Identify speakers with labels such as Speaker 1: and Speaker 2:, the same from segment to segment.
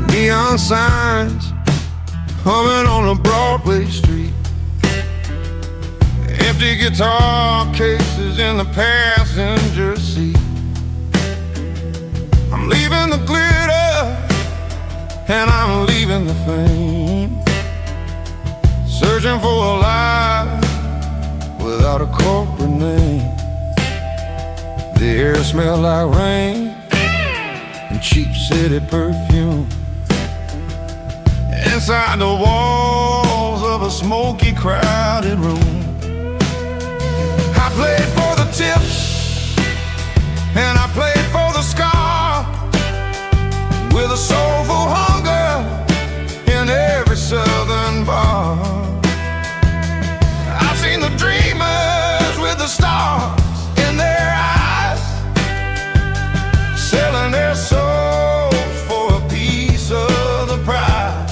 Speaker 1: Neon signs humming on a Broadway street, empty guitar cases in the passenger seat. I'm leaving the glitter and I'm leaving the fame, searching for a life without a corporate name. The air smells like rain and cheap city perfume. Inside the walls of a smoky, crowded room, I played for the tips and I played for the scar, with a soulful hunger in every southern bar. I've seen the dreamers with the stars in their eyes, selling their souls for a piece of the prize.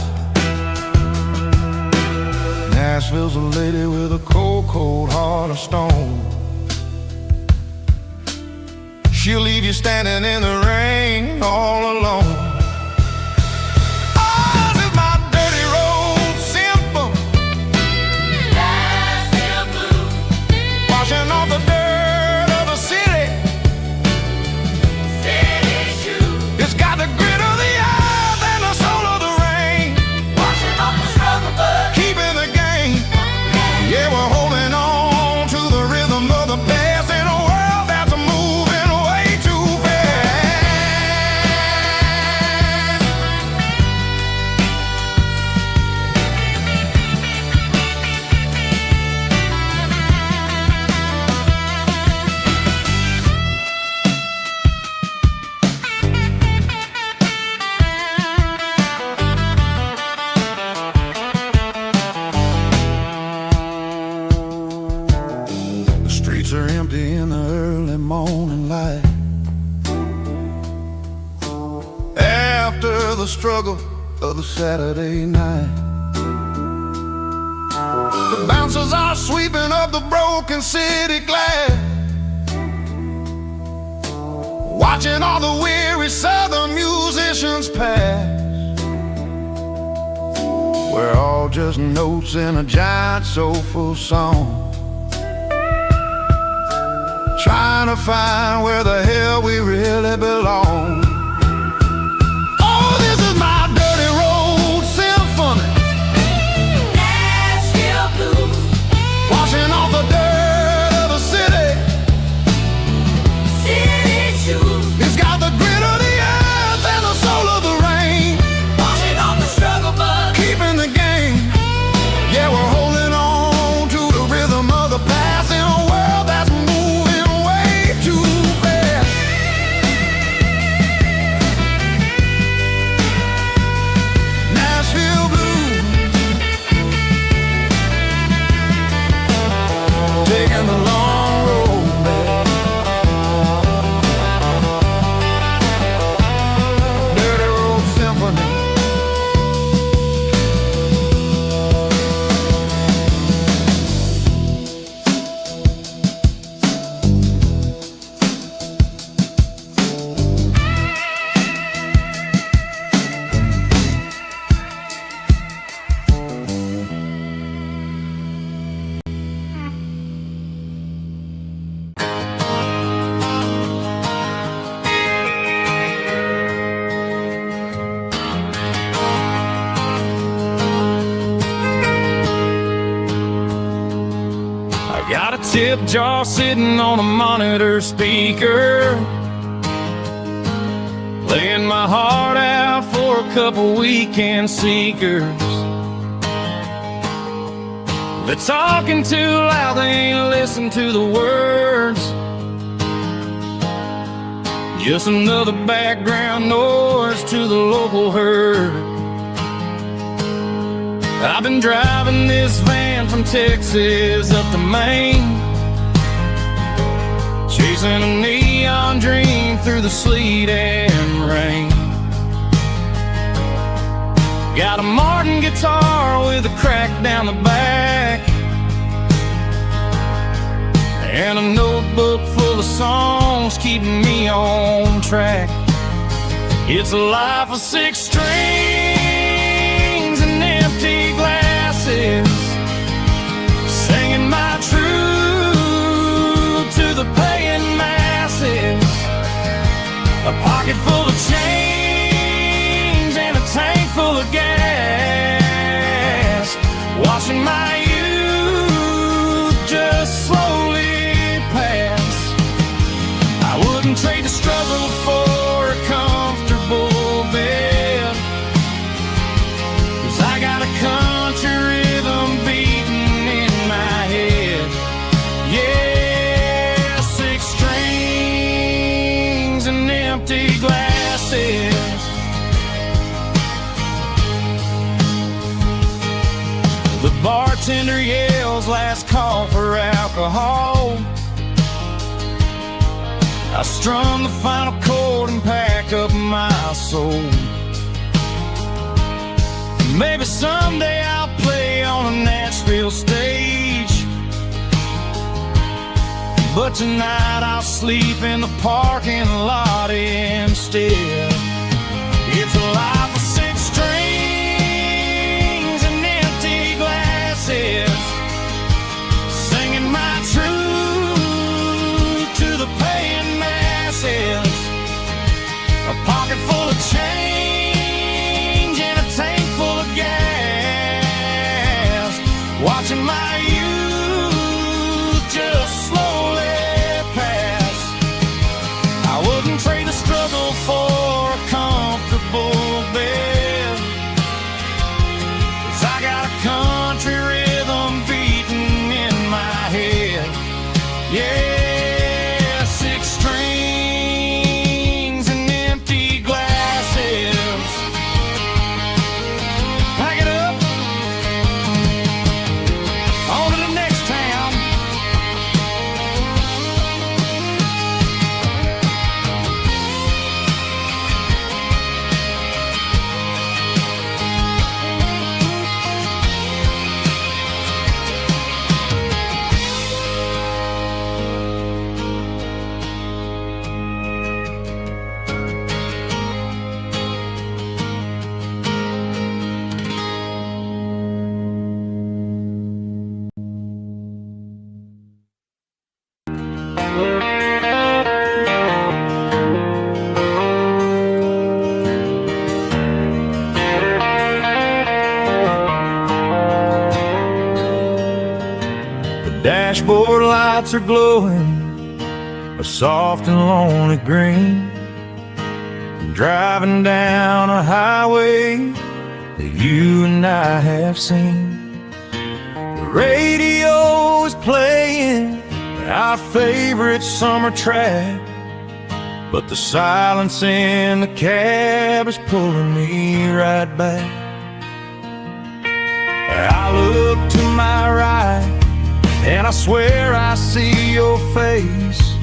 Speaker 1: Nashville's a lady with a cold, cold heart of stone. She'll leave you standing in the rain all alone. Oh, this is my dirty road symphony, Nashville blues, washing off the dirt of the city, city shoes. It's got the grit of the earth and the soul of the rain, washing off the struggle but keeping the game. Yeah, we're holding on to the rhythm of the past in a world that's moving way too fast. The streets are empty in the early morning light, after the struggle of the Saturday night. The bouncers are sweeping up the broken city glass, watching all the weary southern musicians pass. We're all just notes in a giant soulful song, trying to find where the hell we really belong. Oh, this is my dirty road symphony, Nashville blues, washing off the dirt of the city, city shoes. It's got the grit of the earth and the soul of the rain, washing off the struggle but keeping the game. Yeah, we're holding on to the rhythm of the past in a world that's moving way too fast. Nashville blues, taking the long road back. Dirty road symphony. Got a tip jar sitting on a monitor speaker, playing my heart out for a couple weekend seekers. They're talking too loud, they ain't listen to the words. Just another background noise to the local herd. I've been driving this van from Texas up to Maine, chasing a neon dream through the sleet and rain. Got a Martin guitar with a crack down the back, and a notebook full of songs keeping me on track. It's a life of 6 strings and empty glasses, singing my truth to the paying masses. A pocket full of change and a tank full of gas, watching my youth just slowly pass. I wouldn't trade the struggle for a comfortable bed, 'cause I got a country rhythm beating in my head. Yeah, 6 strings and empty glasses. The bartender yells last call for alcohol. I strum the final chord and pack up my soul. Maybe someday I'll play on a Nashville stage, but tonight I'll sleep in the parking lot instead. It's a life of 6 strings and empty glasses, singing my truth to the paying masses. A pocket full of change and a tank full of gas, watching my youth just slowly pass. I wouldn't trade the struggle for a comfortable bed, 'cause I got a country rhythm beating in my head. Yeah, 6 strings and empty glasses. Pack it up, on to the next town. Dashboard lights are glowing a soft and lonely green. I'm driving down a highway that you and I have seen. The radio is playing our favorite summer track, but the silence in the cab is pulling me right back. I look to my right and I swear I see your face,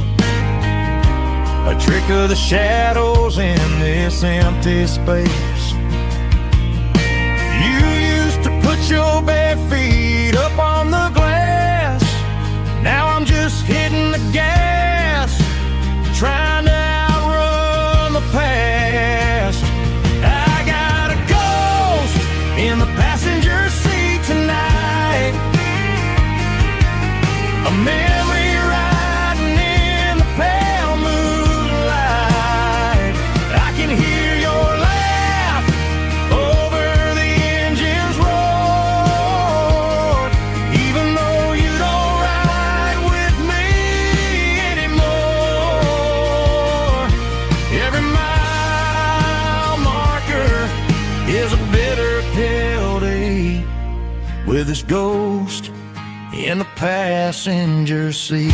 Speaker 1: a trick of the shadows in this empty space. You used to put your bare feet up on the glass. Now I'm just hitting the gas, trying to outrun the past. I got a ghost in the passenger seat tonight, a memory riding in the pale moonlight. I can hear your laugh over the engine's roar, even though you don't ride with me anymore. Every mile marker is a bitter pill to eat, with this ghost in the passenger seat.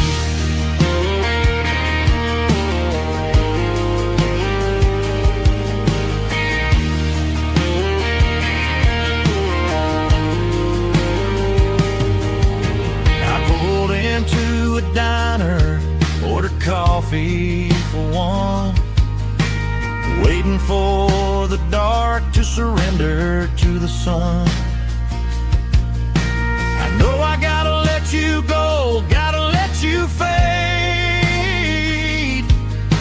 Speaker 1: I pulled into a diner, ordered coffee for one, waiting for the dark to surrender to the sun. I know I gotta let you go, gotta let you fade,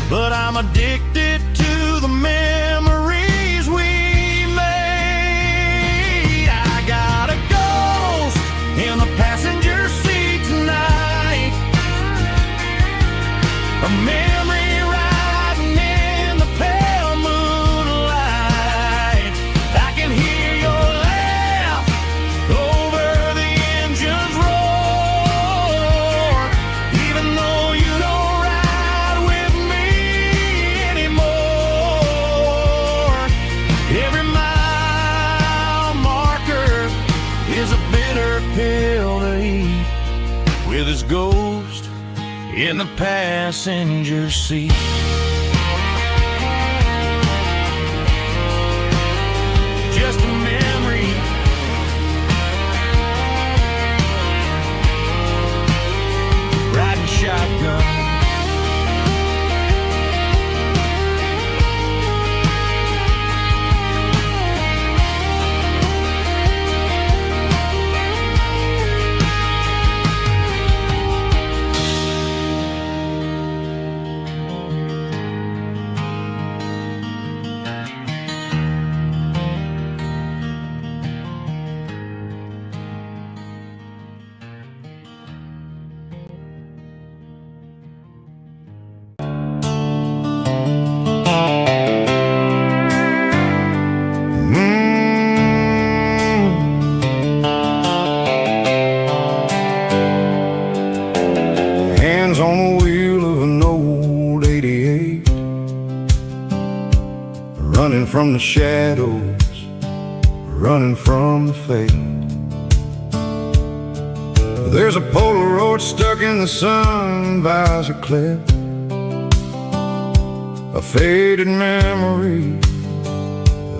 Speaker 1: but I'm addicted to the memories we made. I got a ghost in the passenger seat tonight, a memory riding in the pale moonlight. I can hear your laugh over the engine's roar, even though you don't ride with me anymore. Every mile marker is a bitter pill to eat, with his ghost in the passenger seat. Just a memory, riding shotgun. Hands on the wheel of an old 88, running from the shadows, running from the fate. There's a Polaroid stuck in the sun visor clip, a faded memory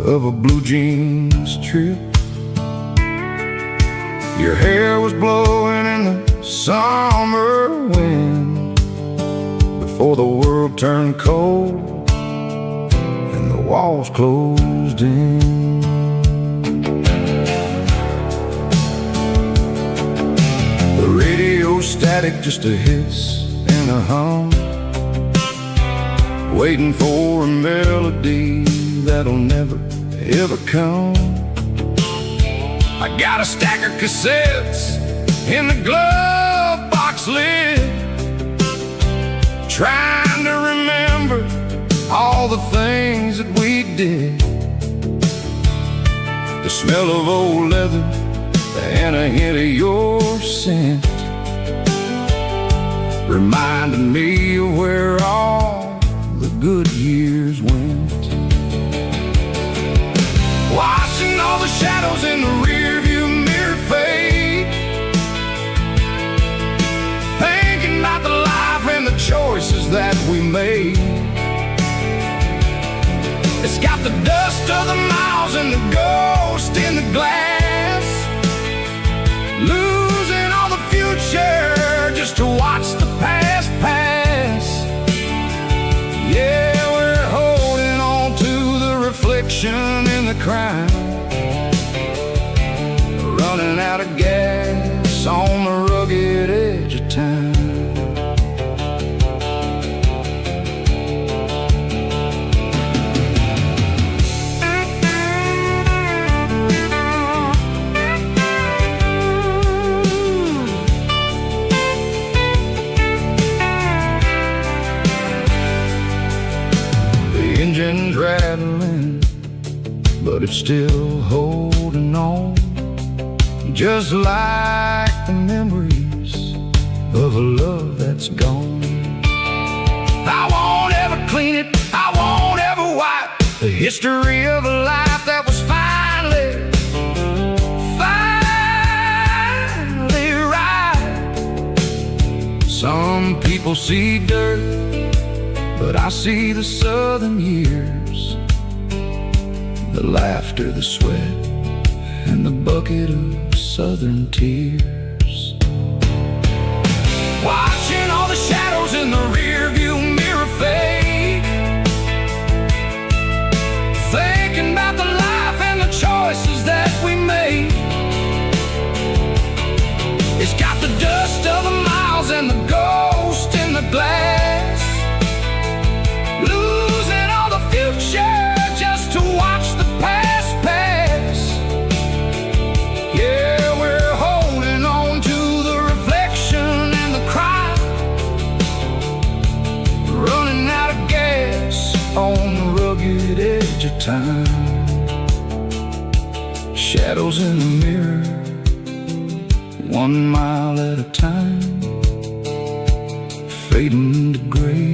Speaker 1: of a blue jeans trip. Your hair was blowing in the summer wind before the world turned cold and the walls closed in. The radio static, just a hiss and a hum, waiting for a melody that'll never ever come. I got a stack of cassettes in the glove box lid, trying to remember all the things that we did. The smell of old leather and a hint of your scent reminded me of where all the good years went. Watching all the shadows in the rearview mirror fade, thinking about the life and the choices that we made. It's got the dust of the miles and the ghost in the glass, losing all the future just to watch the past pass. Yeah, we're holding on to the reflection in the crowd, running out of gas on the rugged edge of town. The engine's rattling, but it's still holding on, just like the memories of a love that's gone. I won't ever clean it, I won't ever wipe the history of a life that was finally right. Some people see dirt, but I see the southern years, the laughter, the sweat, and the bucket of southern tears. Watching all the shadows in the rearview mirror fade, thinking about the life and the choices that time. Shadows in the mirror, 1 mile at a time, fading to gray.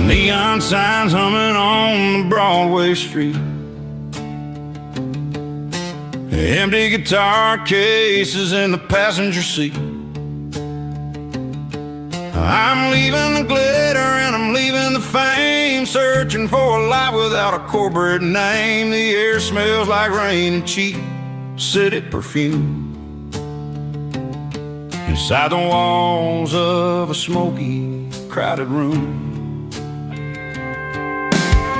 Speaker 1: Neon signs humming on the Broadway street, empty guitar cases in the passenger seat. I'm leaving the glitter and I'm leaving the fame, searching for a life without a corporate name. The air smells like rain and cheap city perfume inside the walls of a smoky, crowded room.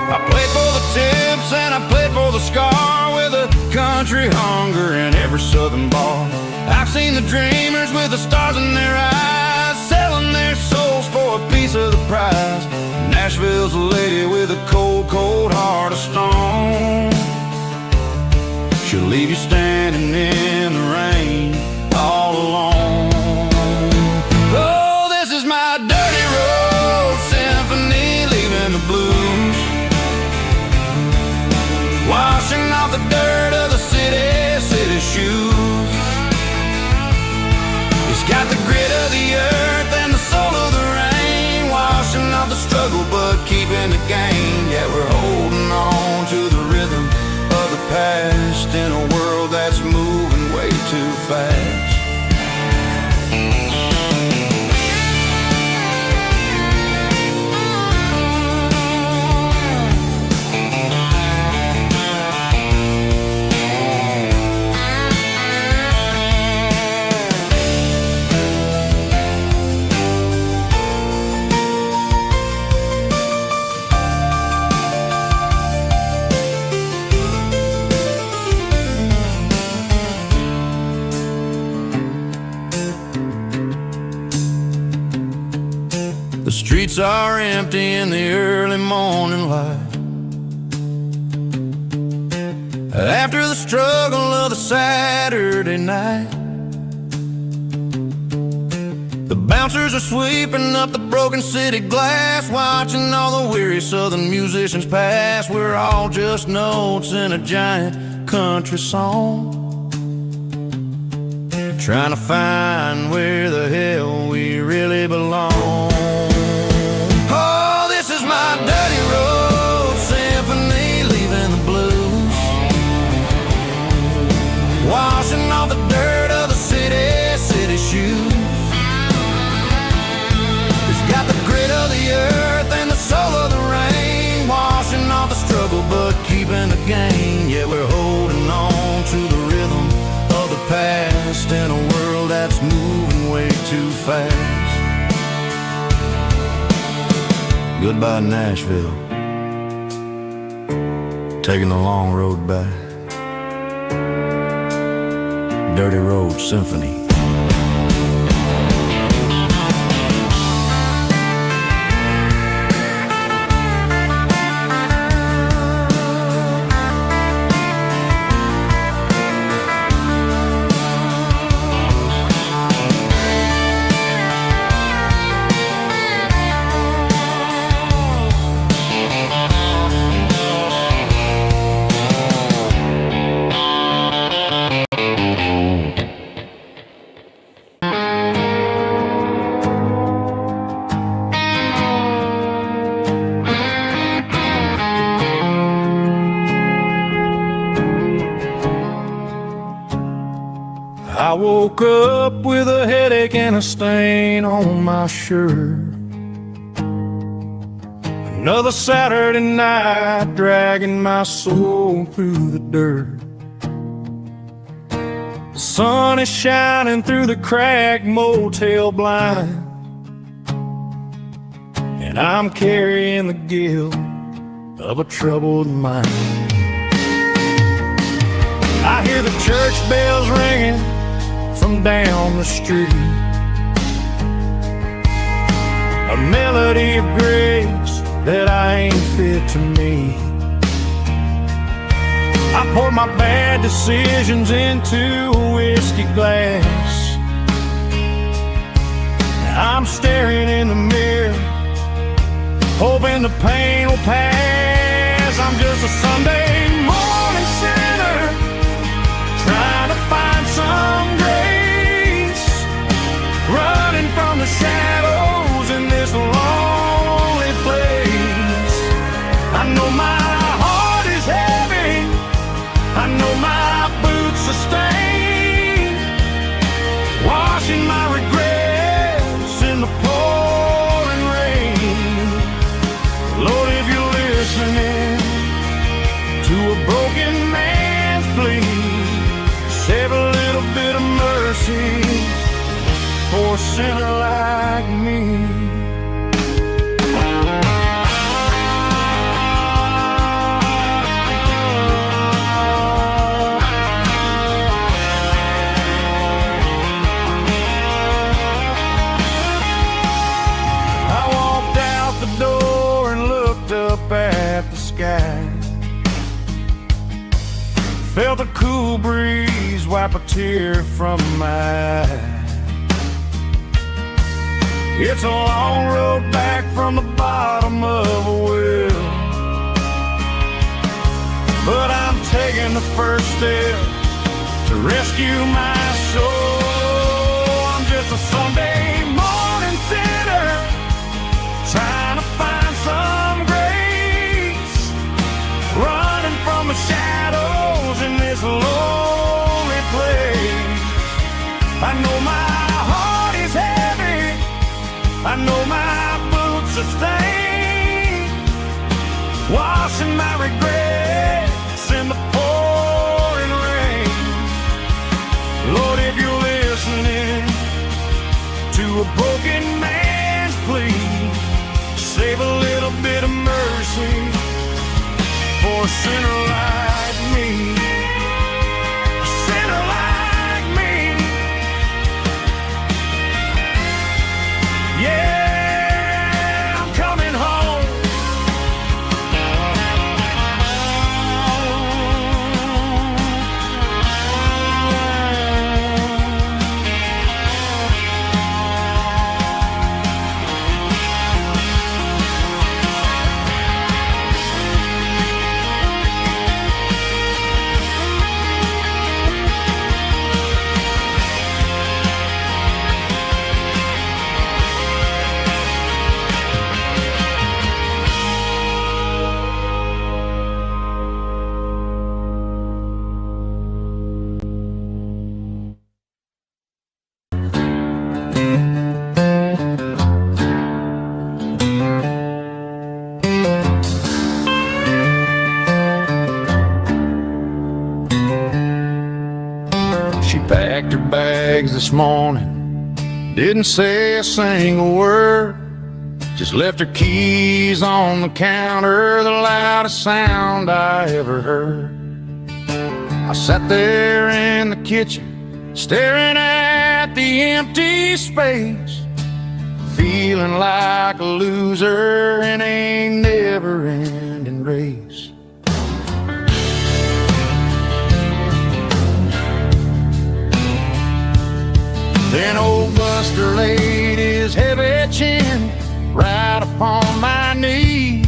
Speaker 1: I played for the tips and I played for the scar, with a country hunger in every southern bar. I've seen the dreamers with the stars in their eyes, selling their souls for a piece of the prize. Nashville's a lady with a cold, cold heart of stone. She'll leave you standing in the rain all alone. Oh, this is my dirty road symphony, leaving the blues, washing off the dirt of the city shoes. It's got the grit of the earth and the soul of the rain, washing off the struggle but keeping the gain. Yeah, we're holding on to the rhythm of the past in a world that's moving way too fast. The streets are empty in the early morning light, after the struggle of the Saturday night. The bouncers are sweeping up the broken city glass, watching all the weary southern musicians pass. We're all just notes in a giant country song, trying to find where the hell we really belong. My dirty road symphony, leaving the blues, washing off the dirt of the city shoes. It's got the grit of the earth and the soul of the rain, washing off the struggle but keeping the gain. Yeah, we're holding on to the rhythm of the past in a world that's moving way too fast. Goodbye, Nashville, taking the long road back. Dirty Road Symphony. I woke up with a headache and a stain on my shirt. Another Saturday night, dragging my soul through the dirt. The sun is shining through the cracked motel blind, and I'm carrying the guilt of a troubled mind. I hear the church bells ringing from down the street, a melody of grace that I ain't fit to meet. I pour my bad decisions into a whiskey glass. I'm staring in the mirror, hoping the pain will pass. I'm just a Sunday morning sinner, trying to find some grace, running from the shadows in this lonely place. I know my heart is heavy, I know my boots are stained, washing my regrets in the pouring rain. Lord, if you're listening to a broken man's plea, save a little bit of mercy for a sinner like me. I walked out the door and looked up at the sky, felt a cool breeze wipe a tear from my eye. It's a long road back from the bottom of a well, but I'm taking the first step to rescue my soul. I'm just a Sunday morning sinner, trying to find some grace, running from the shadows in this lonely place. I know my heart is heavy, I know my boots are stained, washing my regrets in the pouring rain. Lord, if you're listening to a broken man's plea, save a little bit of mercy for a sinner like me. A sinner like me. Yeah, I'm coming home. She packed her bags this morning, didn't say a single word, just left her keys on the counter, the loudest sound I ever heard. I sat there in the kitchen, staring at the empty space, feeling like a loser in a never-ending race. Then old Buster laid his heavy chin right upon my knee,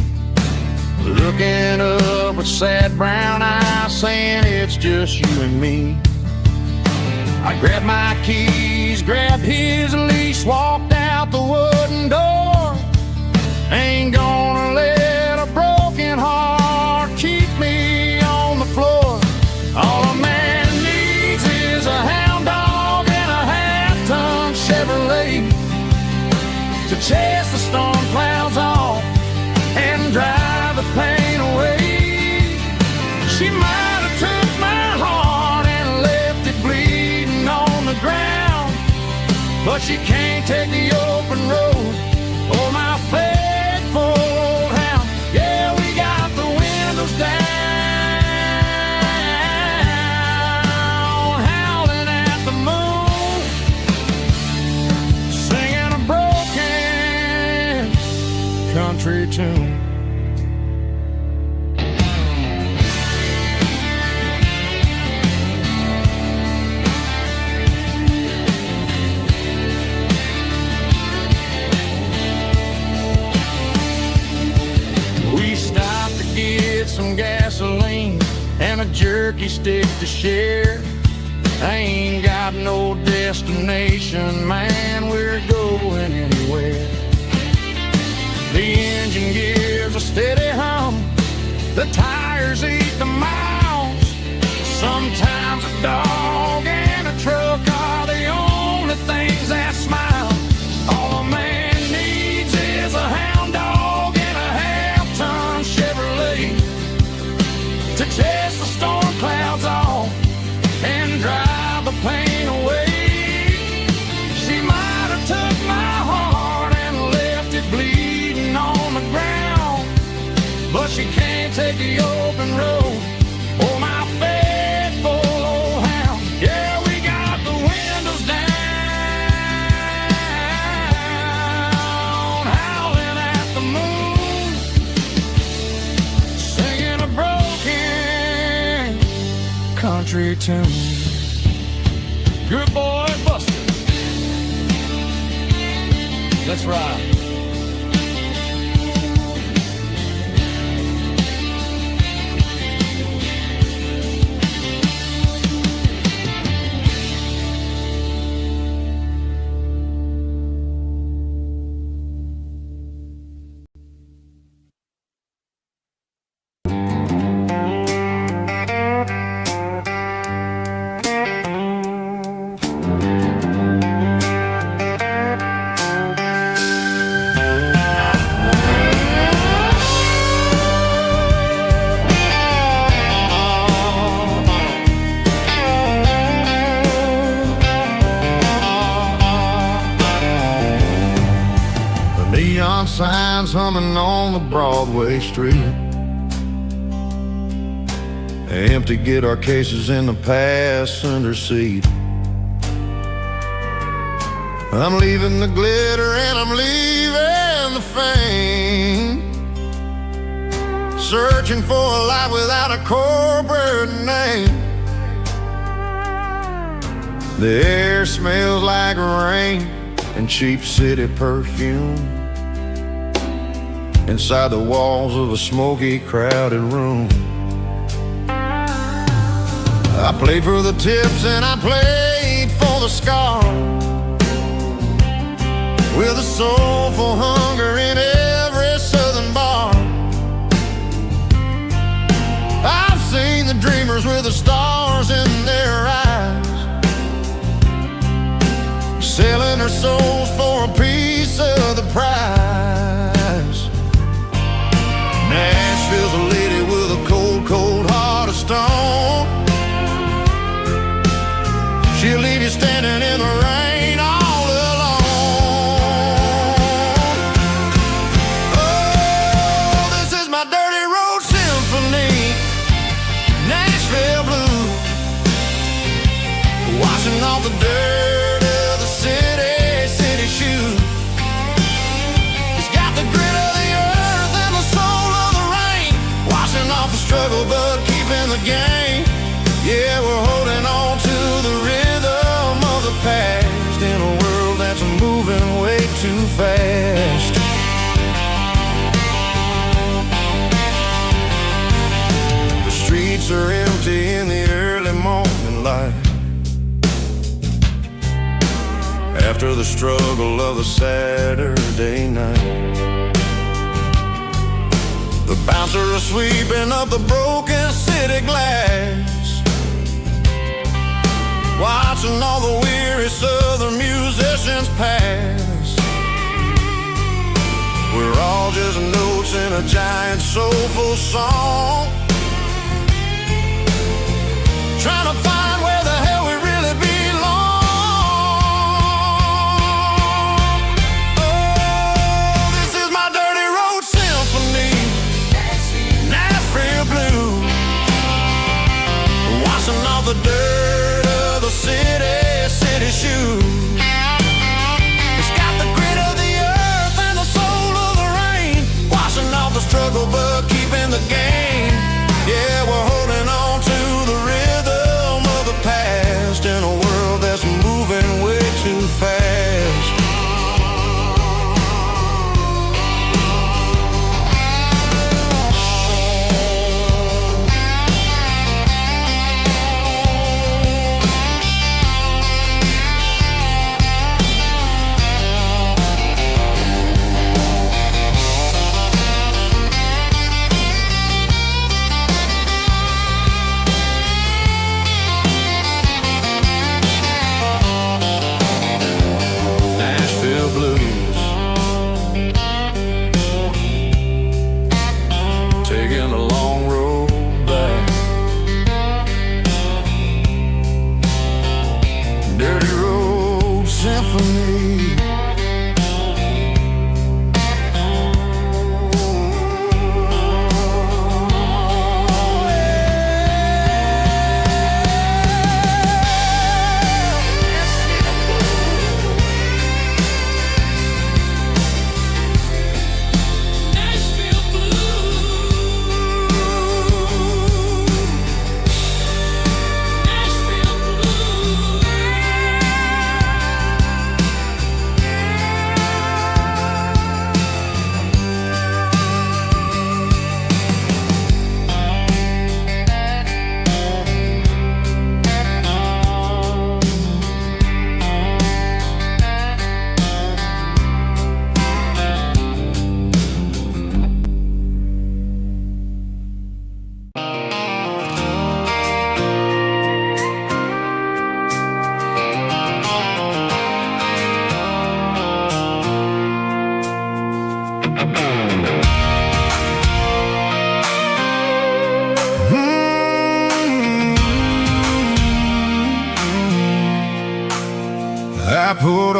Speaker 1: looking up with sad brown eyes, saying it's just you and me. I grabbed my keys, grabbed his leash, walked out the wooden door. Ain't gonna let a broken heart keep me on the floor. All a man needs is a hound dog and a half-ton Chevrolet to chase the storm clouds off and drive the pain away. She might have took my heart and left it bleeding but she can't take the open road. Oh, my faithful old hound. Yeah, we got the windows down, howling at the moon, singing a broken country tune. Some gasoline and a jerky stick to share. I ain't got no destination, man, we're going anywhere. The engine gives a steady hum, the tires eat the miles. Sometimes a dog and a truck are the only things that smile. All a man needs is a hound dog and a half-ton Chevrolet to chase the storm clouds off and drive the pain away. She might have took my heart and left it bleeding on the ground, but she can't take the open road. Oh, my faithful old hound. Yeah, we got the windows down, howling at the moon, singing a broken country tune. Good boy, Buster. Let's ride. Neon signs humming on the Broadway street. Empty guitar cases in the passenger seat. I'm leaving the glitter and I'm leaving the fame, searching for a life without a corporate name. The air smells like rain and cheap city perfume inside the walls of a smoky, crowded room. I played for the tips and I played for the scars, with a soulful hunger in every southern bar. I've seen the dreamers with the stars in their eyes, selling their souls for a piece of the prize. Nashville's a lady with a cold, cold heart of stone. She'll leave you standing in the rain all alone. Oh, this is my dirty road symphony, Nashville blues, washing off the dirt of the city shoes. It's got the grit of the earth and the soul of the rain, washing off the struggle but keeping the game. Yeah, we're holding on to the rhythm of the past in a world that's moving way too fast. The streets are empty in the early morning light, after the struggle of the Saturday night. The bouncers are sweeping up the broken city glass, watching all the weary southern musicians pass. We're all just notes in a giant soulful song, trying to find where the hell we really belong.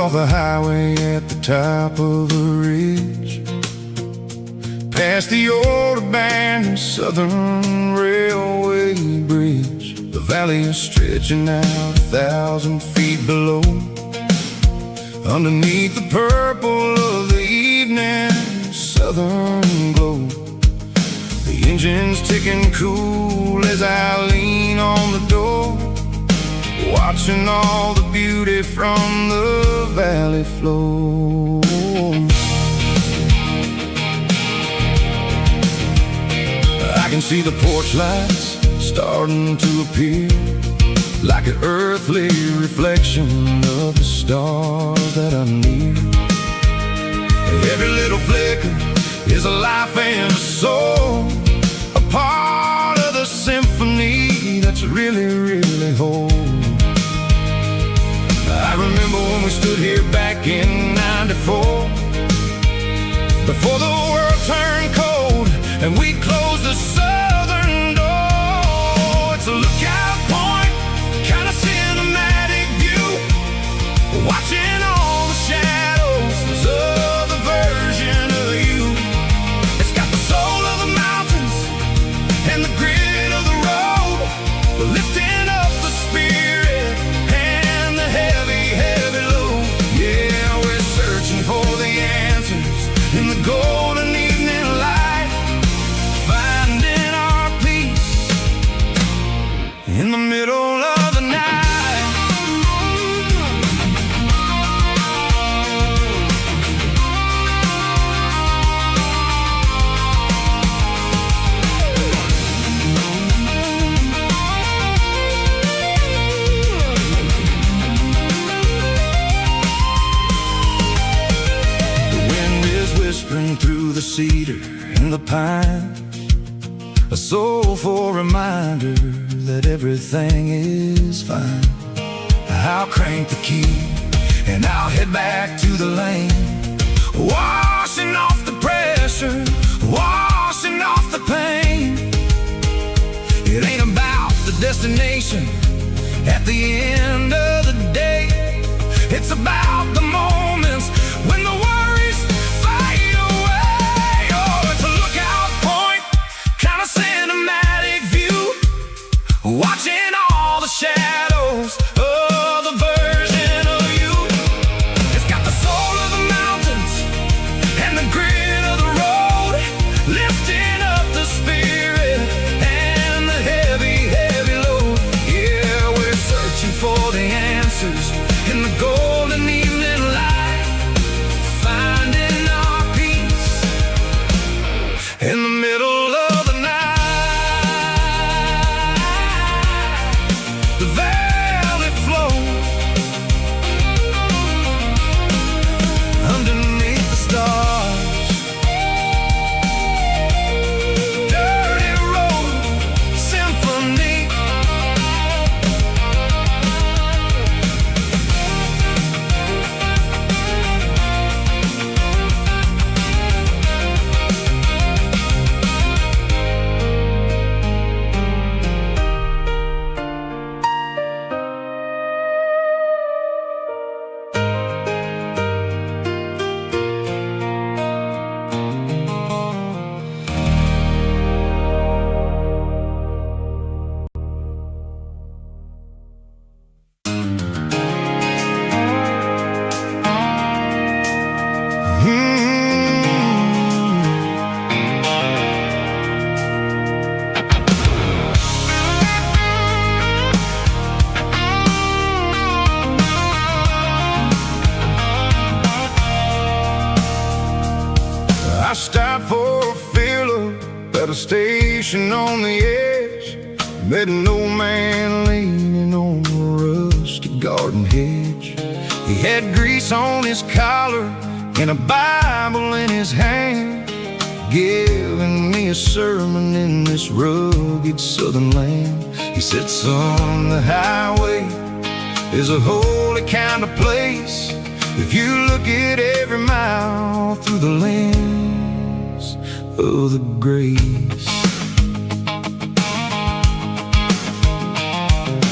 Speaker 1: off the highway at the top of a ridge, past the old abandoned Southern Railway bridge. The valley is stretching out 1,000 feet below, underneath the purple of the evening southern glow. The engine's ticking cool as I lean on the door, watching all the beauty from the valley flow. I can see the porch lights starting to appear, like an earthly reflection of the stars that are near. Every little flicker is a life and a soul, a part of the symphony that's really, really whole. I remember when we stood here back in '94, before the world turned cold and we closed the southern door. It's a lookout point, kind of cinematic view, watching all the shadows of the version of you. It's got the soul of the mountains and the grit of the road, lifting up the spirit and the heavy, heavy load. Yeah, we're searching for the answers in the golden evening light, finding our peace in the middle of the night. Whispering through the cedar and the pine, a soulful reminder that everything is fine. I'll crank the key and I'll head back to the lane, washing off the pressure, washing off the pain. It ain't about the destination at the end of the day, it's about the moments when the worries fade away. Oh, it's a lookout point, kind of cinematic view, watching all the shadows of the version of you. It's got the soul of the mountains and the grit of the road, lifting up the spirit and the heavy, heavy load. Yeah, we're searching for the answers in the golden evening light, finding our peace in the middle of the night. The valley flow underneath the stars, dirty road symphony. I stopped for a fill-up at a station on the edge, met an old man leaning on a rusty garden hedge. He had grease on his collar and a Bible in his hand, giving me a sermon in this rugged southern land. He said, son, the highway is a holy kind of place if you look at every mile through the lens of the grace.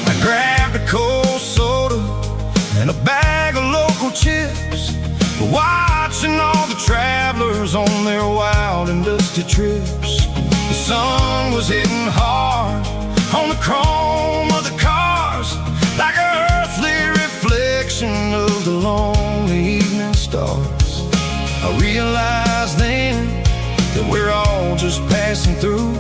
Speaker 1: I grabbed a cold soda and a bag of local chips, watching all the travelers on their wild and dusty trips. The sun was hitting hard on the chrome of the cars, like an earthly reflection of the lonely evening stars. I realized then that we're all just passing through,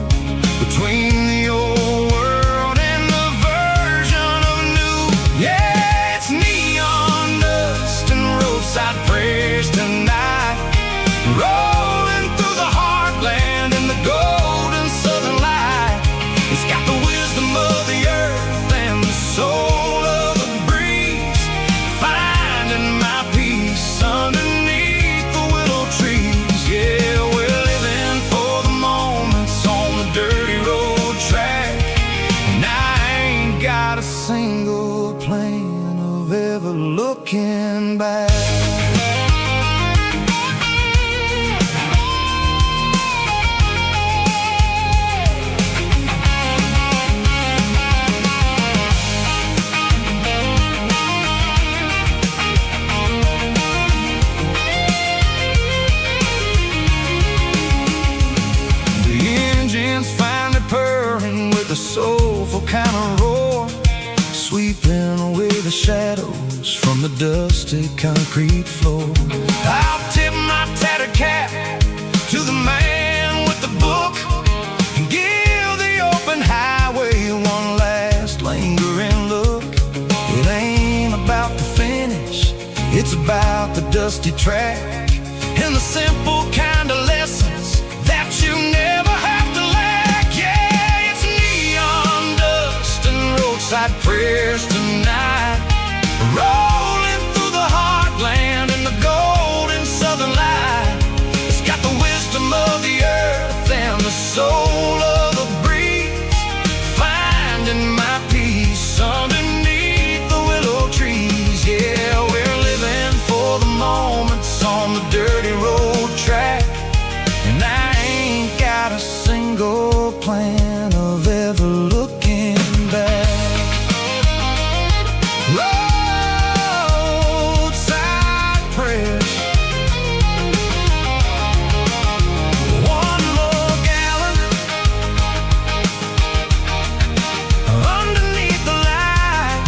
Speaker 1: between the old world and the version of new. Yeah, it's neon dust and roadside prayers tonight, rolling through the heartland in the golden southern light. It's got the wisdom of the earth and the soul of the breeze, finding my peace underneath the willow trees. Yeah, we're living for the moments on the dirty road track, and I ain't got a single plan of ever looking back. Finally purring with a soulful kind of roar, sweeping away the shadows from the dusty concrete floor. I'll tip my tattered cap to the man with the book and give the open highway one last lingering look. It ain't about the finish, it's about the dusty track and the simple kind of lessons that you never have to lack. Yeah, it's neon dust and roadside prayers tonight, rolling through the heartland in the golden southern light. It's got the wisdom of the earth and the soul of the breeze, finding my peace underneath the willow trees. Yeah, we're living for the moments on the dirty road track, and I ain't got a single plan of ever looking back. Roadside prayers, one more gallon underneath the light.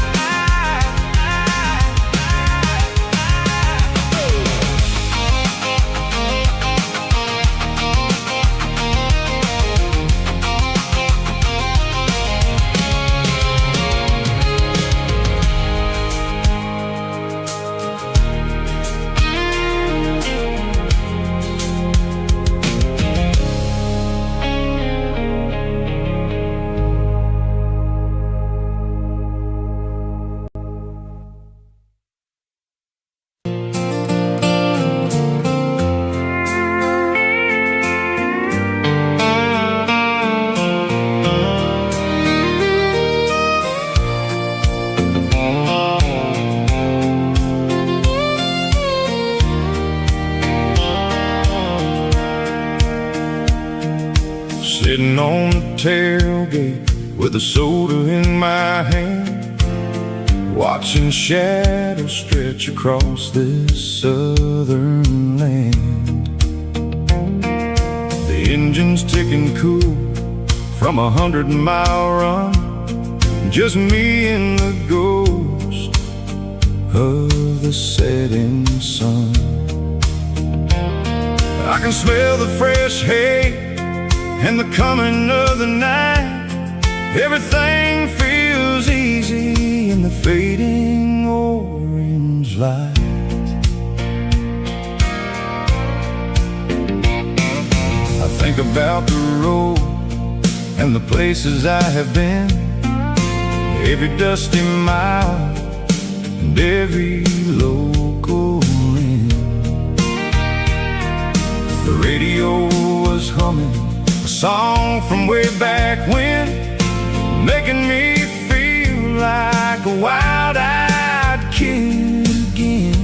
Speaker 1: Sitting on the tailgate with a soda in my hand, watching shadows stretch across this southern land. The engine's ticking cool from 100-mile run, just me and the ghost of the setting sun. I can smell the fresh hay and the coming of the night. Everything feels easy in the fading orange light. I think about the road and the places I have been, every dusty mile and every local inn. The radio was humming a song from way back when, making me feel like a wild-eyed kid again.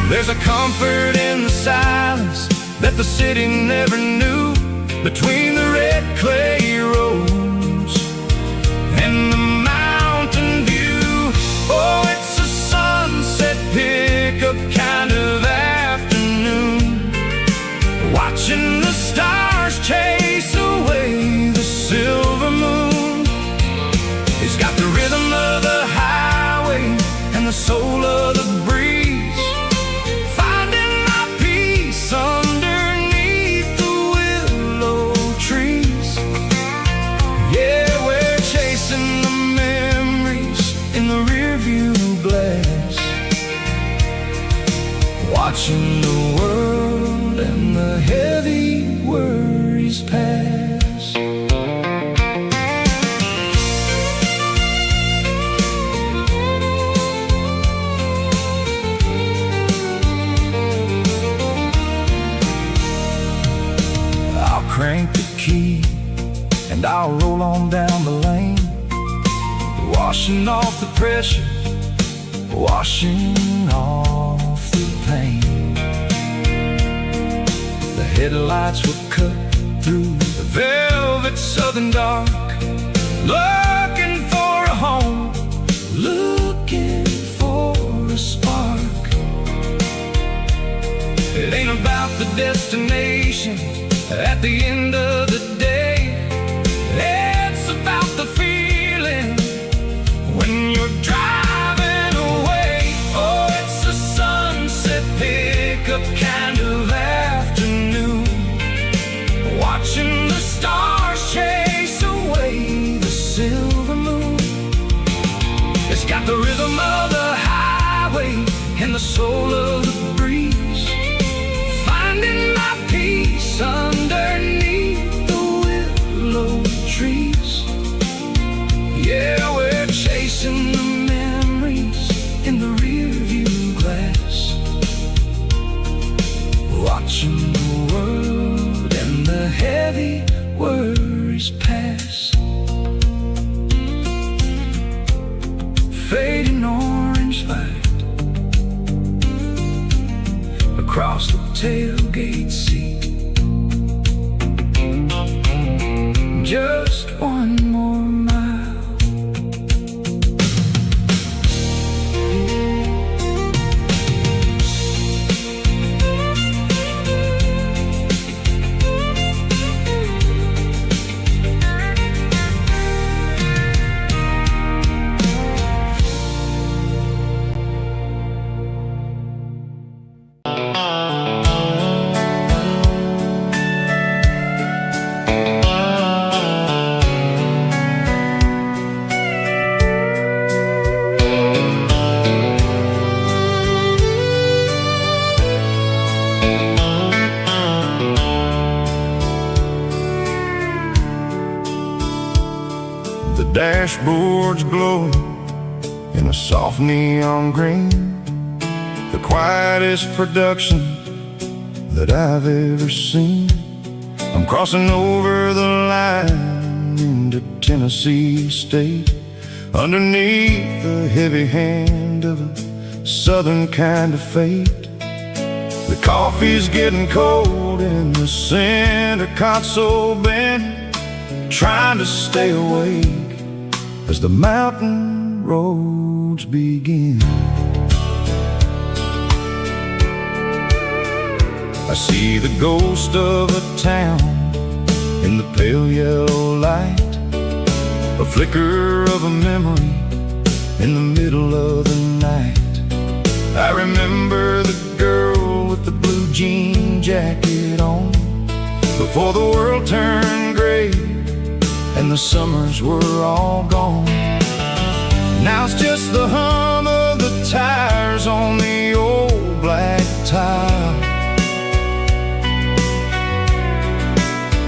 Speaker 1: There's a comfort in the silence that the city never knew, between the red clay roads and the mountain view. Oh, it's a sunset pickup watching the world and the heavy worries pass. I'll crank the key and I'll roll on down the lane, washing off the pressure, washing off the pain. The headlights will cut through the velvet southern dark, looking for a home, looking for a spark. It ain't about the destination at the end of the day, it's about the feeling when you're driving away. Oh, it's a sunset pickup kind of afternoon, watching the stars chase away the silver moon. It's got the rhythm of the highway and the soul of the breeze, finding my peace underneath the willow trees. Yeah, we're chasing the memories in the rearview glass, watching the world and the heavy worries pass. Fading orange light across the tailgate seat, just one more mile. The dashboard's glowing in a soft neon green, the quietest production that I've ever seen. I'm crossing over the line into Tennessee State, underneath the heavy hand of a southern kind of fate. The coffee's getting cold in the center console bin, trying to stay awake as the mountain roads begin. I see the ghost of a town in the pale yellow light, a flicker of a memory in the middle of the night. I remember the girl with the blue jean jacket on, before the world turned gray and the summers were all gone. Now it's just the hum of the tires on the old black tile,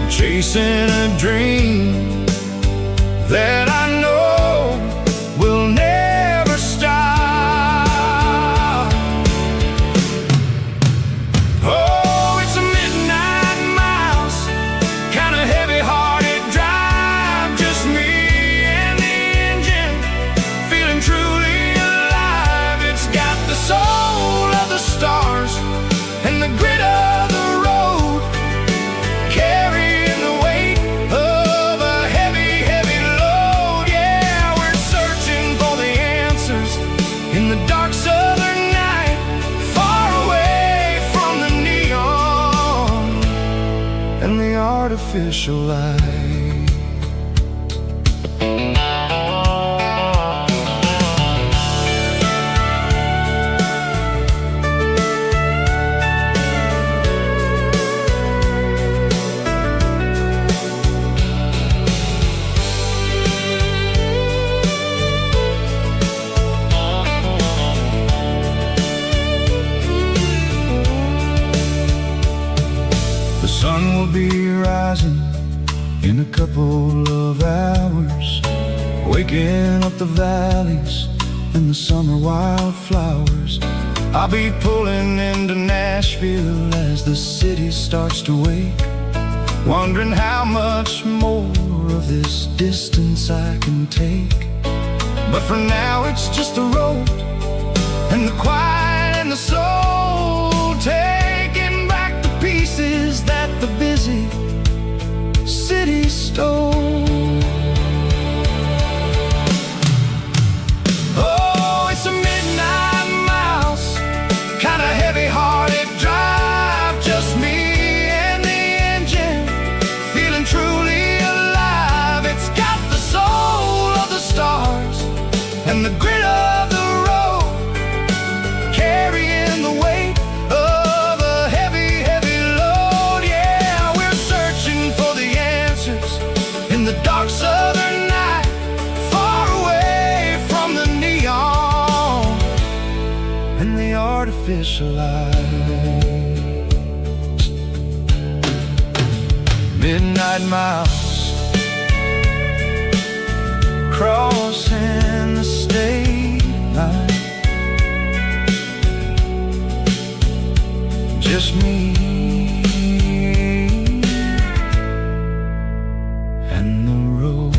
Speaker 1: chasing a dream that I know will never stop. Oh, it's a midnight miles, kind of heavy-hearted drive, just me and the engine, feeling truly alive. It's got the soul of the stars and the grit of the road, carrying the weight of a heavy, heavy load. Yeah, we're searching for the answers in the dark southern night, far away from the neon and the artificial light. will be rising in a couple of hours, waking up the valleys and the summer wildflowers. I'll be pulling into Nashville as the city starts to wake, wondering how much more of this distance I can take. But for now it's just the road and the quiet and the soul, taking back the pieces that the busy city stole. Oh, it's a midnight mouse, kinda heavy-hearted drive, just me and the engine, feeling truly alive. It's got the soul of the stars and the grit of the road, carrying the weight of a heavy, heavy load. Yeah, we're searching for the answers in the dark southern night, far away from the neon and the artificial lights. Midnight mouse, crossing the state line, just me and the road.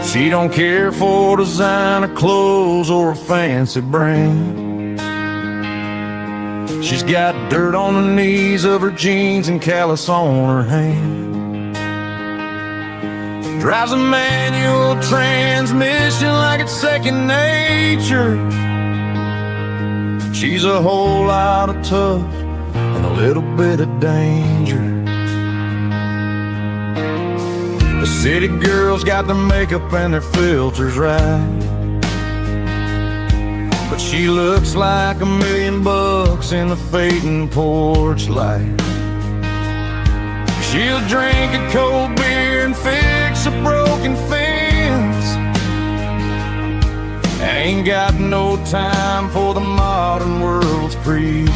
Speaker 1: She don't care for designer clothes or a fancy brand. She's got dirt on the knees of her jeans and callus on her hand. Drives a manual transmission like it's second nature. She's a whole lot of tough and a little bit of danger. The city girls got their makeup and their filters right, but she looks like $1,000,000 in the fading porch light. She'll drink a cold beer and fix a broken fence, ain't got no time for the modern world's pretense.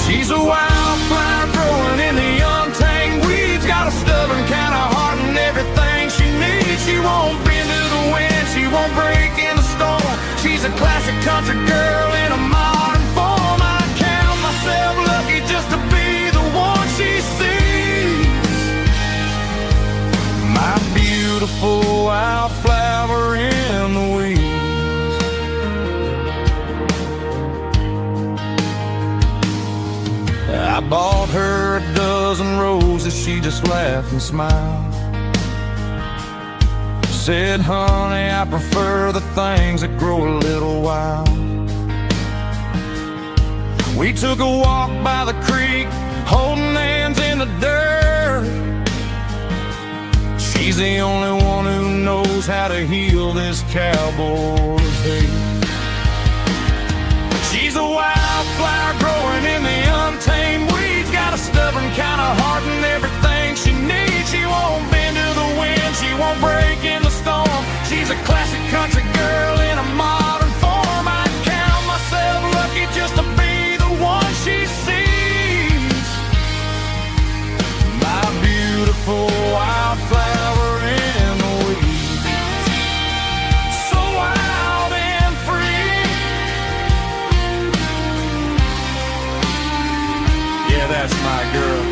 Speaker 1: She's a wildflower growing in the untamed weeds, got a stubborn kind of heart and everything she needs. She won't bend to the wind, she won't break in the storm. She's a classic country girl in a modern form. I count myself lucky just to be the one she sees. My beautiful wildflower in the weeds. I bought her a dozen roses, she just laughed and smiled. Said, honey, I prefer the things that grow a little wild. We took a walk by the creek, holding hands in the dirt. She's the only one who knows how to heal this cowboy's hate. She's a wildflower growing in the untamed weeds, got a stubborn kind of heart and everything she needs. She won't bend to the wind, she won't break in the storm. She's a classic country girl in a modern form. I count myself lucky just to be the one she sees. My beautiful wildflower in the weeds, so wild and free. Yeah, that's my girl.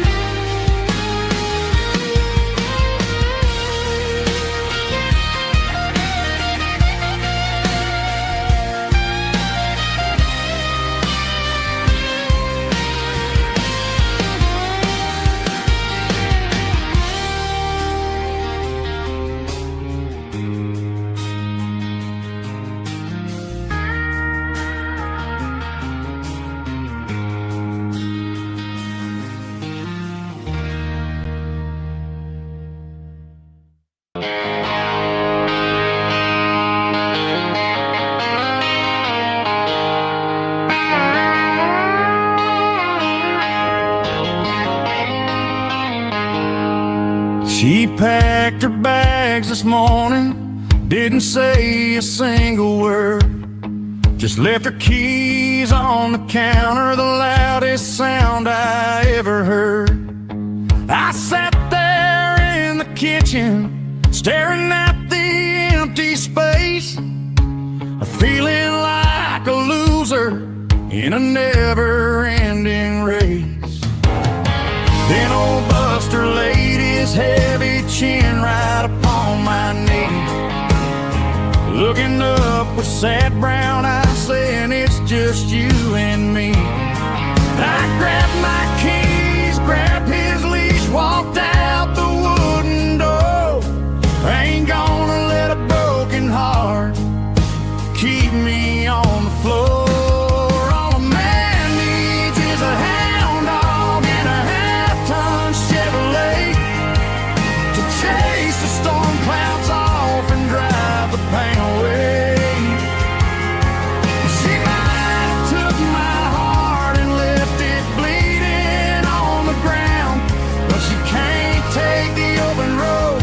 Speaker 1: She packed her bags this morning, didn't say a single word, just left her keys on the counter, the loudest sound I ever heard. I sat there in the kitchen, staring at the empty space, feeling like a loser in a never-ending race. Then old Buster laid his heavy chin right upon my knee, looking up with sad brown eyes, saying it's just you and me. I grabbed my keys, grabbed his leash, walked out the wooden door. I ain't gonna let a broken heart keep me on the floor. All a man needs is a hound dog and a half-ton Chevrolet to chase the storm clouds off and drive the pain away. She might have took my heart and left it bleeding on the ground, but she can't take the open road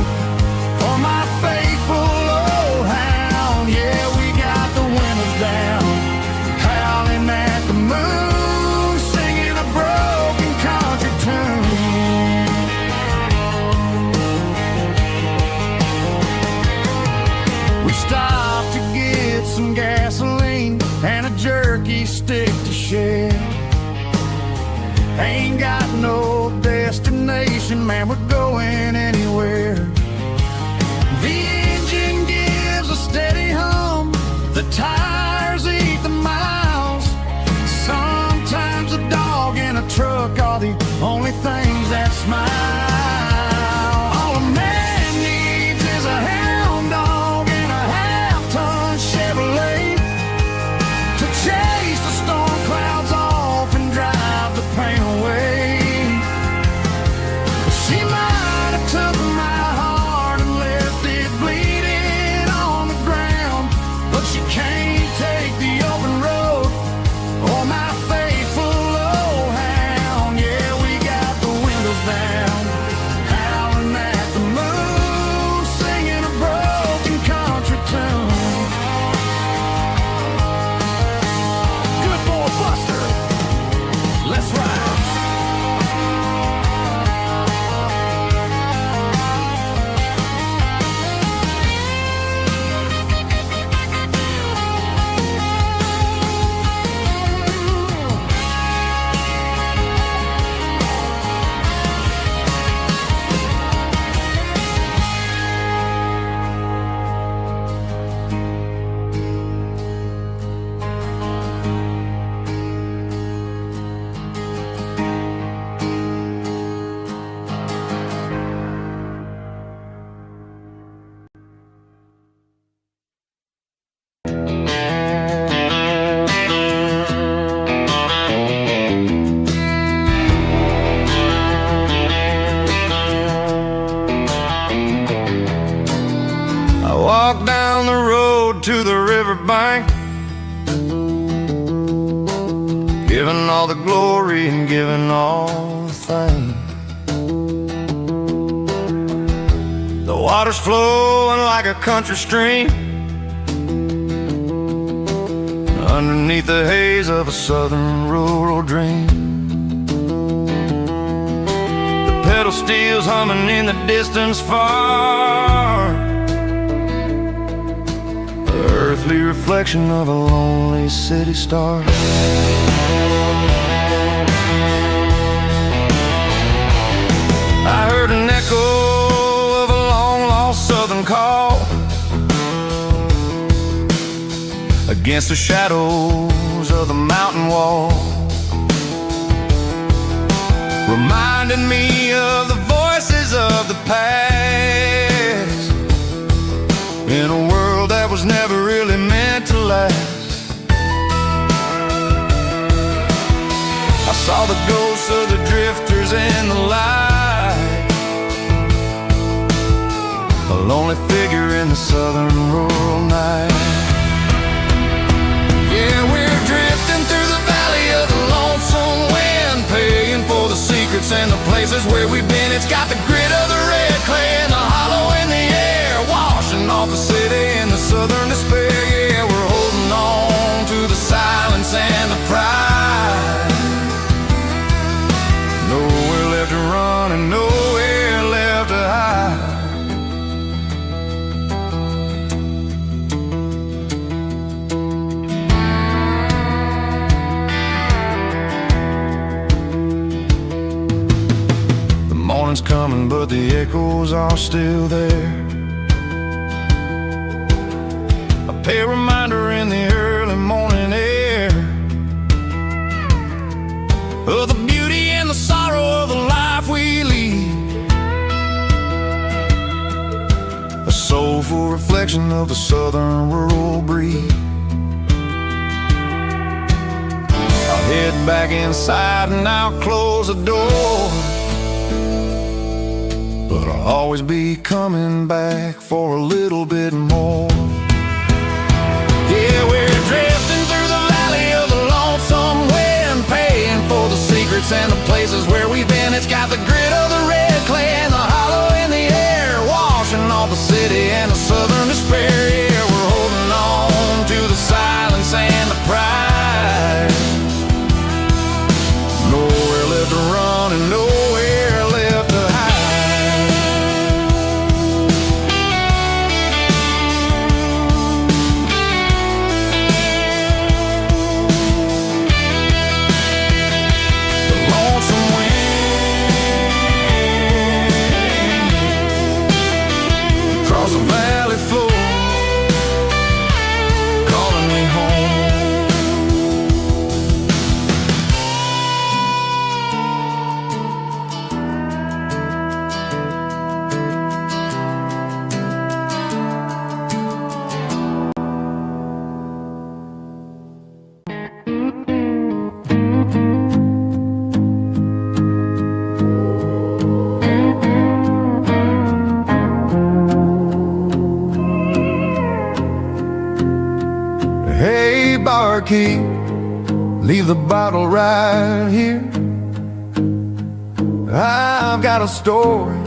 Speaker 1: for my faithful old hound. Yeah, we got the windows down, howling at the moon, singing a broken country tune. We stopped to get some gasoline and a jerky stick to share. Ain't got no destination, man, we're going anywhere. The engine gives a steady hum, the tires eat the miles. Sometimes a dog and a truck are the only things that smile. All a man needs is a hound dog and a half-ton Chevrolet to chase the storm clouds off and drive the pain away. She might have took my heart and left it bleeding on the ground, but she can't take the open road or my faithful old hound. Yeah, we got the windows down, howling at the moon, singing a broken country tune. Good boy Buster, let's ride. I walked down the road to the riverbank, giving all the glory and giving all the thanks. The water's flowing like a country stream underneath the haze of a southern rural dream. The pedal steel's humming in the distance far, the earthly reflection of a lonely city star. I heard an echo of a long-lost southern call against the shadows of the mountain wall, reminding me of the voices of the past in a world that was never really meant to last. I saw the ghosts of the drifters in the light, a lonely figure in the southern rural night. Yeah, we're drifting through the valley of the lonesome wind, paying for the secrets and the places where we've been. It's got the grit of the red clay coming, but the echoes are still there. A pale reminder in the early morning air of the beauty and the sorrow of the life we lead. A soulful reflection of the southern rural breed. I'll head back inside and I'll close the door, but I'll always be coming back for a little bit more. Yeah, we're drifting through the valley of the lonesome wind, paying for the secrets and the places where we've been. It's got the grit of the red clay and the hollow in the air, washing off the city and the southern despair. Yeah, we're holding on to the silence and the pride. Nowhere left to run and nowhere left to hide. The lonesome wind across the valley floor, calling me home. Hey, barkeep, leave the bottle right here. I've got a story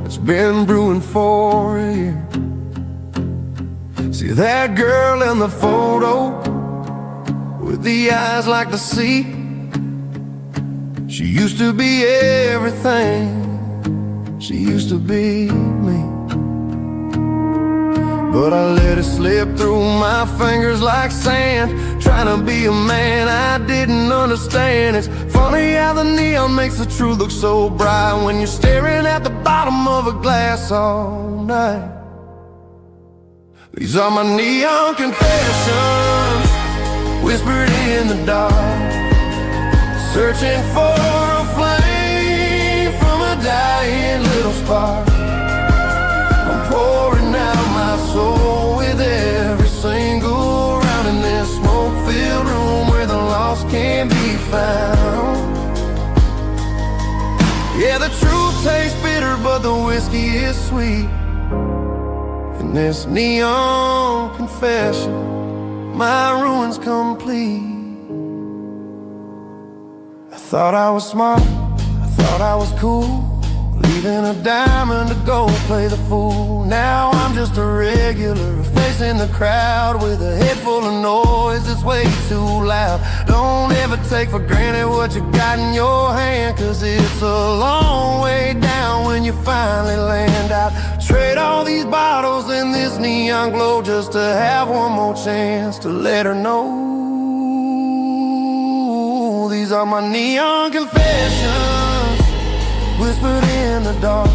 Speaker 1: that's been brewing for a year. See that girl in the photo with the eyes like the sea? She used to be everything, she used to be me. But I let it slip through my fingers like sand, trying to be a man I didn't understand. It's funny how the neon makes the truth look so bright when you're staring at the bottom of a glass all night. These are my neon confessions, whispered in the dark, searching for a flame from a dying little spark. I'm pouring out my soul with every single round in this smoke-filled room where the lost can't be found. Yeah, the truth tastes bitter, but the whiskey is sweet. In this neon confession, my ruin's complete. I thought I was smart, I thought I was cool, leaving a diamond to go play the fool. Now I'm just a regular, facing the crowd with a head full of noise that's way too loud. Don't ever take for granted what you got in your hand, cause it's a long way down when you finally land out. Trade all these bottles and this neon glow just to have one more chance to let her know. These are my neon confessions, whispered in the dark,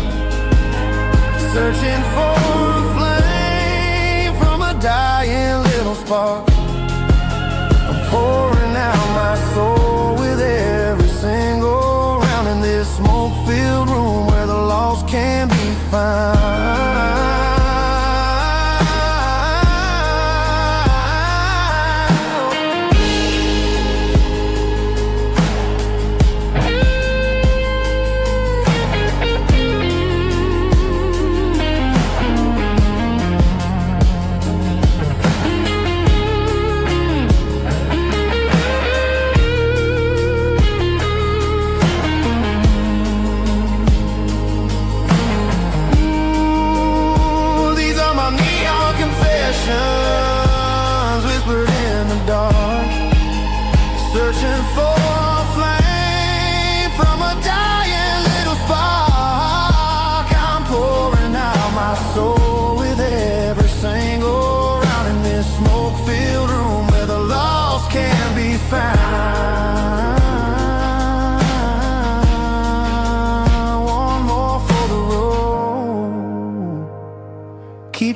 Speaker 1: searching for a flame from a dying little spark. I'm pouring out my soul with every single round in this smoke-filled room where the lost can be found.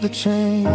Speaker 1: the change.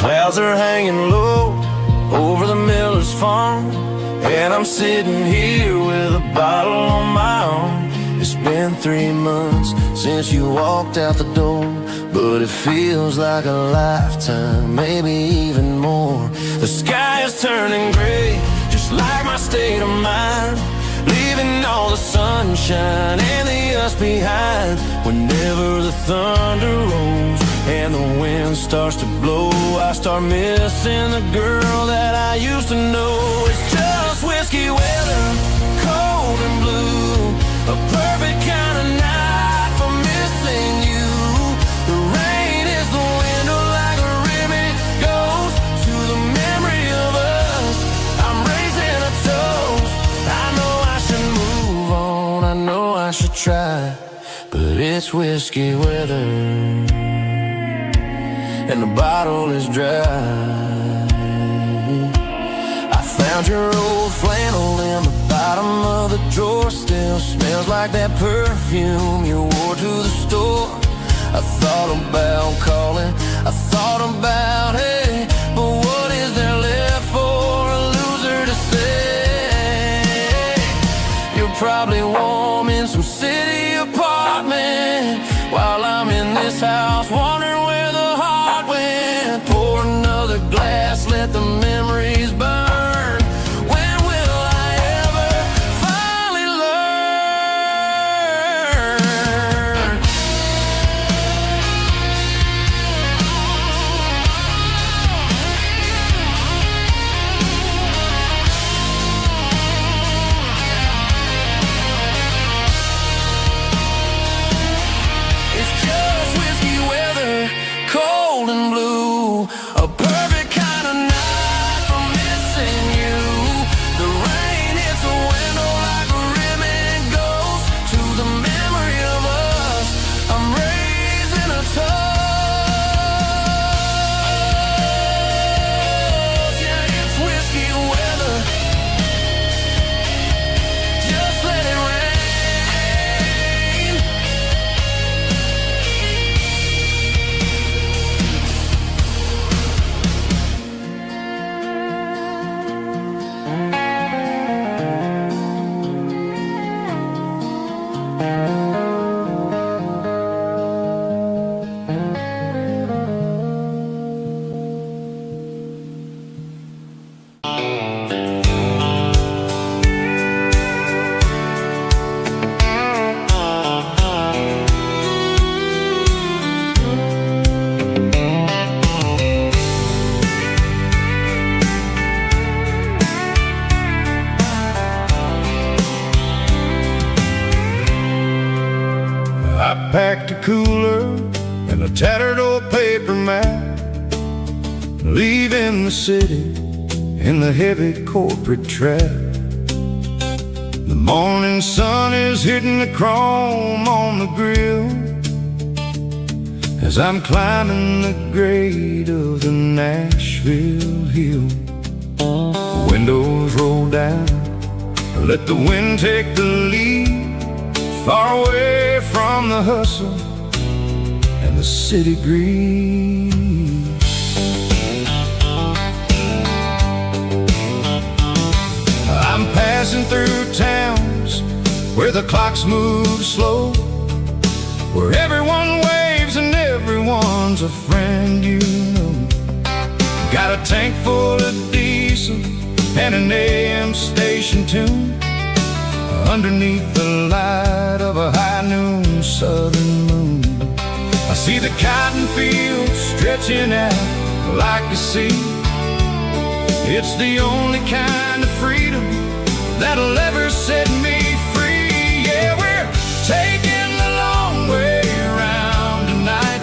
Speaker 2: Clouds are hanging low over the miller's farm, and I'm sitting here with a bottle on my arm. It's been 3 months since you walked out the door, but it feels like a lifetime, maybe even more. The sky is turning gray, just like my state of mind, leaving all the sunshine and the us behind. Whenever the thunder rolls and the wind starts to blow, I start missing the girl that I used to know. It's just whiskey weather, cold and blue, a perfect kind of night for missing you. The rain is the window like a ribbon goes to the memory of us. I'm raising a toast. I know I should move on, I know I should try, but it's whiskey weather and the bottle is dry. I found your old flannel in the bottom of the drawer, still smells like that perfume you wore to the store. I thought about calling, I thought about, hey, but what is there left for a loser to say? You're probably warm in some city apartment, while I'm in this house wondering where the heart went. Pour another glass, let the memories burn. When will I ever finally learn? It's just whiskey weather, cold and blue, a perfect kind of night for missing you. The rain hits the window like a ribbon goes to the memory of us. I'm raising a toast. Yeah, it's whiskey weather, just let it rain.
Speaker 1: I packed a cooler and a tattered old paper map, leaving the city in the heavy corporate trap. The morning sun is hitting the chrome on the grill as I'm climbing the grade of the Nashville hill. Windows roll down, let the wind take the lead, far away from the hustle and the city breeze. I'm passing through towns where the clocks move slow, where everyone waves and everyone's a friend you know. Got a tank full of diesel and an AM station tune underneath the light of a high noon southern moon. I see the cotton fields stretching out like a sea. It's the only kind of freedom that'll ever set me free. Yeah, we're taking the long way around tonight,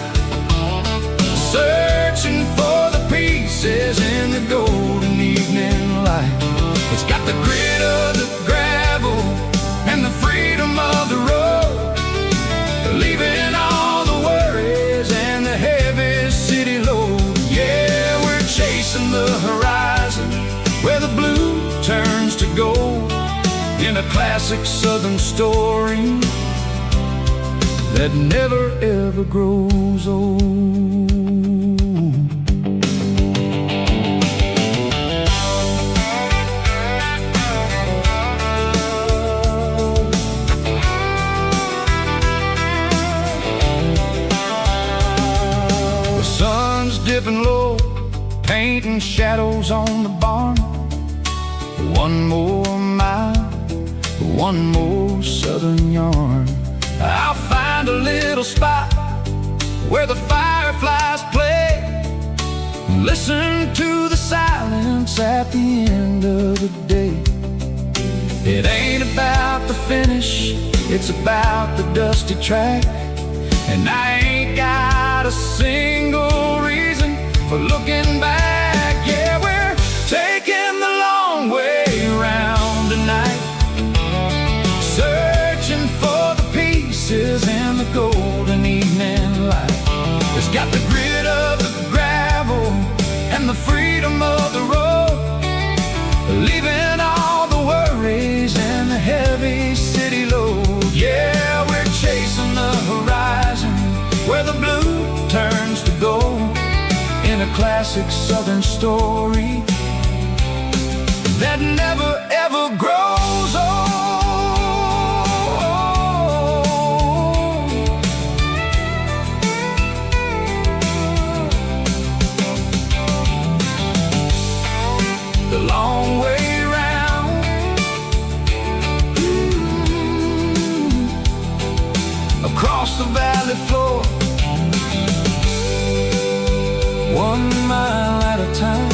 Speaker 1: searching for the pieces in the golden evening light. It's got the grit of the gravel and the freedom of the road, leaving all the worries and the heavy city load. Yeah, we're chasing the horizon where the blue turns to gold, in a classic southern story that never ever grows old. The sun's dipping low, painting shadows on the barn. One more mile, one more southern yarn. I'll find a little spot where the fireflies play, listen to the silence at the end of the day. It ain't about the finish, it's about the dusty track. And I ain't got a single reason for looking back. Yeah, we're taking the long way around tonight, searching for the pieces in the golden evening light. It's got the grit of the gravel and the freedom of the road, leaving all the worries and the heavy city load. Yeah, we're chasing the horizon where the blue turns to gold, in a classic southern story that never ever grows old. The long way round, across the valley floor, 1 mile at a time.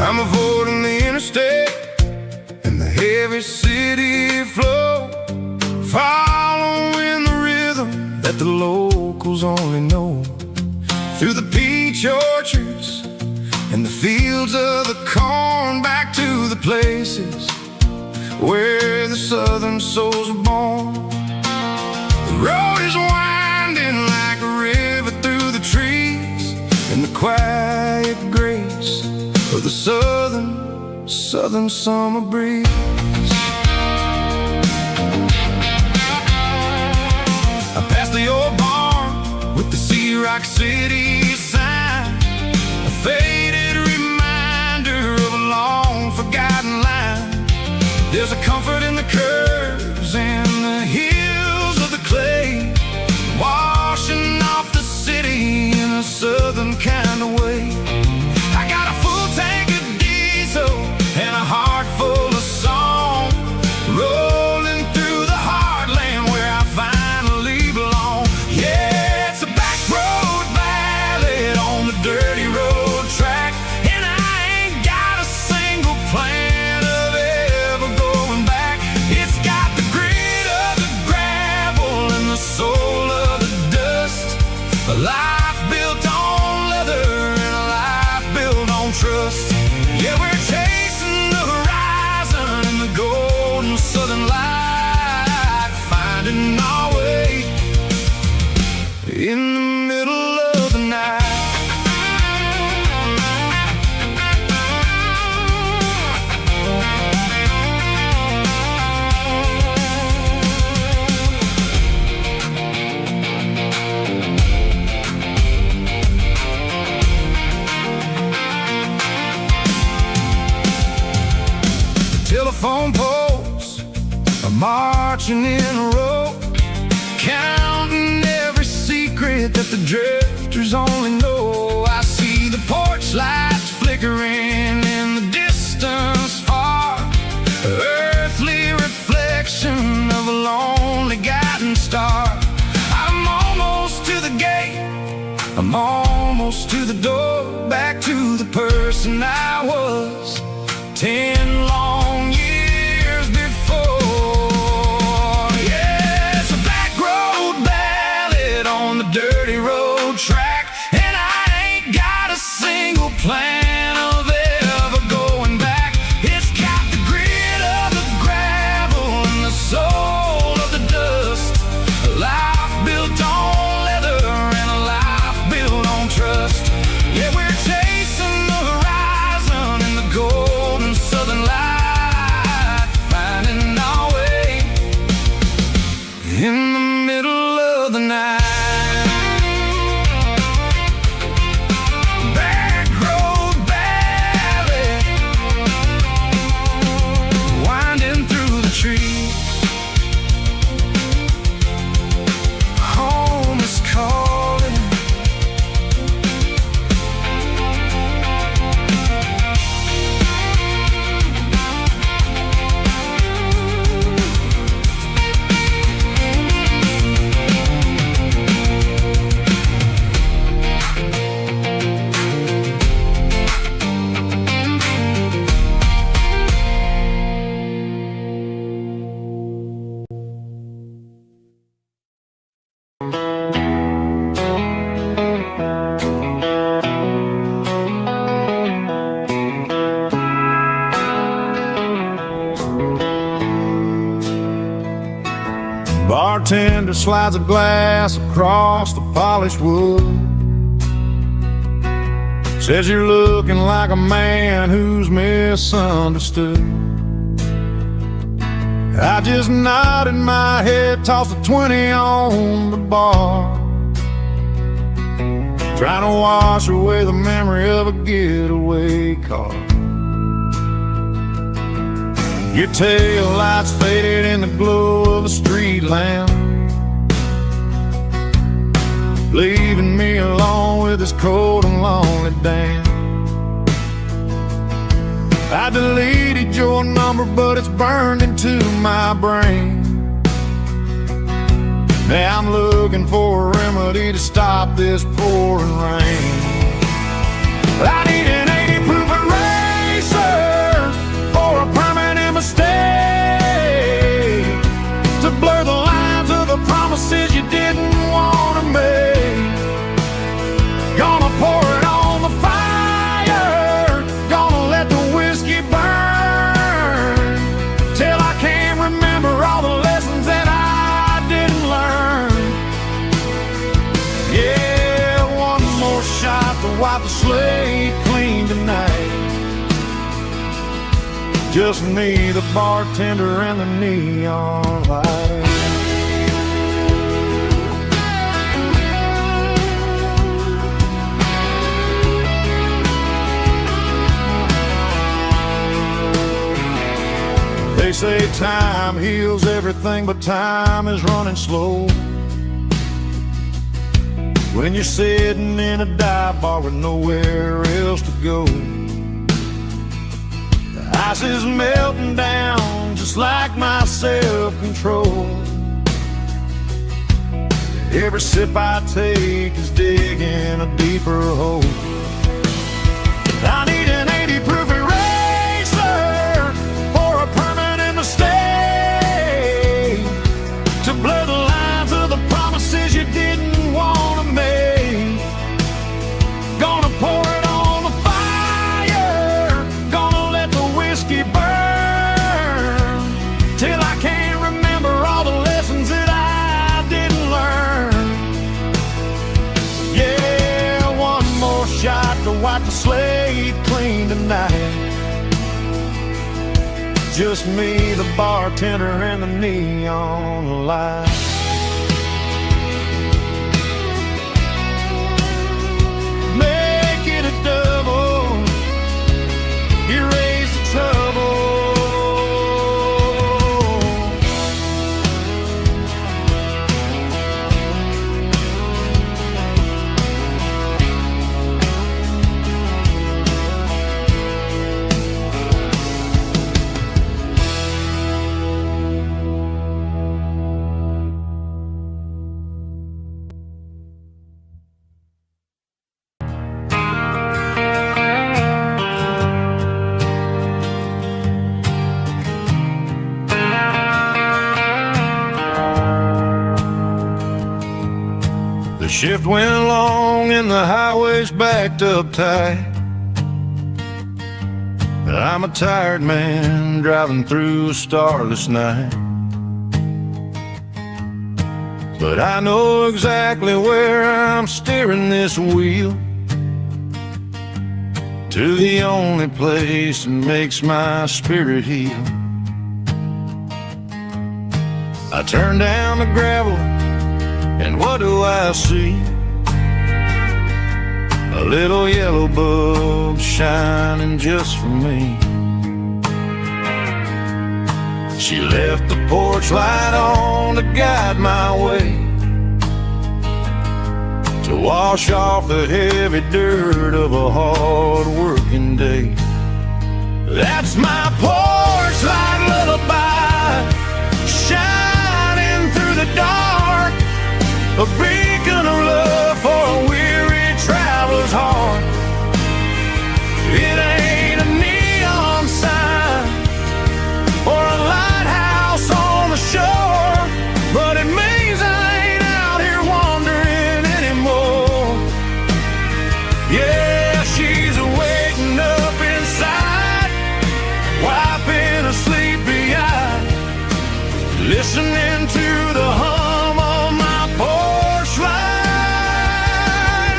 Speaker 1: I'm avoiding the interstate and the heavy city flow, following the rhythm that the locals only know, through the peach orchards and the fields of the corn, back to the places where the southern souls are born. The road is winding like a river through the trees, and the quiet grace of the southern summer breeze. I passed the old barn with the Sea Rock City sign, a faded reminder of a long forgotten line. There's a comfort in the curves and the hills of the clay, washing off the city in a southern kind of way. I got a full tank of diesel and a heart full of song, rolling through the heartland where I finally belong. Yeah, it's a back road ballad on the dirty road track, and I ain't got a single plan of ever going back. It's got the grit of the gravel and the soul of the dust, a life built on leather and a life built on trust. Yeah, we're chasing the horizon in the golden southern light, finding our way in ocean in a row, counting every secret that the drifters only know. I see the porch lights flickering in the distance far, earthly reflection of a lonely guiding star. I'm almost to the gate, I'm almost to the door, back to the person I was 10 long years before. Yeah, it's a back road ballad on the dirty road track, and I ain't got a single plan of ever going back. It's got the grit of the gravel and the soul of the dust, a life built on leather and a life built on trust. Yeah, we're chasing the horizon in the golden southern light, finding our way in the middle of the night. Back road ballad, winding through the trees. Home is calling. Bartender slides a glass across the polished wood, says you're looking like a man who's misunderstood. I just nodded my head, tossed a 20 on the bar, trying to wash away the memory of a getaway car. Your tail lights faded in the glow of a street lamp, leaving me alone with this cold and lonely damn. I deleted your number, but it's burned into my brain. Now I'm looking for a remedy to stop this pouring rain. I need an 80 proof eraser for a permanent mistake, to blur the lines of the promises you didn't want to make. Gonna pour it on the fire, gonna let the whiskey burn, till I can't remember all the lessons that I didn't learn. Yeah, one more shot to wipe the slate clean tonight. Just me, the bartender, and the neon light. They say time heals everything, but time is running slow when you're sitting in a dive bar with nowhere else to go. The ice is melting down just like my self-control. Every sip I take is digging a deeper hole. I need an 80 proof eraser for a permanent mistake, to blur the lines of the promises you didn't want to make. Gonna pour it on the fire, gonna let the whiskey burn, till I can't remember all the lessons that I didn't learn. Yeah, one more shot to wipe the slate clean tonight. Just me, the bartender, and the neon light. Make it a double, erase the trouble. shift went long and the highway's backed up tight. I'm a tired man driving through a starless night, but I know exactly where I'm steering this wheel, to the only place that makes my spirit heal. I turn down the gravel, and what do I see? A little yellow bulb shining just for me. She left the porch light on to guide my way, to wash off the heavy dirt of a hard-working day. That's my porch light lullaby, shining through the dark, a beacon of love for a weary traveler's heart. It ain't a neon sign or a lighthouse on the shore, but it means I ain't out here wandering anymore. Yeah, she's waking up inside, wiping a sleepy eye, listening to the hum of my porch light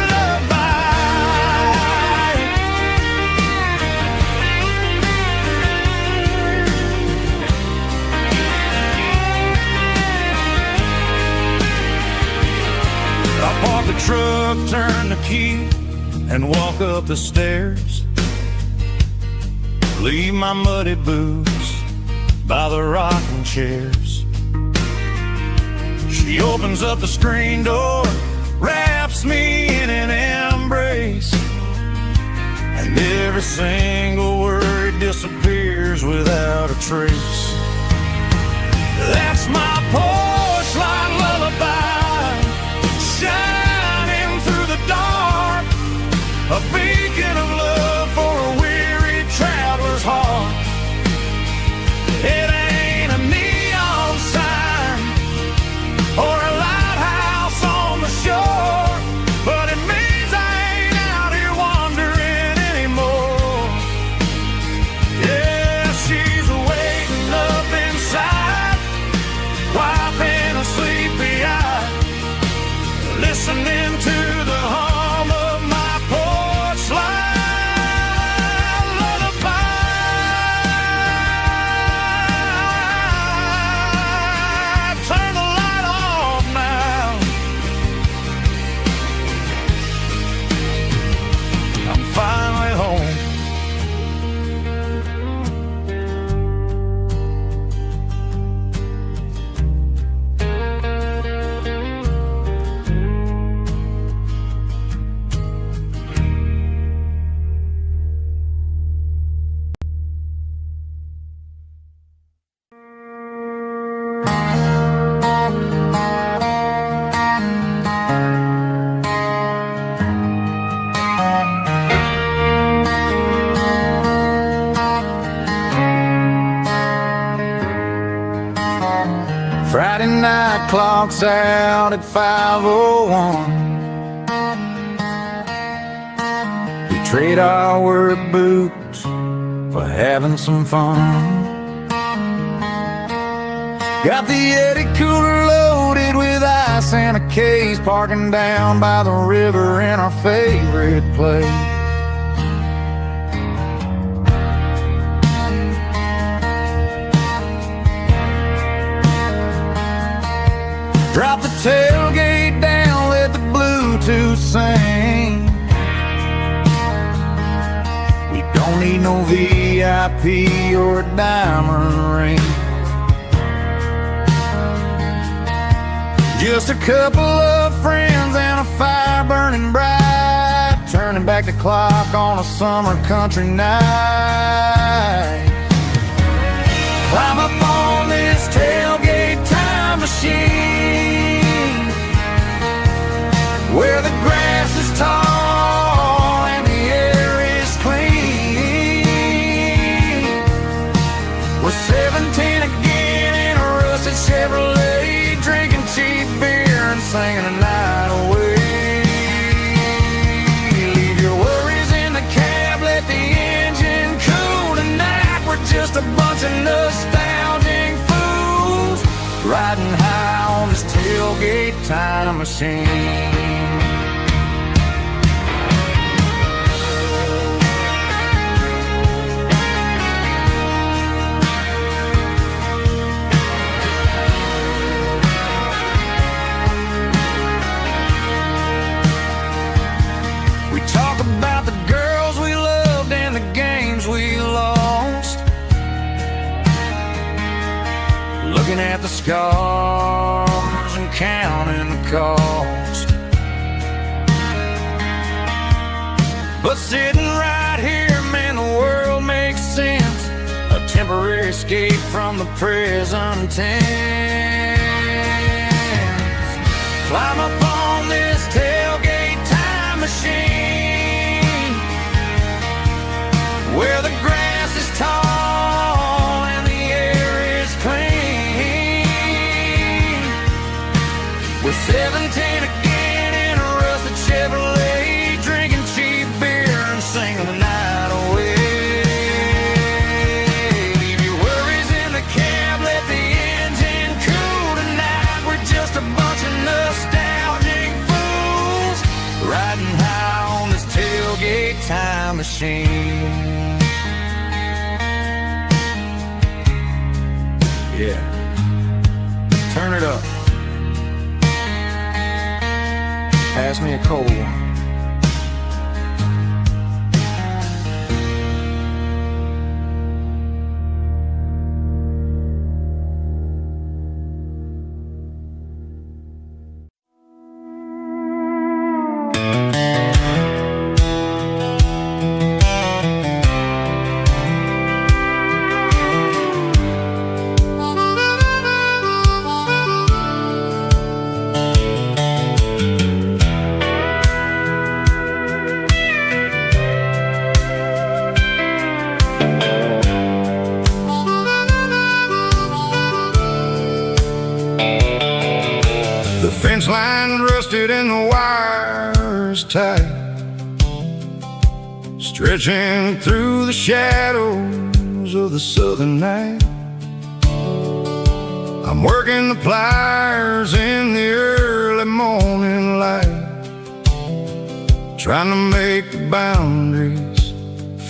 Speaker 1: lullaby. I park the truck, turn the key, and walk up the stairs. Leave my muddy boots by the rocking chairs. She opens up the screen door, wraps me in an embrace, and every single word disappears without a trace. That's my porch light lullaby, shining through the dark, a beacon of love for a weary traveler's heart. It ain't a neon sign or a lighthouse on the shore, but it means I ain't out here wandering anymore. Yeah, she's waking up inside, wiping a sleepy eye, listening to the hum of my porch light lullaby. Turn the light off now, I'm finally home. Friday night clocks out at 5:01. We trade our work boots for having some fun. Got the Yeti cooler loaded with ice and a case, parking down by the river in our favorite place. Drop the tailgate down, let the Bluetooth sing. We don't need no VIP or a diamond ring. Just a couple of friends and a fire burning bright, turning back the clock on a summer country night. Climb up on this tailgate time machine, where the grass is tall and the air is clean. We're 17 again in a rusted Chevrolet, drinking cheap beer and singing the night away.
Speaker 2: just a bunch of nostalgic fools riding high on this tailgate time machine. We talk about the girls we loved and the games we lost, looking at the scars and counting the cost. But sitting right here, man, the world makes sense, a temporary escape from the present tense. Climb up on this tailgate time machine, where the grass is tall and the air is clean. We're 17 again in a rusted Chevrolet, drinking cheap beer and singing the night away. Leave your worries in the cab, let the engine cool tonight. We're just a bunch of nostalgic fools riding high on this tailgate time machine. Yeah, turn it up. Pass me a cold one.
Speaker 1: The fence line rusted and the wires tight, stretching through the shadows of the southern night. I'm working the pliers in the early morning light, trying to make the boundaries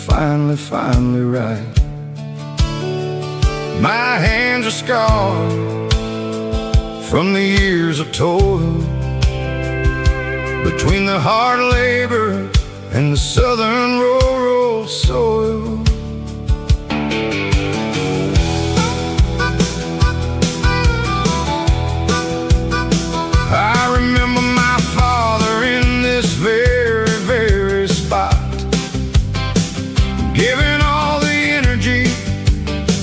Speaker 1: finally right. My hands are scarred from the years of toil, between the hard labor and the southern rural soil. I remember my father in this very spot, giving all the energy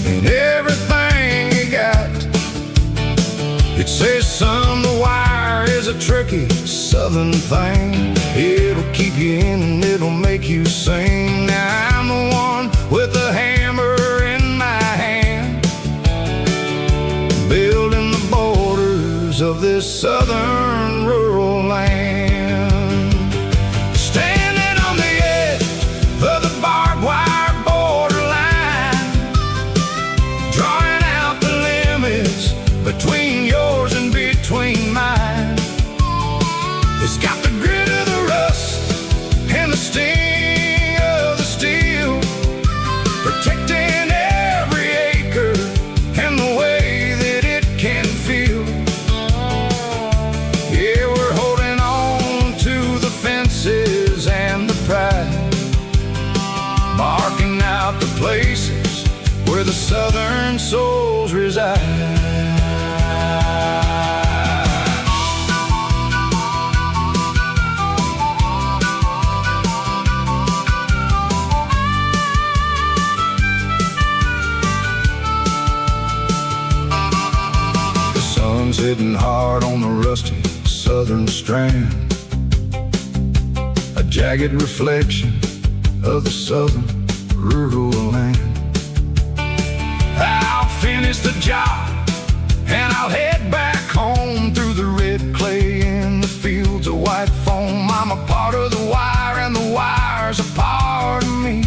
Speaker 1: and everything he got. It says, son, the wire is a tricky southern thing. It'll keep you in and it'll make you sing. Now I'm the one with the hammer in my hand, building the borders of this southern rural land. Standing on the edge of the barbed wire borderline, drawing out the limits between yours and between mine. It's got the grit of the rust and the sting of the steel, protecting every acre and the way that it can feel. Yeah, we're holding on to the fences and the pride, marking out the places where the southern souls reside. Hitting hard on the rusty southern strand, a jagged reflection of the southern rural land. I'll finish the job and I'll head back home through the red clay in the fields of white foam. I'm a part of the wire and the wire's a part of me.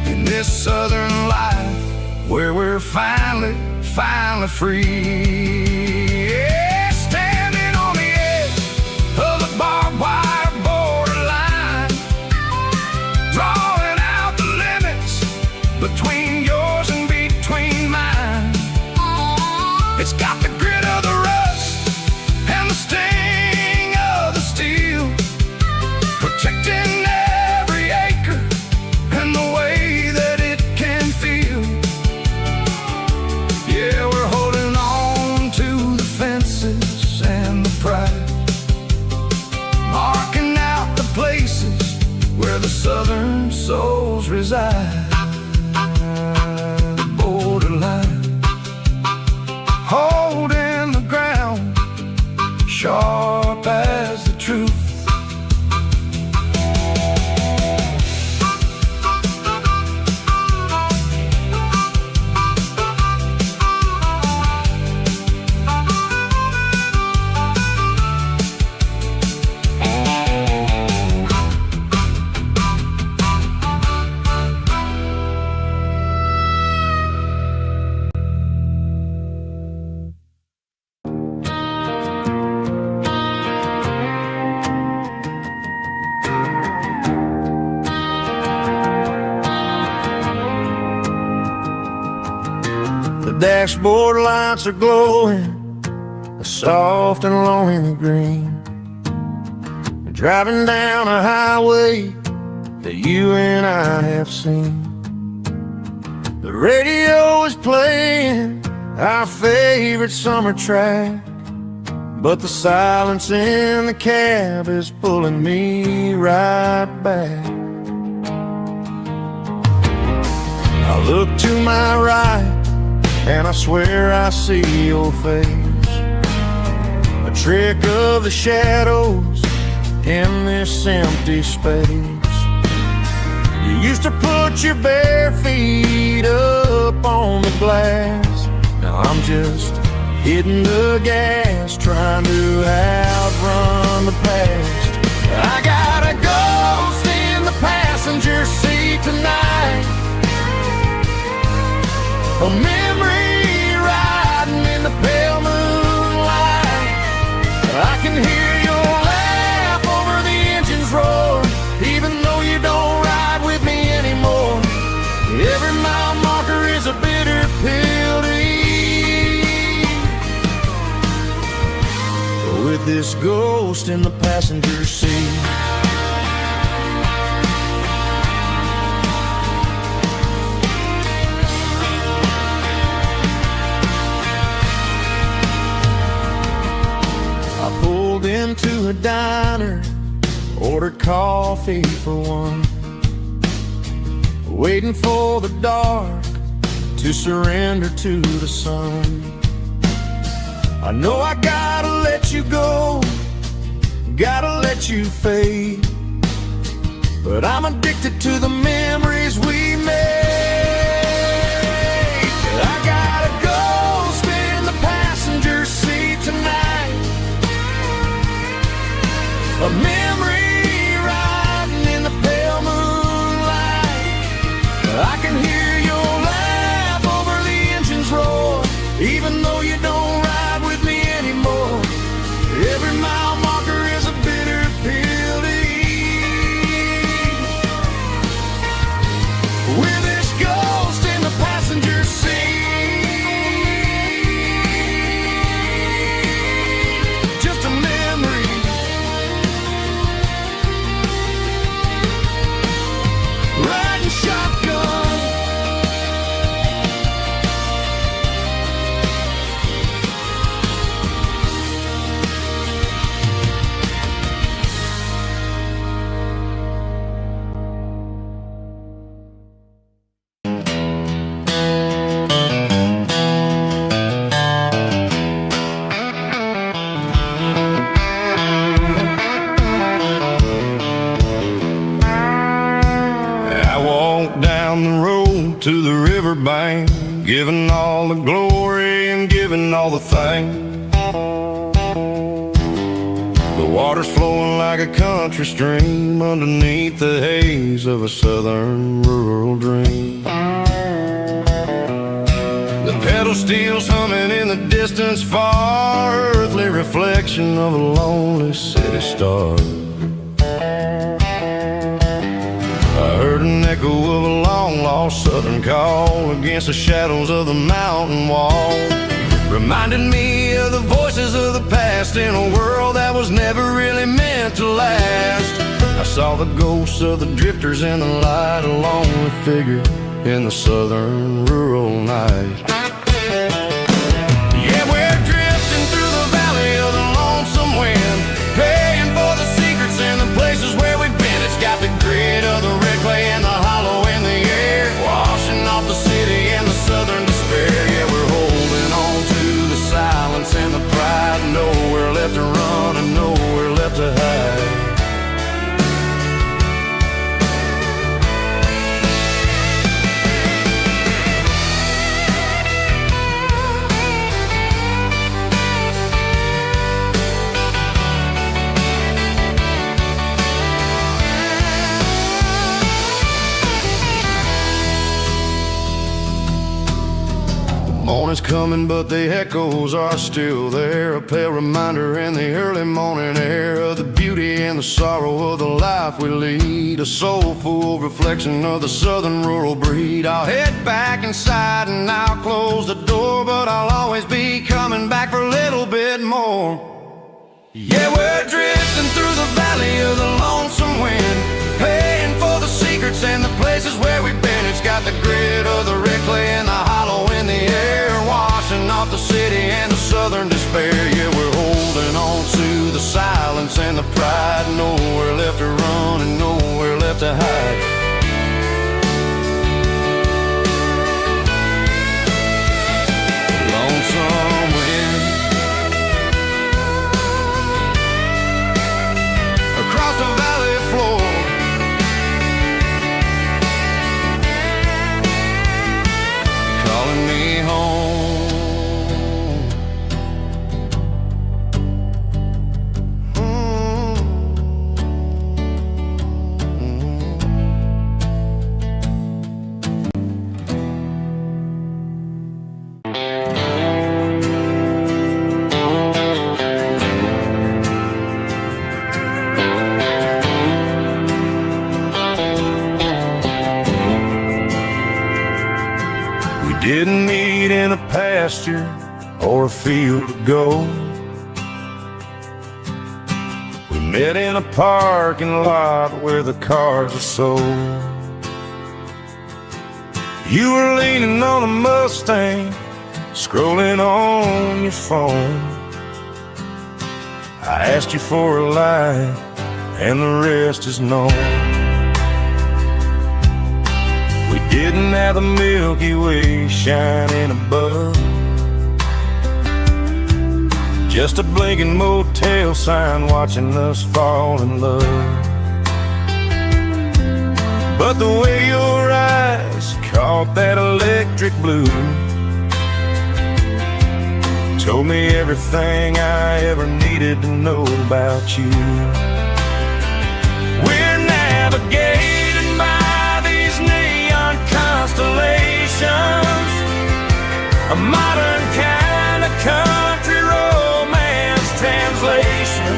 Speaker 1: In this southern finally free. Yeah, standing on the edge of the barbed wire borderline, drawing out the limits between yours and between mine. It's got the grit of the rust and the sting of the steel, protecting every acre and the way that it can feel. Yeah, we're holding on to the fences and the pride, marking out the places where the southern souls reside. The borderline, holding the ground, sharp as the truth. The dashboard lights are glowing a soft and lonely green. We're driving down a highway that you and I have seen. The radio is playing our favorite summer track, but the silence in the cab is pulling me right back. I look to my right and I swear I see your face, a trick of the shadows in this empty space. You used to put your bare feet up on the glass. Now I'm just hitting the gas, trying to outrun the past. I got a ghost in the passenger seat tonight, a memory riding in the pale moonlight. I can hear your laugh over the engine's roar, even though you don't ride with me anymore. Every mile marker is a bitter pill to eat, with this ghost in the passenger seat. Into a diner, ordered coffee for one, waiting for the dark to surrender to the sun. I know I gotta let you go, gotta let you fade, but I'm addicted to the memories we made. I got a ghost in the passenger seat tonight, a memory riding in the pale moonlight. I can hear your laugh over the engine's roar, even though you don't ride with me anymore. Every mile marker is a bitter pill to eat, with this ghost in the passenger seat. Just a memory, riding shotgun. I walked down the road to the riverbank, giving all the glory and giving all the thanks. The water's flowing like a country stream underneath the haze of a southern rural dream. The pedal little steels humming in the distance far, earthly reflection of a lonely city star. I heard an echo of a long-lost southern call against the shadows of the mountain wall, reminded me of the voices of the past in a world that was never really meant to last. I saw the ghosts of the drifters in the light, a lonely figure in the southern rural night. Yeah, we're drifting through the valley of the lonesome wind, paying for the secrets and the places where we've been. It's got the grit of the red clay and the hollow in the air, washing off the city and the southern despair. Yeah, we're holding on to the silence and the pride, nowhere left to run and nowhere left to hide. Morning's coming, but the echoes are still there, a pale reminder in the early morning air of the beauty and the sorrow of the life we lead, a soulful reflection of the southern rural breed. I'll head back inside and I'll close the door, but I'll always be coming back for a little bit more. Yeah, we're drifting through the valley of the lonesome wind, paying for the secrets and the places where we've been. It's got the grit of the red clay and the hollow in the air, washing off the city and the southern despair. Yeah, we're holding on to the silence and the pride, nowhere left to run and nowhere left to hide. Lonesome wind across the valley floor, calling me home. Didn't meet in a pasture or a field of gold. We met in a parking lot where the cars are sold. You were leaning on a Mustang, scrolling on your phone. I asked you for a light, and the rest is known. We didn't have the Milky Way shining above, just a blinking motel sign watching us fall in love. But the way your eyes caught that electric blue told me everything I ever needed to know about you. We're navigating by these neon constellations, a modern kind of country romance translation.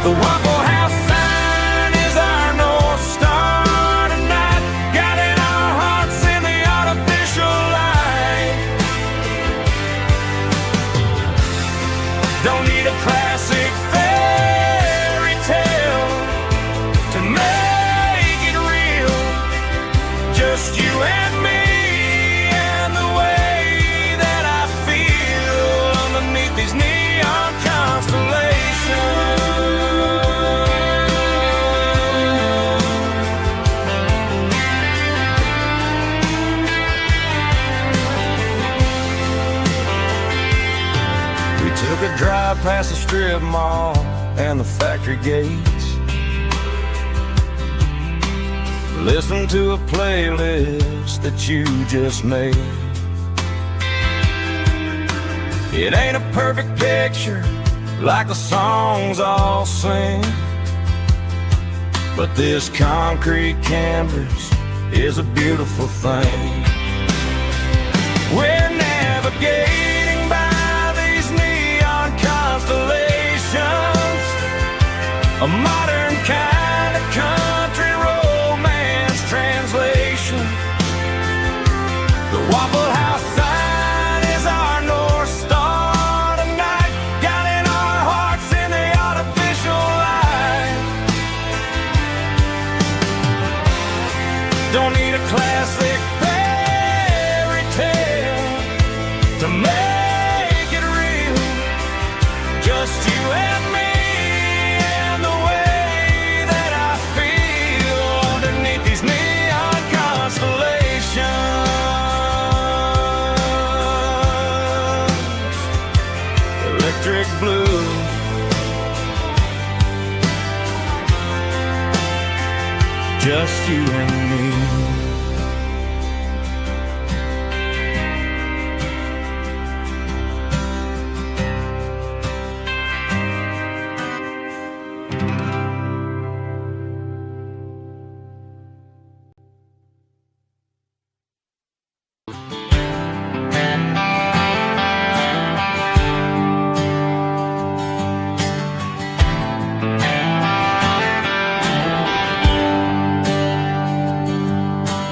Speaker 1: The Waffle House sign is our North Star tonight, guiding our hearts in the artificial light. Don't need a classic fairy tale to make it real, just you and me and the way that I feel underneath these neon constellations. We took a drive past the strip mall and the factory gates, listened to a playlist that you just made. It ain't a perfect picture like the songs all sing, but this concrete canvas is a beautiful thing.
Speaker 2: We're navigating by these neon constellations, a modern kind of country romance translation. The Waffle House sign is our North Star tonight, guiding our hearts in the artificial light. Don't need a classic fairy tale to make it real, just you and me and the way that I feel underneath these neon constellations. Electric blue, just you and me.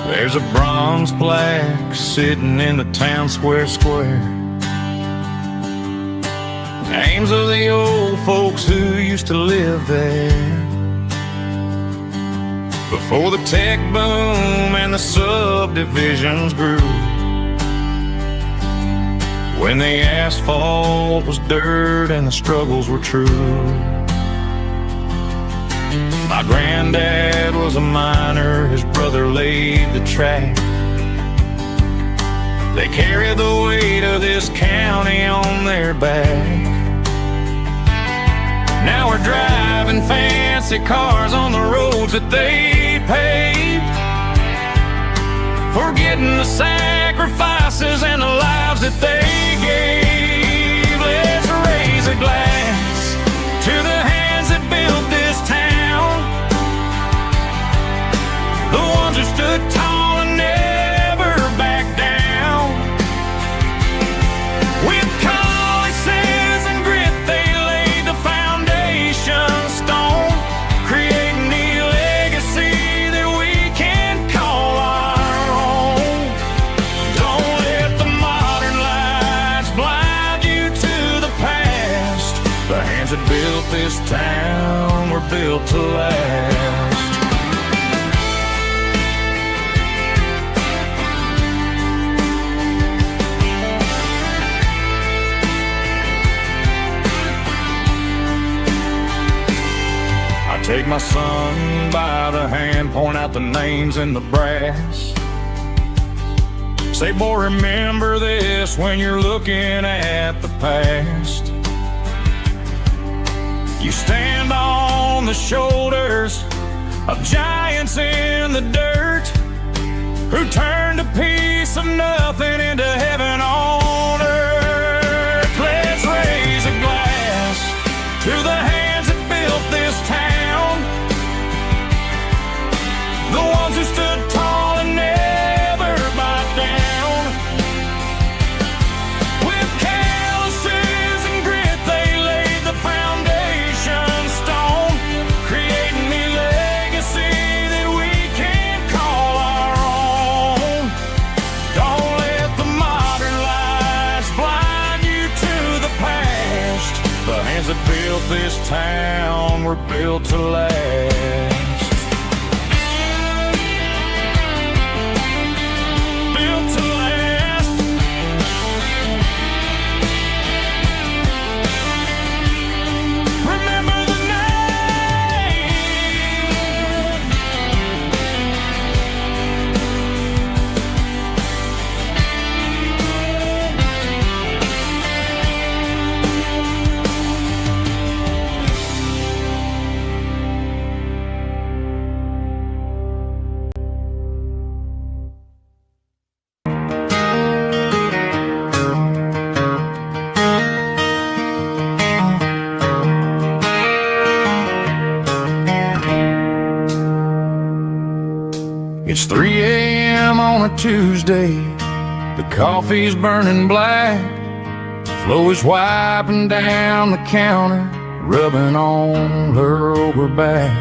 Speaker 2: There's a bronze plaque sitting in the town square. Names of the old folks who used to live there before the tech boom and the subdivisions grew, when the asphalt was dirt and the struggles were true. My granddad was a miner, his brother laid the track. They carried the weight of this county on their back. Now we're driving fancy cars on the roads that they paved, forgetting the sacrifices and the lives that they gave. Let's raise a glass to the hands that built this town, the ones who stood tall and never backed down. With calluses and grit they laid the foundation stone, creating the legacy that we can call our own. Don't let the modern lights blind you to the past. The hands that built this town were built to last. Take my son by the hand, point out the names in the brass. Say, boy, remember this when you're looking at the past. You stand on the shoulders of giants in the dirt, who turned a piece of nothing into heaven on earth. Let's raise a glass to the hands that built this town, the ones who stood tall and never backed down. With calluses and grit they laid the foundation stone, creating the legacy that we can call our own. Don't let the modern lights blind you to the past. The hands that built this town were built to last. It's 3 a.m. on a Tuesday,
Speaker 1: The coffee's burning black, Flo is wiping down the counter, rubbing on her over back.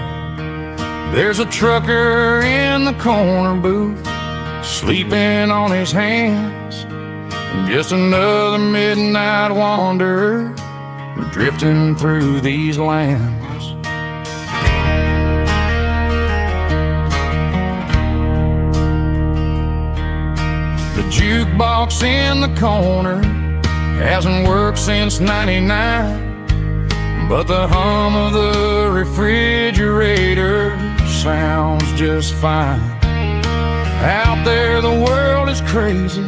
Speaker 1: There's a trucker in the corner booth, sleeping on his hands. Just another midnight wanderer, drifting through these lands. The jukebox in the corner hasn't worked since '99, but the hum of the refrigerator sounds just fine. Out there the world is crazy,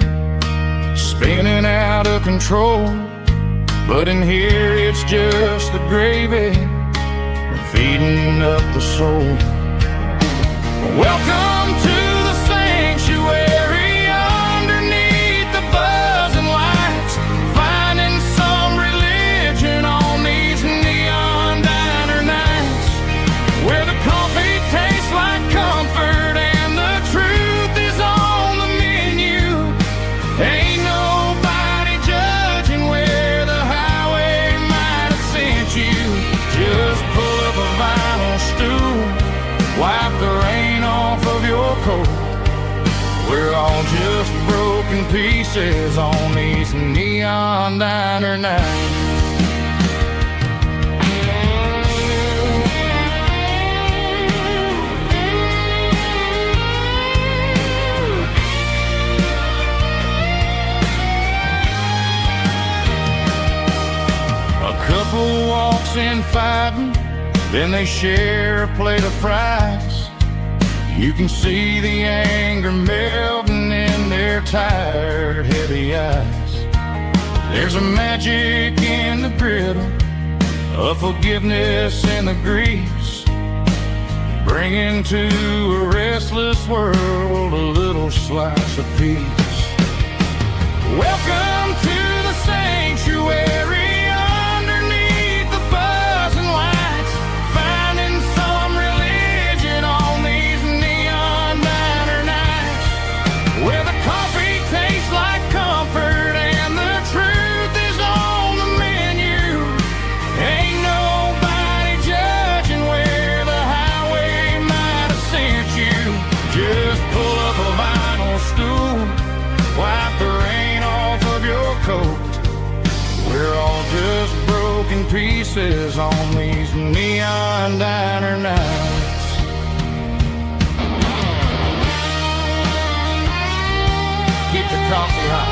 Speaker 1: spinning out of control, but in here it's just the gravy feeding up the soul. Welcome to the sanctuary, underneath the buzzing lights, finding some religion on these neon diner nights, where the coffee tastes like comfort and the truth is on the menu. Ain't nobody judging where the highway might have sent you. Just pull up a vinyl stool, wipe the rain off of your coat. We're all just broken pieces on these neon diner nights. Couple walks in fighting, then they share a plate of fries. You can see the anger melting in their tired, heavy eyes. There's a magic in the griddle, a forgiveness in the grease, bringing to a restless world a little slice of peace. Welcome to the sanctuary, pieces on these neon diner nights. Keep the coffee hot.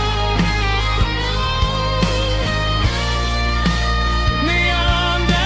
Speaker 1: Neon diner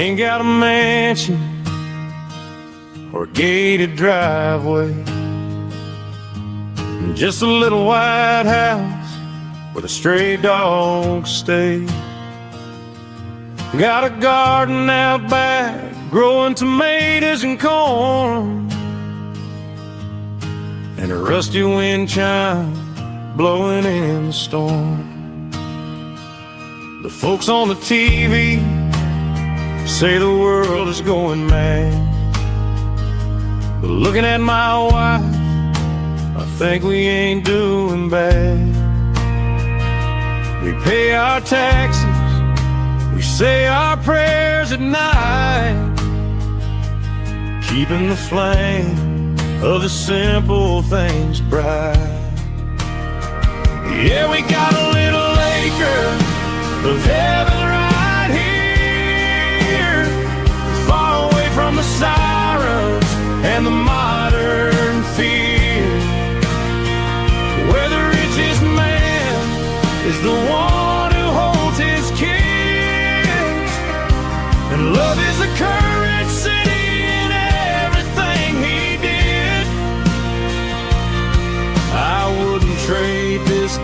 Speaker 1: ain't got a mansion or a gated driveway, just a little white house where the stray dogs stay. Got a garden out back, growing tomatoes and corn, and a rusty wind chime blowing in the storm. The folks on the TV say the world is going mad, but looking at my wife, I think we ain't doing bad. We pay our taxes, we say our prayers at night, keeping the flame of the simple things bright. Yeah, we got a little acre of heaven right here, far away from the sirens and the modern fear, where the richest man is the one who holds his kids, and love is the curse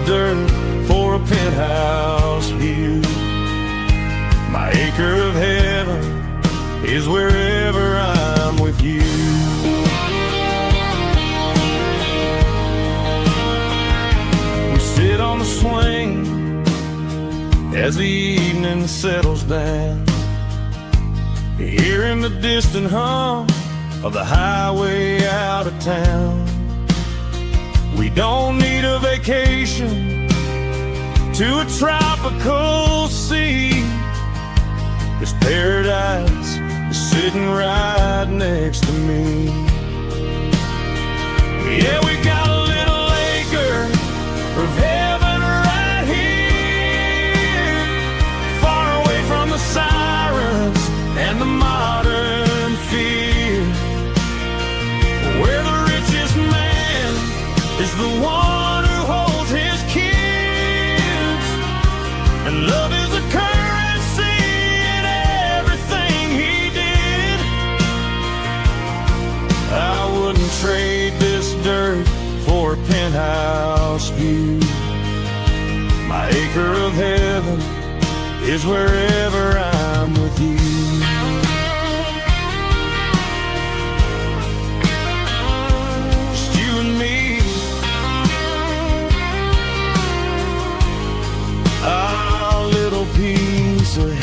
Speaker 1: dirt for a penthouse view. My acre of heaven is wherever I'm with you. We sit on the swing as the evening settles down, hearing the distant hum of the highway out of town. We don't need a vacation to a tropical sea, 'cause paradise is sitting right next to me. Yeah, we got a little acre of heaven right here, far away from the sirens and the modern fear, where the richest man is the one who holds his kids, and love is a currency in everything he did. I wouldn't trade this dirt for a penthouse view. My acre of heaven is wherever I'm with you. Just you and me, our little piece of heaven.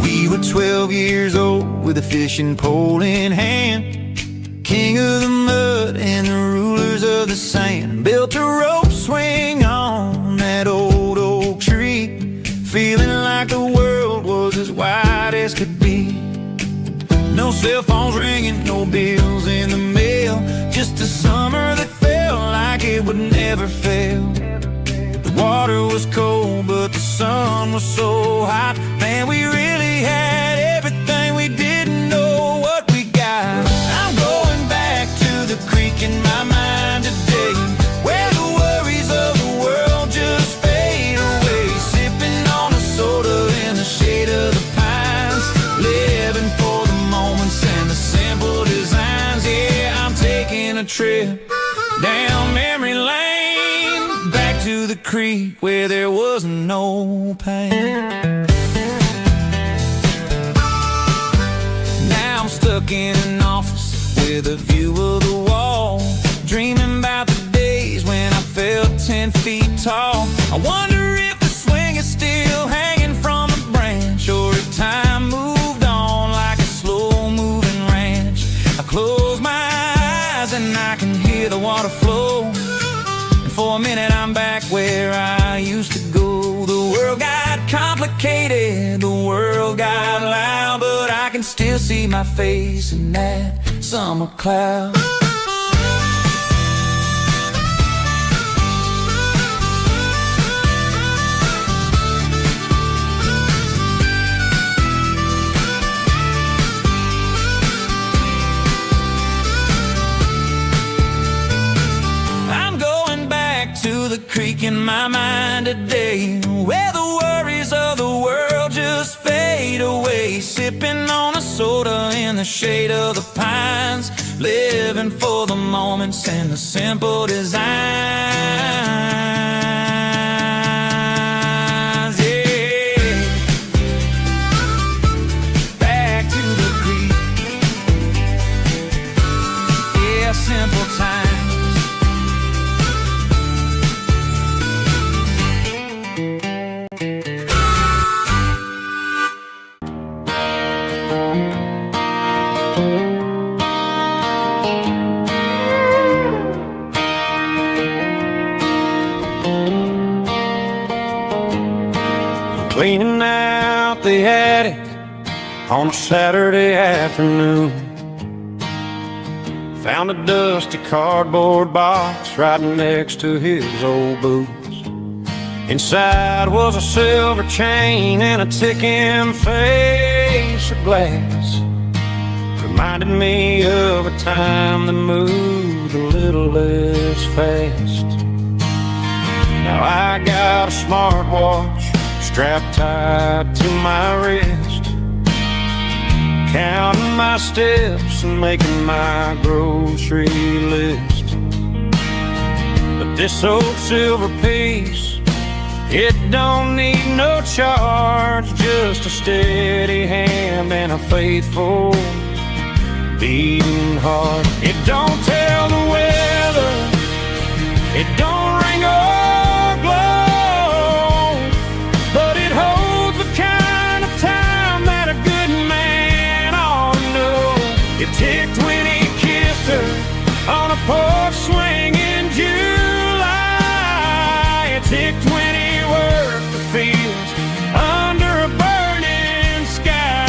Speaker 1: We were 12 years old with a fishing pole in hand, king of the mud and the rulers of the sand. Built a rope swing on that old oak tree, feeling like the world was as wide as could be. No cell phones ringing, no bills in the mail, just a summer that felt like it would never fail. The water was cold, but the sun was so hot. Man, we really had everything, we didn't know what we got. I'm going back to the creek in my mind today, where the worries of the world just fade away, sipping on a soda in the shade of the pines, living for the moments and the simple designs. Yeah, I'm taking a trip down memory lane, back to the creek where there was no pain. Now I'm stuck in an office with a view of the wall, dreaming about the days when I felt 10 feet tall. I wonder if the swing is still hanging from a branch, or if time moved on like a slow-moving ranch. I close my eyes and I can hear the water flow, and for a minute I'm back where I used to go. The world got complicated, the world got loud, but I can still see my face in that summer cloud. I'm going back to the creek in my mind today, where the worries of the world just fade away, sipping on a soda in the shade of the pines, living for the moments and the simple designs. Yeah, back to the creek. Yeah, simple times. Cleaning out the attic,
Speaker 2: on a Saturday afternoon. Found a dusty cardboard box right next to his old boots. Inside was a silver chain and a ticking face of glass. Reminded me of a time that moved a little less fast. Now I got a smartwatch strapped tight to my wrist, counting my steps and making my grocery list. But this old silver piece, it don't need no charge, just a steady hand and a faithful beating heart. It don't tell the weather, it don't ring or glow, but it holds the kind of time that a good man ought to know. It ticked when he kissed her on a porch swing in July. It ticked when he worked the fields under a burning sky.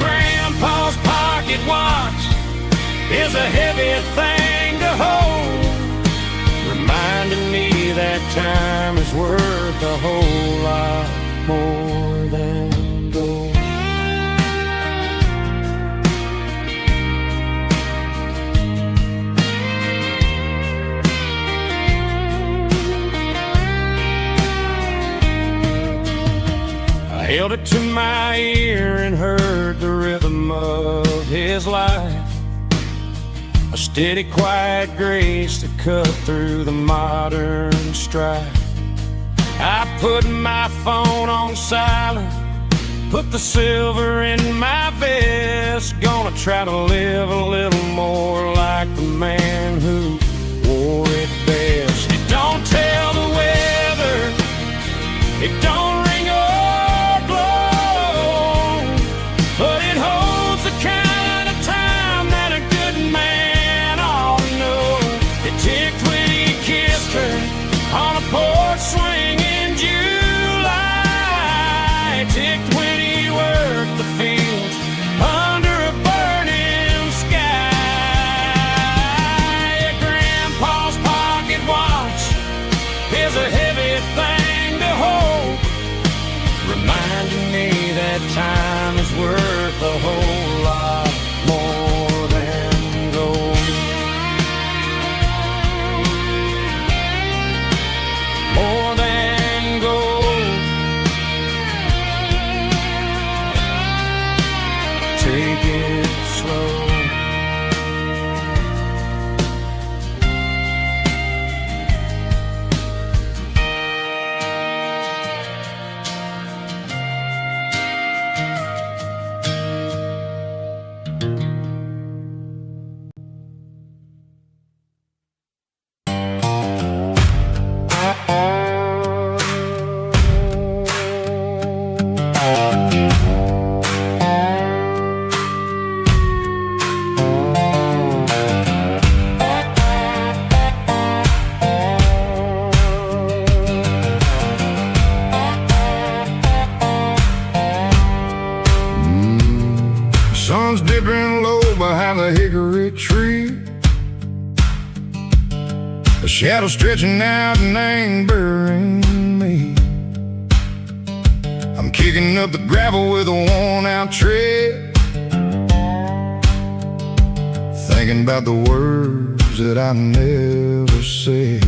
Speaker 2: Grandpa's pocket watch is a heavy thing to hold, reminding me that time is worth a whole lot more than gold. I held it to my ear and heard the rhythm of his life, a steady, quiet grace that cut through the modern strife. I put my phone on silent, put the silver in my vest. Gonna try to live a little more like the man who wore it best. It don't tell the weather, it don't ring or glow, but it holds the kind of time that a good man ought to know. It ticked when he kissed her on a porch swing in July. It ticked when he worked the fields under a burning sky. Grandpa's pocket watch is a heavy thing to hold, reminding me that time is worth a whole lot more than gold. More than gold. Take it slow.
Speaker 1: Sun's dipping low behind the hickory tree, a shadow stretching out and angering me. I'm kicking up the gravel with a worn-out tread, thinking about the words that I never said.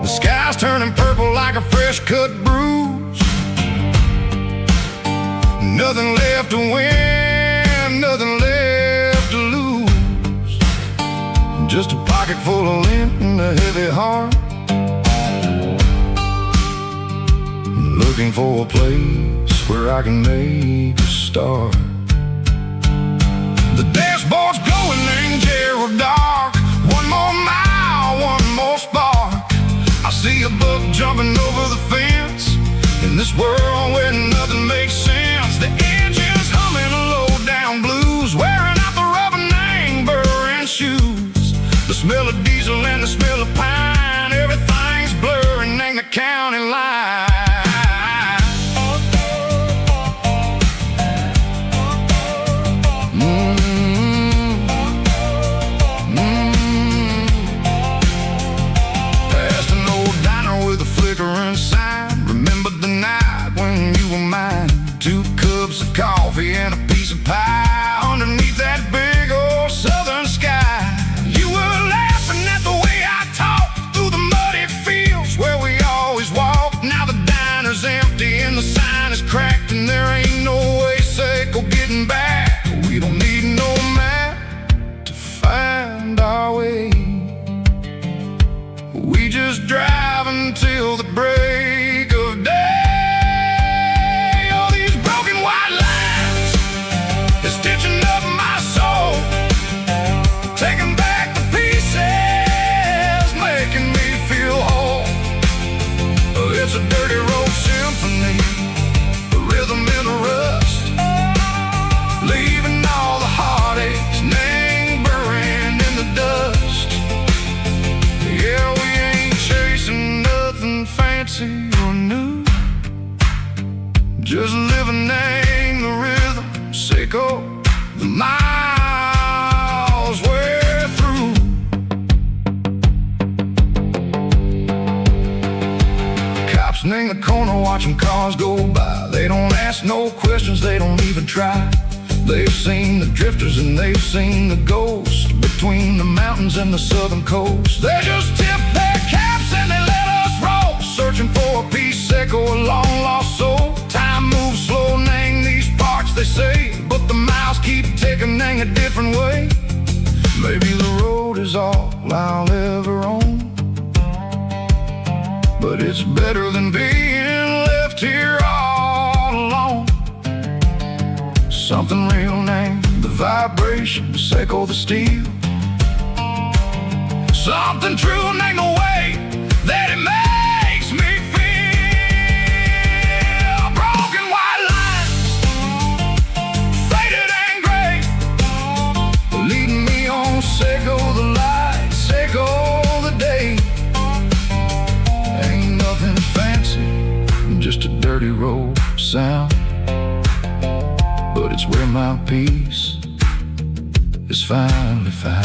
Speaker 1: The sky's turning purple like a fresh-cut bruise, nothing left to win, nothing left to lose, just a pocket full of lint and a heavy heart, looking for a place where I can make a start. The dashboard's glowing in Gerald dark, one more mile, one more spark. I see a buck jumping over the fence, in this world where nothing makes sense. The engine's humming a low-down blues, wearing out the rubber name, burring shoes. The smell of diesel and the smell of pine, everything's blurring, ain't the county line. until the break of day. All these broken white lines is stitching up my soul, taking back the pieces, making me feel whole. It's a dirty road symphony, a rhythm in the rust, leaving all the heartaches lingering in the dust. Yeah, we ain't chasing nothing fancy or new, just living in the rhythm, sicko, the miles we're through. Cops in the corner watching cars go by. They don't ask no questions, they don't even try. They've seen the drifters and they've seen the ghosts between the mountains and the southern coast. They just tip their caps and they let us roll, searching for a piece echo, a long lost soul. Time moves slow, nang these parts they say, but the miles keep ticking, nang a different way. Maybe the road is all I'll ever own, but it's better than being left here all alone. Something real named the vibrations echo the steel, something true named the way that it makes me feel. Broken white lines, faded and gray, leading me on, sicko the light, sicko the day. Ain't nothing fancy, just a dirty road sound, but it's where my peace is finally found.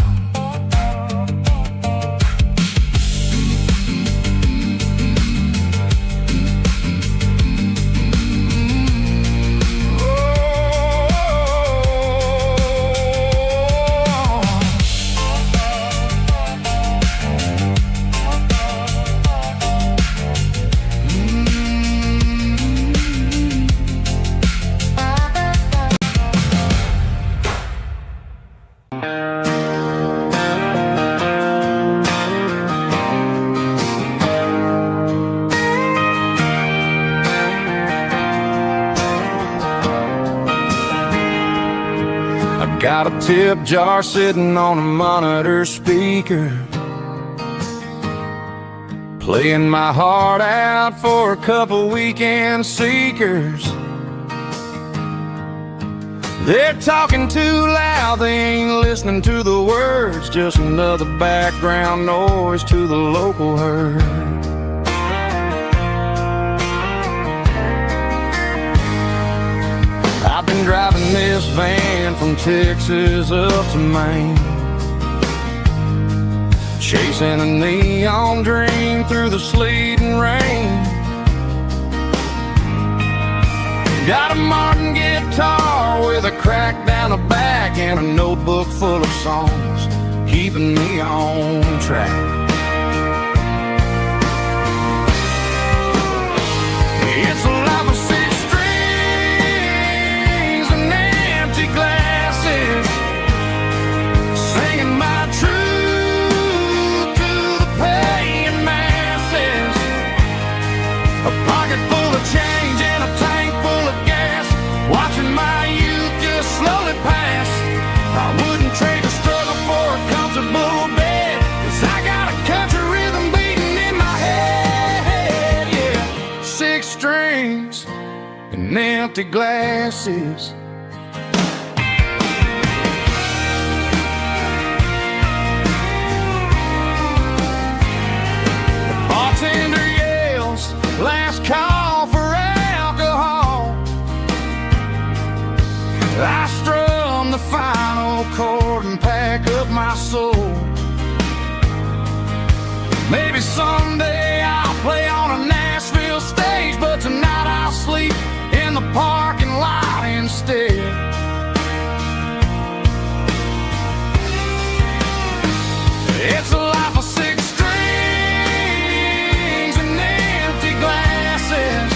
Speaker 1: Got a tip jar sitting on a monitor speaker, playing my heart out for a couple weekend seekers. They're talking too loud, they ain't listening to the words, just another background noise to the local herd. I've been driving this van from Texas up to Maine, chasing a neon dream through the sleet and rain. Got a Martin guitar with a crack down the back and a notebook full of songs, keeping me on track. It's a life of six strings and empty glasses, singing my truth to the paying masses. A pocket full of change and a tank full of gas, watching my youth just slowly pass. I wouldn't trade a struggle for a comfortable bed, 'cause I got a country rhythm beating in my head. Yeah, six strings and empty glasses. The bartender yells, last call for alcohol. I strum the final chord and pack up my soul. Maybe someday I'll play on a Nashville stage, but tonight I'll sleep in the parking lot instead. It's a life of six strings and empty glasses,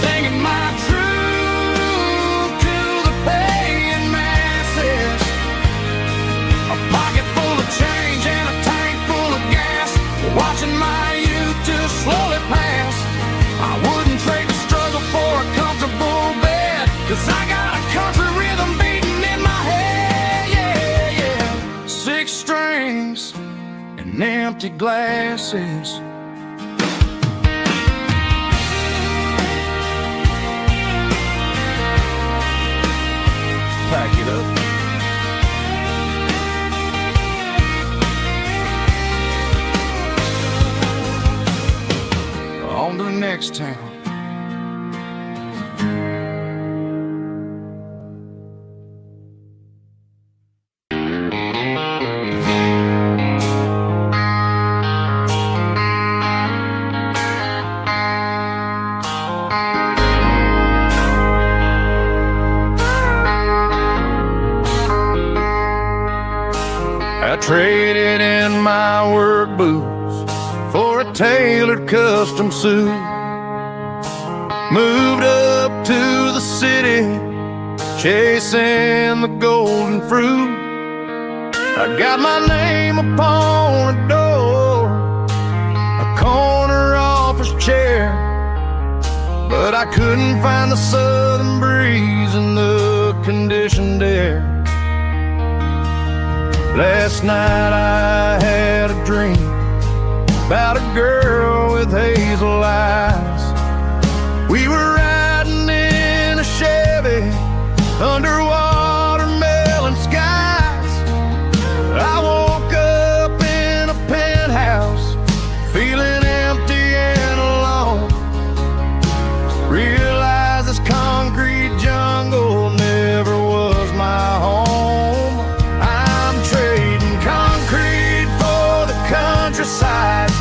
Speaker 1: singing my truth to the paying masses. A pocket full of change and a tank full of gas, watch
Speaker 2: empty glasses. Pack it up. On to the next town.
Speaker 1: I traded in my work boots for a tailored custom suit. Moved up to the city, chasing the golden fruit. I got my name upon a door, a corner office chair, but I couldn't find the southern breeze in the conditioned air. Last night I had a dream about a girl with hazel eyes. We were riding in a Chevy under watermelon skies. I woke up in a penthouse, feeling empty and alone. Realized this concrete jungle never was my home. I'm trading concrete for the countryside,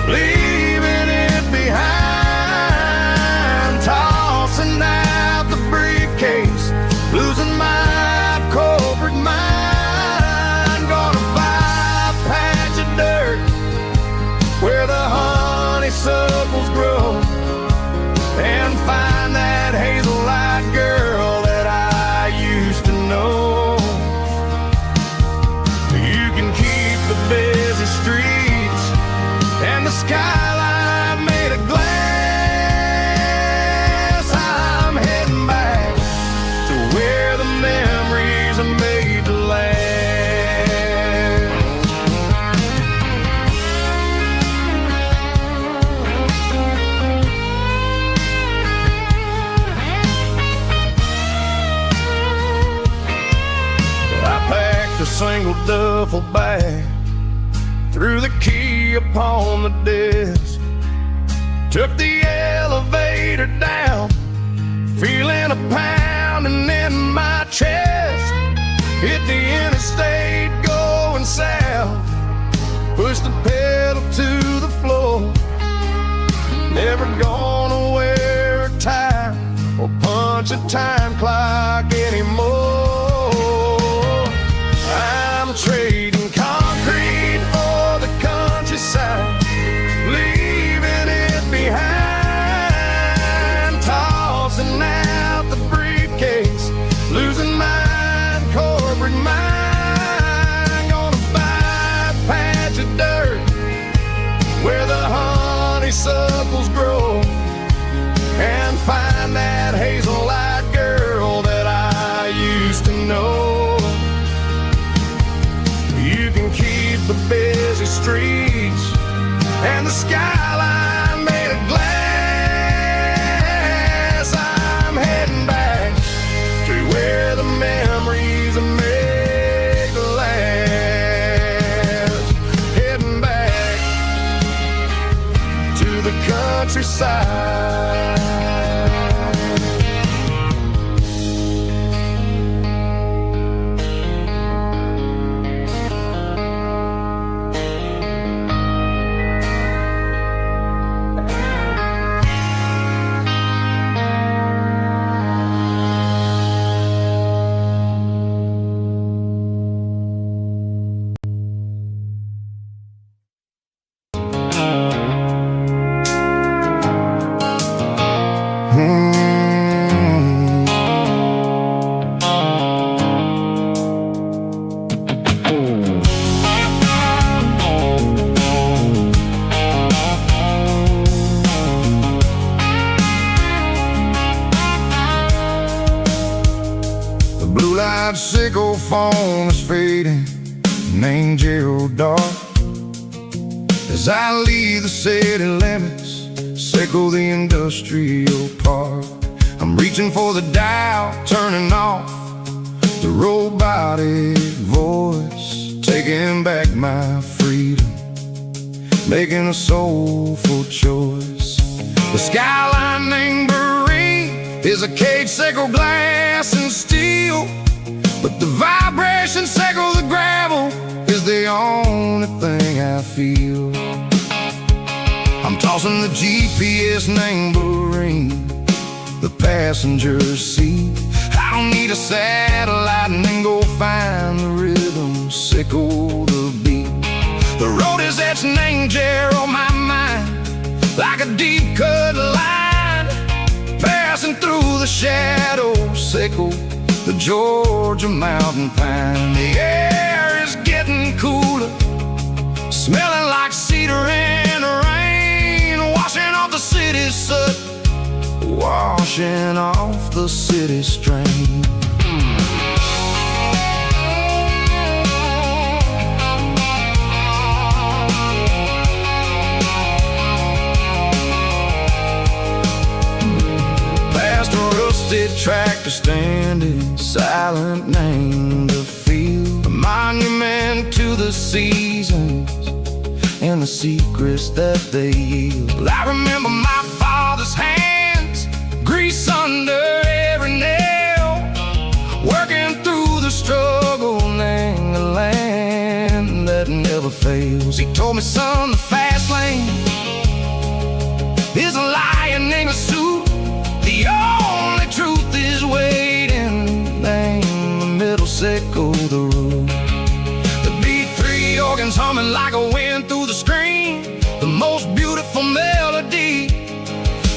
Speaker 1: leaving it behind, tossing out the briefcase, losing my corporate mind. Gonna buy a patch of dirt where the honeysuckles grow, and find that hazel-eyed girl that I used to know. You can keep the busy streets and the skyline made of glass. I'm heading back to where the memories are made to last. I packed a single duffel bag, threw the key upon the desk, took the elevator down, feeling a pounding in my chest. Hit the interstate going south, pushed the pedal to the floor. Never gonna wear a tie or punch a time clock anymore. I'm trading concrete for the countryside, leaving it behind, tossing out the briefcase, losing my corporate mind. Gonna buy a patch of dirt where the honeysuckles grow, and find that hazel-eyed girl that I used to know. You can keep the busy streets and the skyline made of glass. I'm heading back to where the memories are made to last. Heading back to the countryside. Sickle phone is fading, an angel dark. As I leave the city limits, Seco the industrial park, I'm reaching for the dial, turning off the robotic voice, taking back my freedom, making a soulful choice. The skyline named Marine is a cage, Seco glass and steel, but the vibration, Seco the gravel, is the only thing I feel. I'm tossing the GPS named Marine, the passenger seat. I don't need a satellite and then go find the rhythm, Seco the beat. The road is etched named Geralkyo on my mind, like a deep cut line, passing through the shadows, Seco the Georgia mountain pine. The air is getting cooler, smelling like cedar in the rain, washing off the city's soot, washing off the city strain. Past a rusted tractor standing silent, named the field, a monument to the seasons and the secrets that they yield. I remember my father's hands, grease under every nail, working through the struggle, name the land that never fails. He told me, son, the fast lane is a lion in a suit, the only truth is waiting, name the middle, Seco the road. The B3 organs humming like a wind through the screen, the most beautiful melody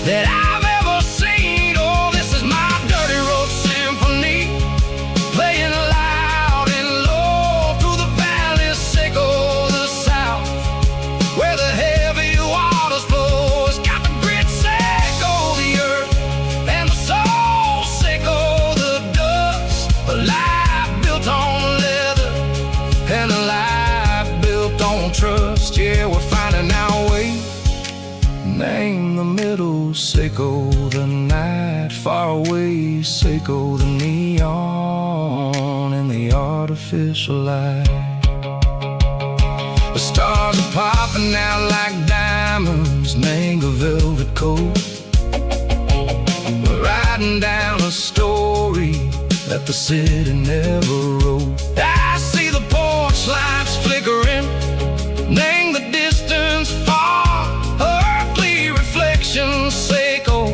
Speaker 1: that I've ever seen. Oh, this is my dirty road symphony, playing loud and low through the valleys, Seco the south, where the heavy waters flow. It's got the grit, Seco the earth, and the soul, Seco the dust. A life built on leather and a life built on trust. Yeah, we're finding our way, name the middle, Seco the night, far away, Seco the neon and the artificial light. The stars are popping out like diamonds, name the velvet coat. We're riding down a story that the city never wrote. I see the porch lights flickering, name the distance far, earthly reflections, Seco,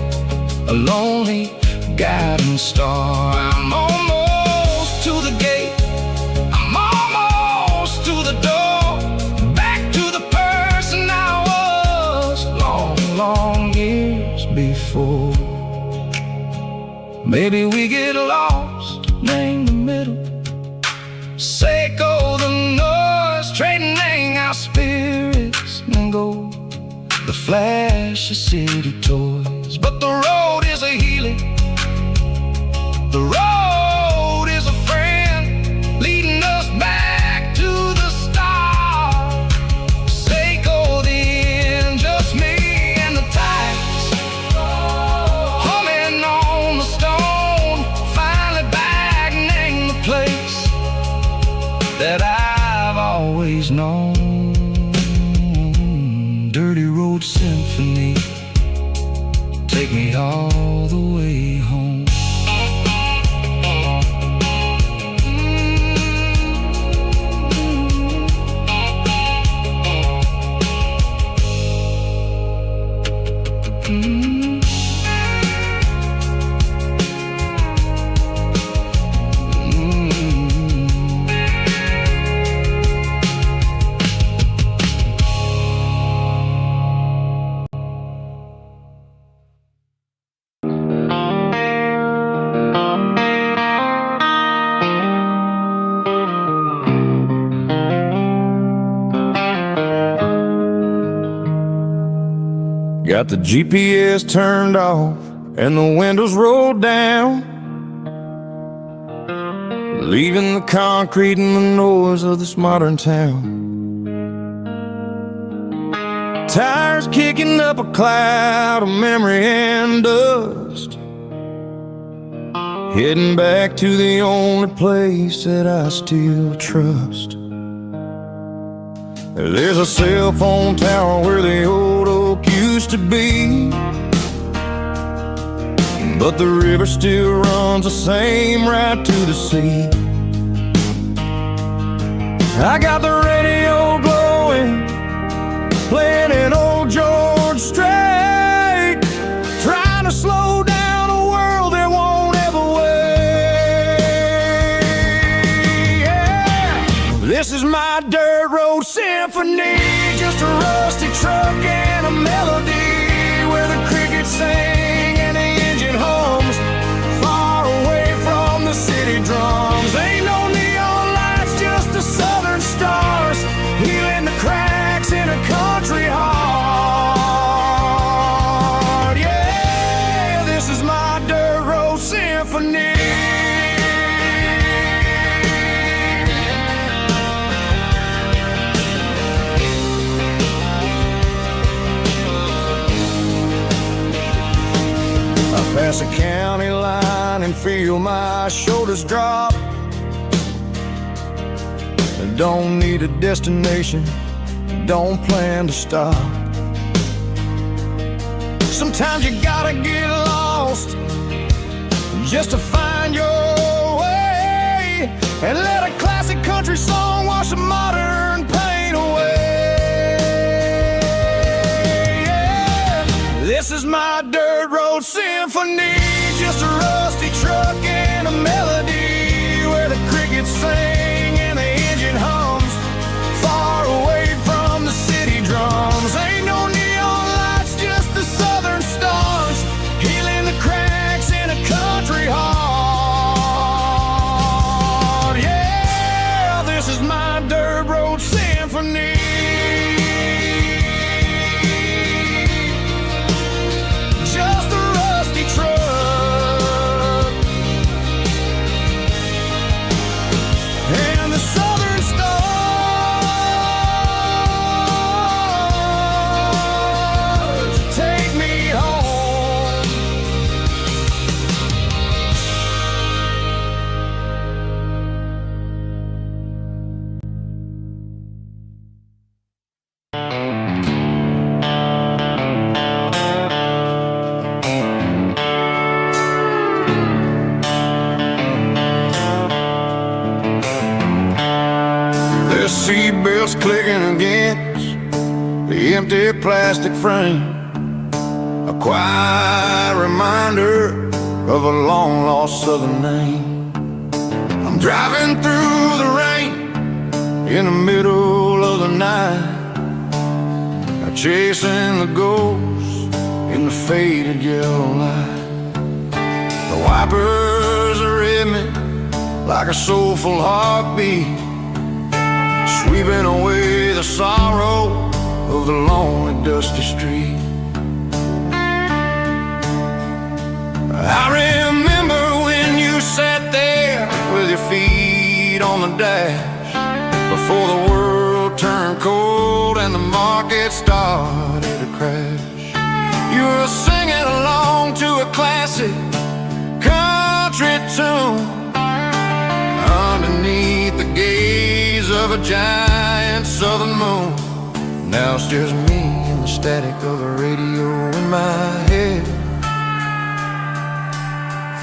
Speaker 1: a lonely guiding star. I'm almost to the gate, I'm almost to the door, back to the person I was long, long years before. Maybe we get lost, name the middle, Seco the noise, trading our spirits and go the flash of city toys. But the road is a healing, the road is a friend, leading us back to the start. Seco the end, just me and the tides, humming on the stone, finally back, name the place that I've always known. Dirty road symphony, take me all the way home. Got the GPS turned off and the windows rolled down, leaving the concrete and the noise of this modern town. tires kicking up a cloud of memory and dust, heading back to the only place that I still trust. There's a cell phone tower where the old oak used to be, but the river still runs the same right to the sea. I got the radio glowing, playing an old George Strait, trying to slow down a world that won't ever wait. Yeah. This is my dirt road symphony, just a rusty truck and a melody where the crickets sing and the engine hums, far away from the city drums. Ain't no neon lights, just the southern stars, healing the cracks in a country heart. Yeah, this is my dirt road symphony. Pass a county line and feel my shoulders drop. I don't need a destination, don't plan to stop. Sometimes you gotta get lost just to find your way, and let a classic country song wash the modern pain away. Yeah. This is my dirt road symphony, just a rusty truck and a melody where the crickets sing and the engine hums, far away from the city drums. Ain't no neon lights, just the southern stars, healing the cracks in a country heart. Yeah, this is my dirt road symphony. Just a rusty truck and the southern stars take me home. The seatbelts clicking against the empty plastic frame, a quiet reminder of a long-lost southern name. I'm driving through the rain in the middle of the night, chasing the ghosts in the faded yellow light. The wipers are rhythmic like a soulful heartbeat, sweeping away the sorrow of the lonely dusty street. I remember when you sat there with your feet on the dash, before the world turned cold and the market started to crash. You were singing along to a classic country tune underneath the gaze of a giant southern moon. Now it's just me and the static of the radio in my head,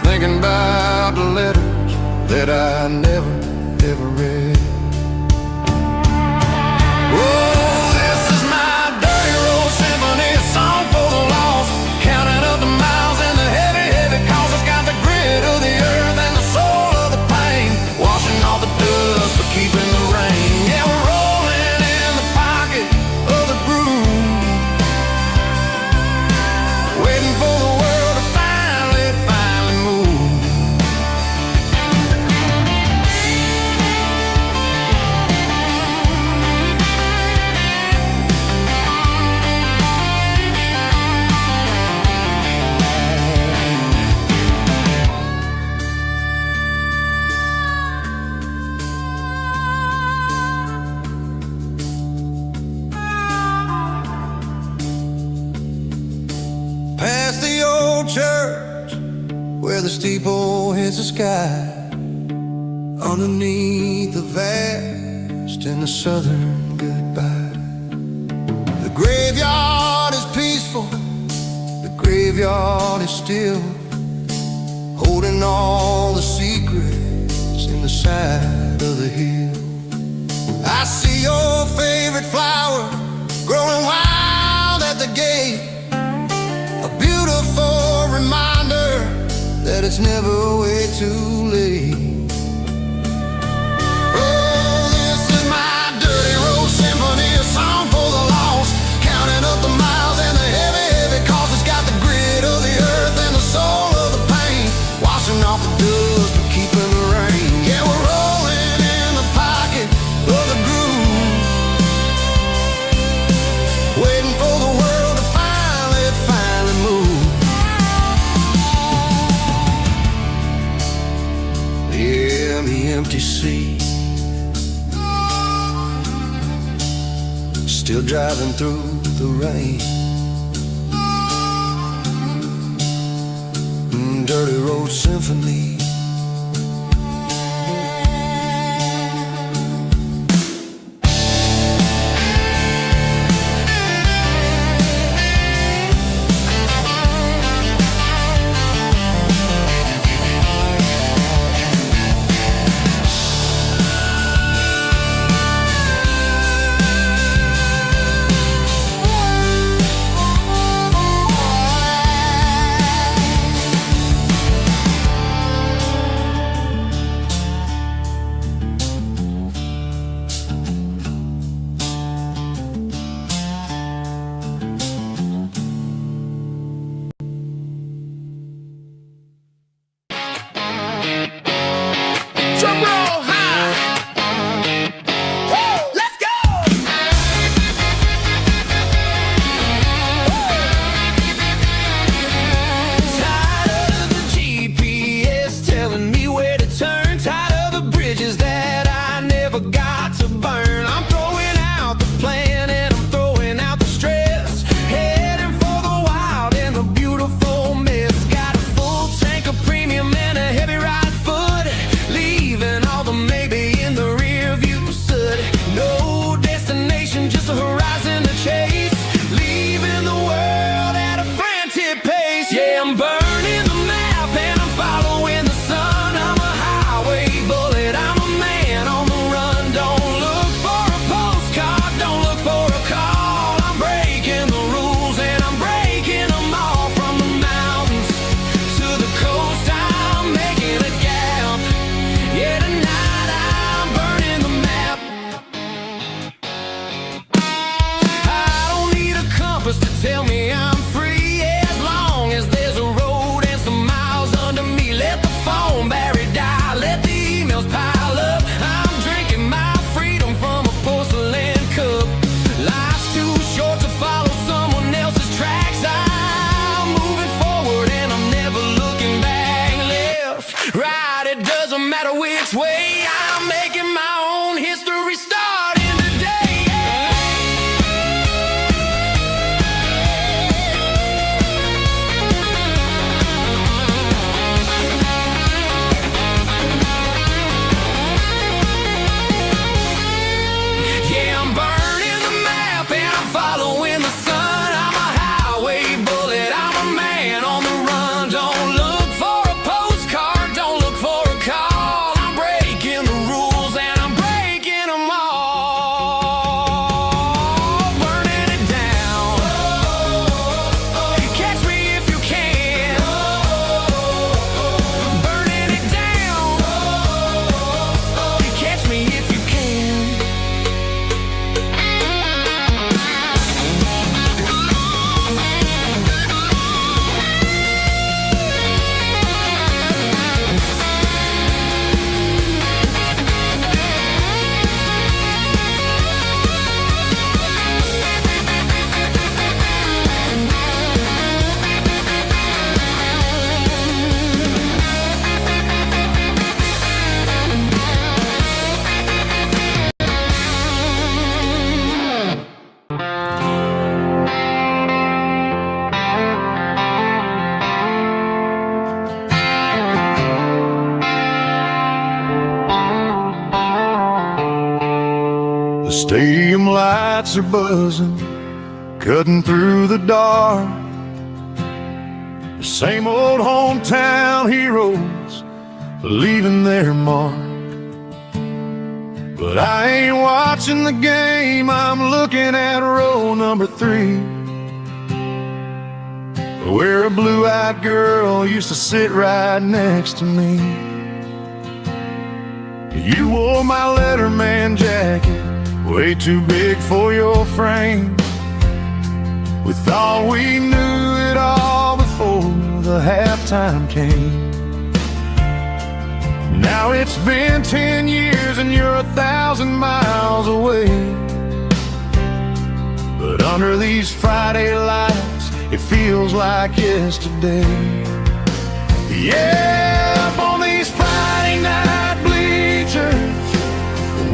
Speaker 1: thinking about the letters that I never, ever read. Oh, this is my dirty road symphony, a song for the lost, counting up the miles and the heavy, heavy calls. It's got the grit of the earth and the soul of the pain, washing off the dust but keeping the rain. Yeah, we're rolling in the pocket of the groove, waiting for the world to finally move.
Speaker 2: where the steeple hits the sky, underneath the vast and the southern goodbye. The graveyard is peaceful, the graveyard is still, holding all the secrets in the side of the hill. I see your favorite flower growing wild at the gate, a beautiful reminder that it's never way too late. Oh, this is my dirty road symphony, a song for the lost, counting up the miles and the heavy, heavy cost. It's got the grit of the earth and the soul of the pain, washing off the dust but keeping the rain. Yeah, we're rolling in the pocket of the groove, waiting for the world to finally move. Yeah, the empty sea, still driving through the rain. Dirty road symphony.
Speaker 1: Stadium lights are buzzing, cutting through the dark. The same old hometown heroes leaving their mark. But I ain't watching the game, I'm looking at row number 3, where a blue-eyed girl used to sit right next to me. You wore my Letterman jacket, way too big for your frame. We thought we knew it all before the halftime came. Now it's been 10 years and you're 1,000 miles away. But under these Friday lights, it feels like yesterday. Yeah, up on these Friday night bleachers,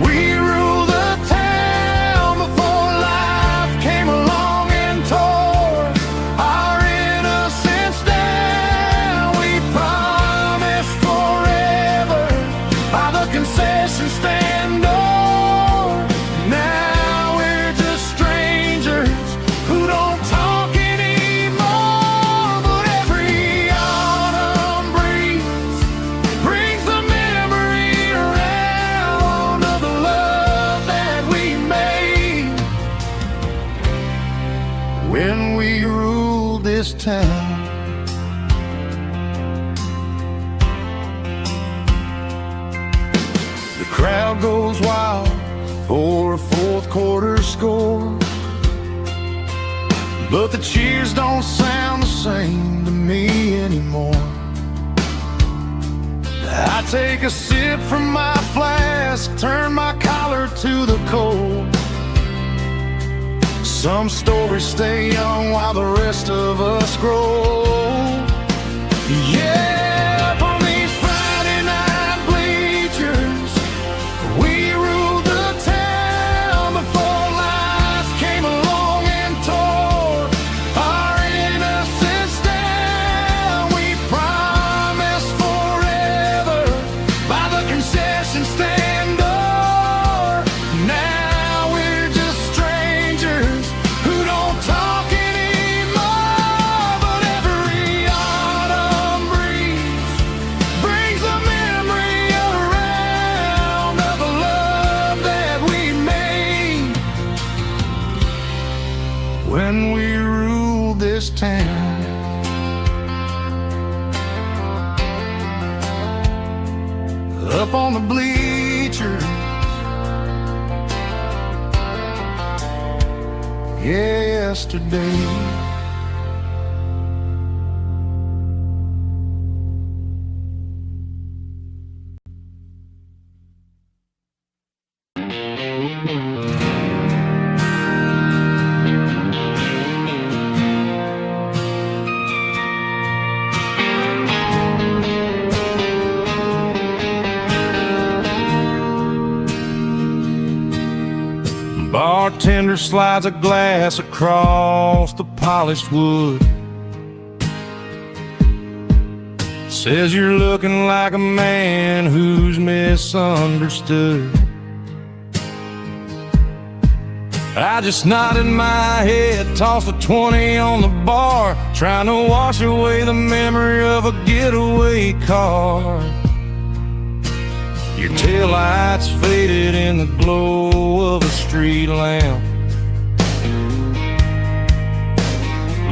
Speaker 1: we rule the town before life came along and tore our innocence down. We promised forever by the concession stand door. Now we're just strangers who don't talk anymore. But every autumn breeze brings the memory around of the love that we made when we ruled this town. The crowd goes wild for a fourth quarter score, but the cheers don't sound the same to me anymore. I take a sip from my flask, turn my collar to the cold. Some stories stay young while the rest of us grow. Yeah, up on these Friday night bleachers, we ruled the town before life came along and tore our innocence down. We promised forever by the concession stand door. Now we're just strangers who don't talk anymore. But every autumn breeze brings the memory around of the love that we made when we ruled this town. Up on the bleachers, yesterday. Bartender slides a glass across the polished wood. Says you're looking like a man who's misunderstood. I just nodded my head, tossed a 20 on the bar, trying to wash away the memory of a getaway car. Your taillights faded in the glow of a street lamp,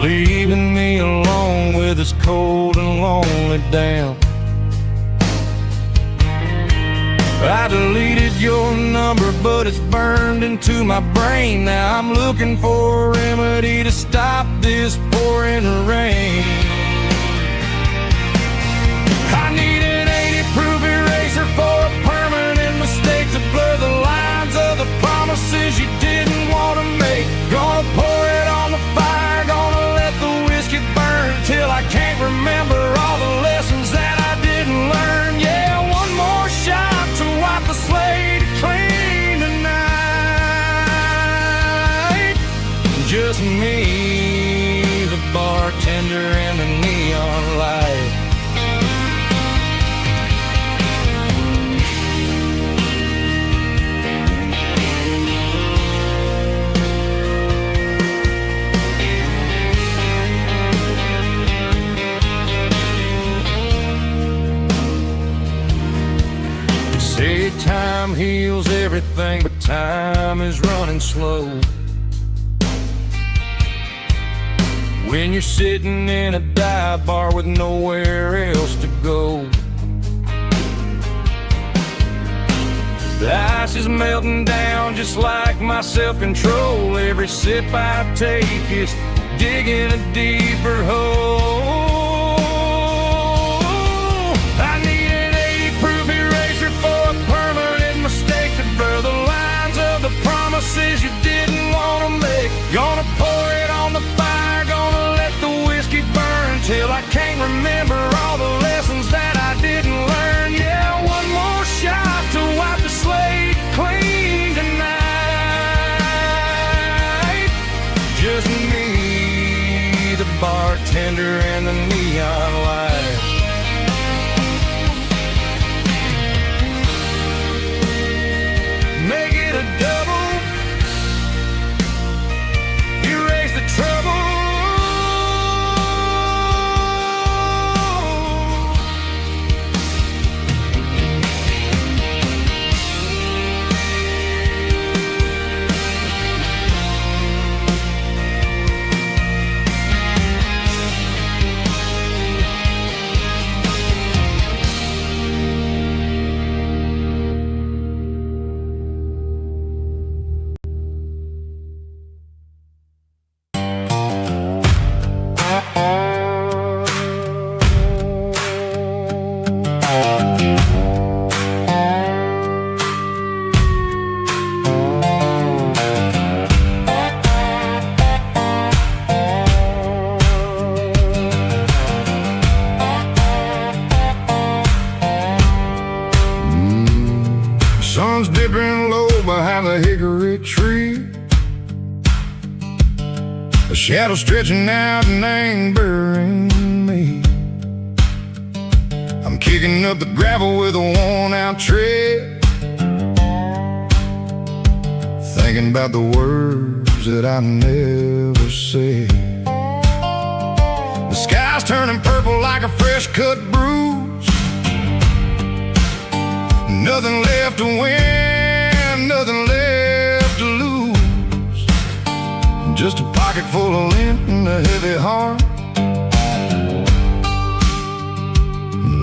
Speaker 1: leaving me alone with this cold and lonely damp. I deleted your number, but it's burned into my brain. Now I'm looking for a remedy to stop this pouring rain. I need an 80-proof eraser for a permanent mistake to blur the lines of the promises you didn't want to make. Gonna pour it on the fire, gonna let the whiskey burn till I can't remember all the lessons that I didn't learn. Yeah, one more shot to wipe the slate clean tonight. Just me, the bartender, and the neon light.
Speaker 2: time heals everything, but time is running slow. When you're sitting in a dive bar with nowhere else to go. The ice is melting down just like my self-control. Every sip I take is digging a deeper hole. I need an 80-proof eraser for a permanent mistake to blur the lines of the promises you didn't want to make. Gonna pour it on the fire, gonna let the whiskey burn till I can't remember all the lessons that I didn't learn. Yeah, one more shot to wipe the slate clean tonight. Just me, the bartender, and the neon light. Make it a double, erase the trouble.
Speaker 1: Sun's dipping low behind the hickory tree. A shadow stretching out and angering me. I'm kicking up the gravel with a worn-out tread, thinking about the words that I never said. The sky's turning purple like a fresh-cut bruise. Nothing left to win, nothing left to lose. Just a pocket full of lint and a heavy heart,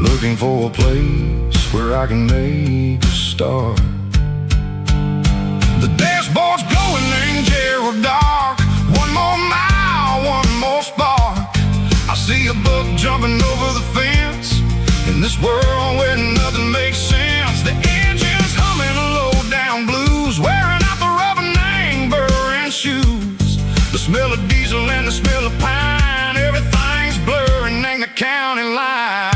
Speaker 1: looking for a place where I can make a start. The dashboard's glowing in Gerald dark. One more mile, one more spark. I see a buck jumping over the fence in this world where nothing makes sense. The engine's humming low down blues, wearing out the rubber name burring shoes. The smell of diesel and the smell of pine, everything's blurring in the county line.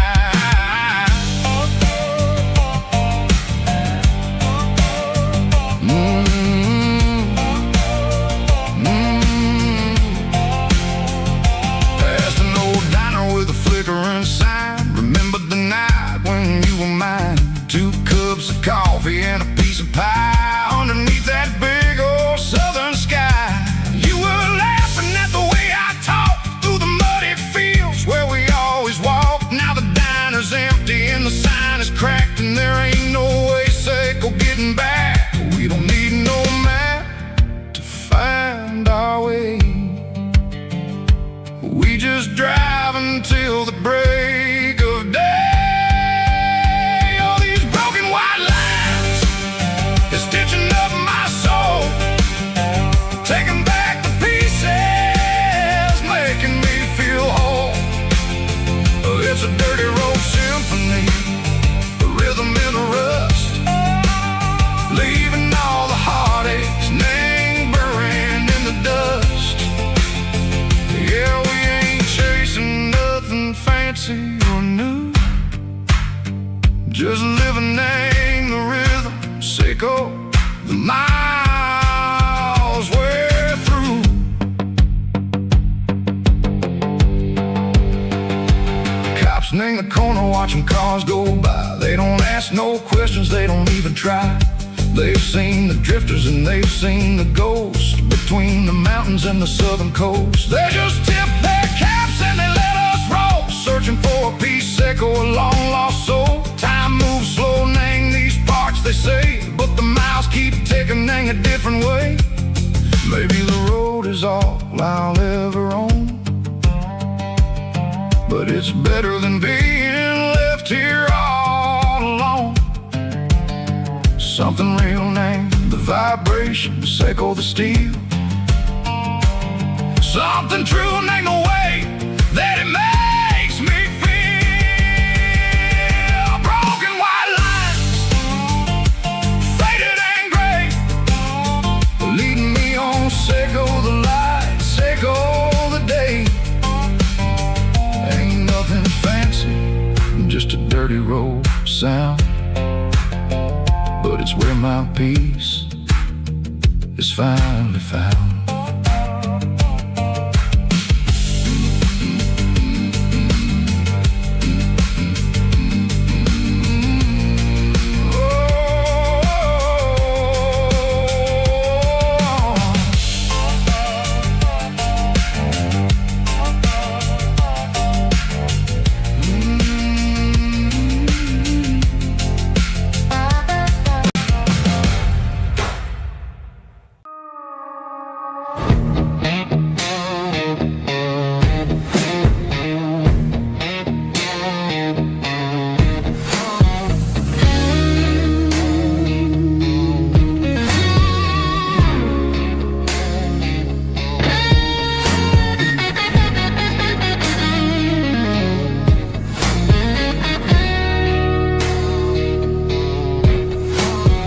Speaker 1: Past an old diner with a flickering sign. Remember the night when you were mine. 2 cups of coffee and a piece of pie underneath that big old southern sky. You were laughing at the way I talked through the muddy fields where we always walked. Now the diner's empty and the sign is cracked, and there ain't no way safe or getting back. We don't need no map to find our way. We just drive until the break of day. Stitching up my soul, taking back the pieces, making me feel whole. It's a dirty road symphony, a rhythm in the rust, leaving all the heartaches lingering in the dust. Yeah, we ain't chasing nothing fancy or new, just living in the rhythm, sicko. The miles we're through. Cops in the corner watching cars go by. They don't ask no questions, they don't even try. They've seen the drifters and they've seen the ghosts between the mountains and the southern coast. They just tip their caps and they let us roll, searching for a piece, echo, a long lost soul. Time moves slow, name these parts, they say. I'll ever own. But it's better than being left here all alone. Something real named the vibrations echo the steel. Something true named the way that it makes me feel. Broken white lines, faded and gray, leading me on, echo the lights, echo the day. Ain't nothing fancy, just a dirty road sound, but it's where my peace is finally found.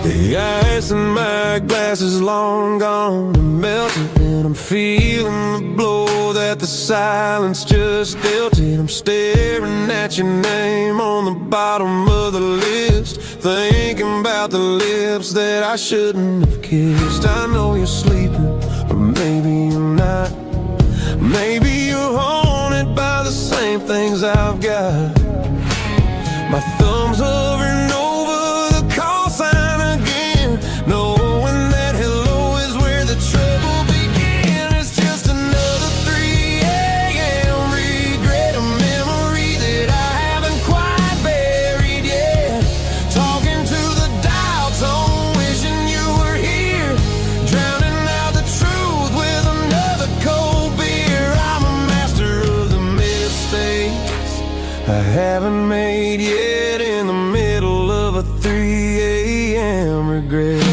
Speaker 2: The ice in my glass is long gone and melted, and I'm feeling the blow that the silence just dealt it. I'm staring at your name on the bottom of the list, thinking about the lips that I shouldn't have kissed. I know you're sleeping, or maybe you're not. Maybe you're haunted by the same things I've got. My thumb's hovering over the call sign again, knowing that hello is where the trouble began. It's just another 3 a.m. regret, a memory that I haven't quite buried yet. Talking to the dial tone, wishing you were here, drowning out the truth with another cold beer. I'm a master of the mistakes I haven't made yet, in the middle of a 3 a.m. regret.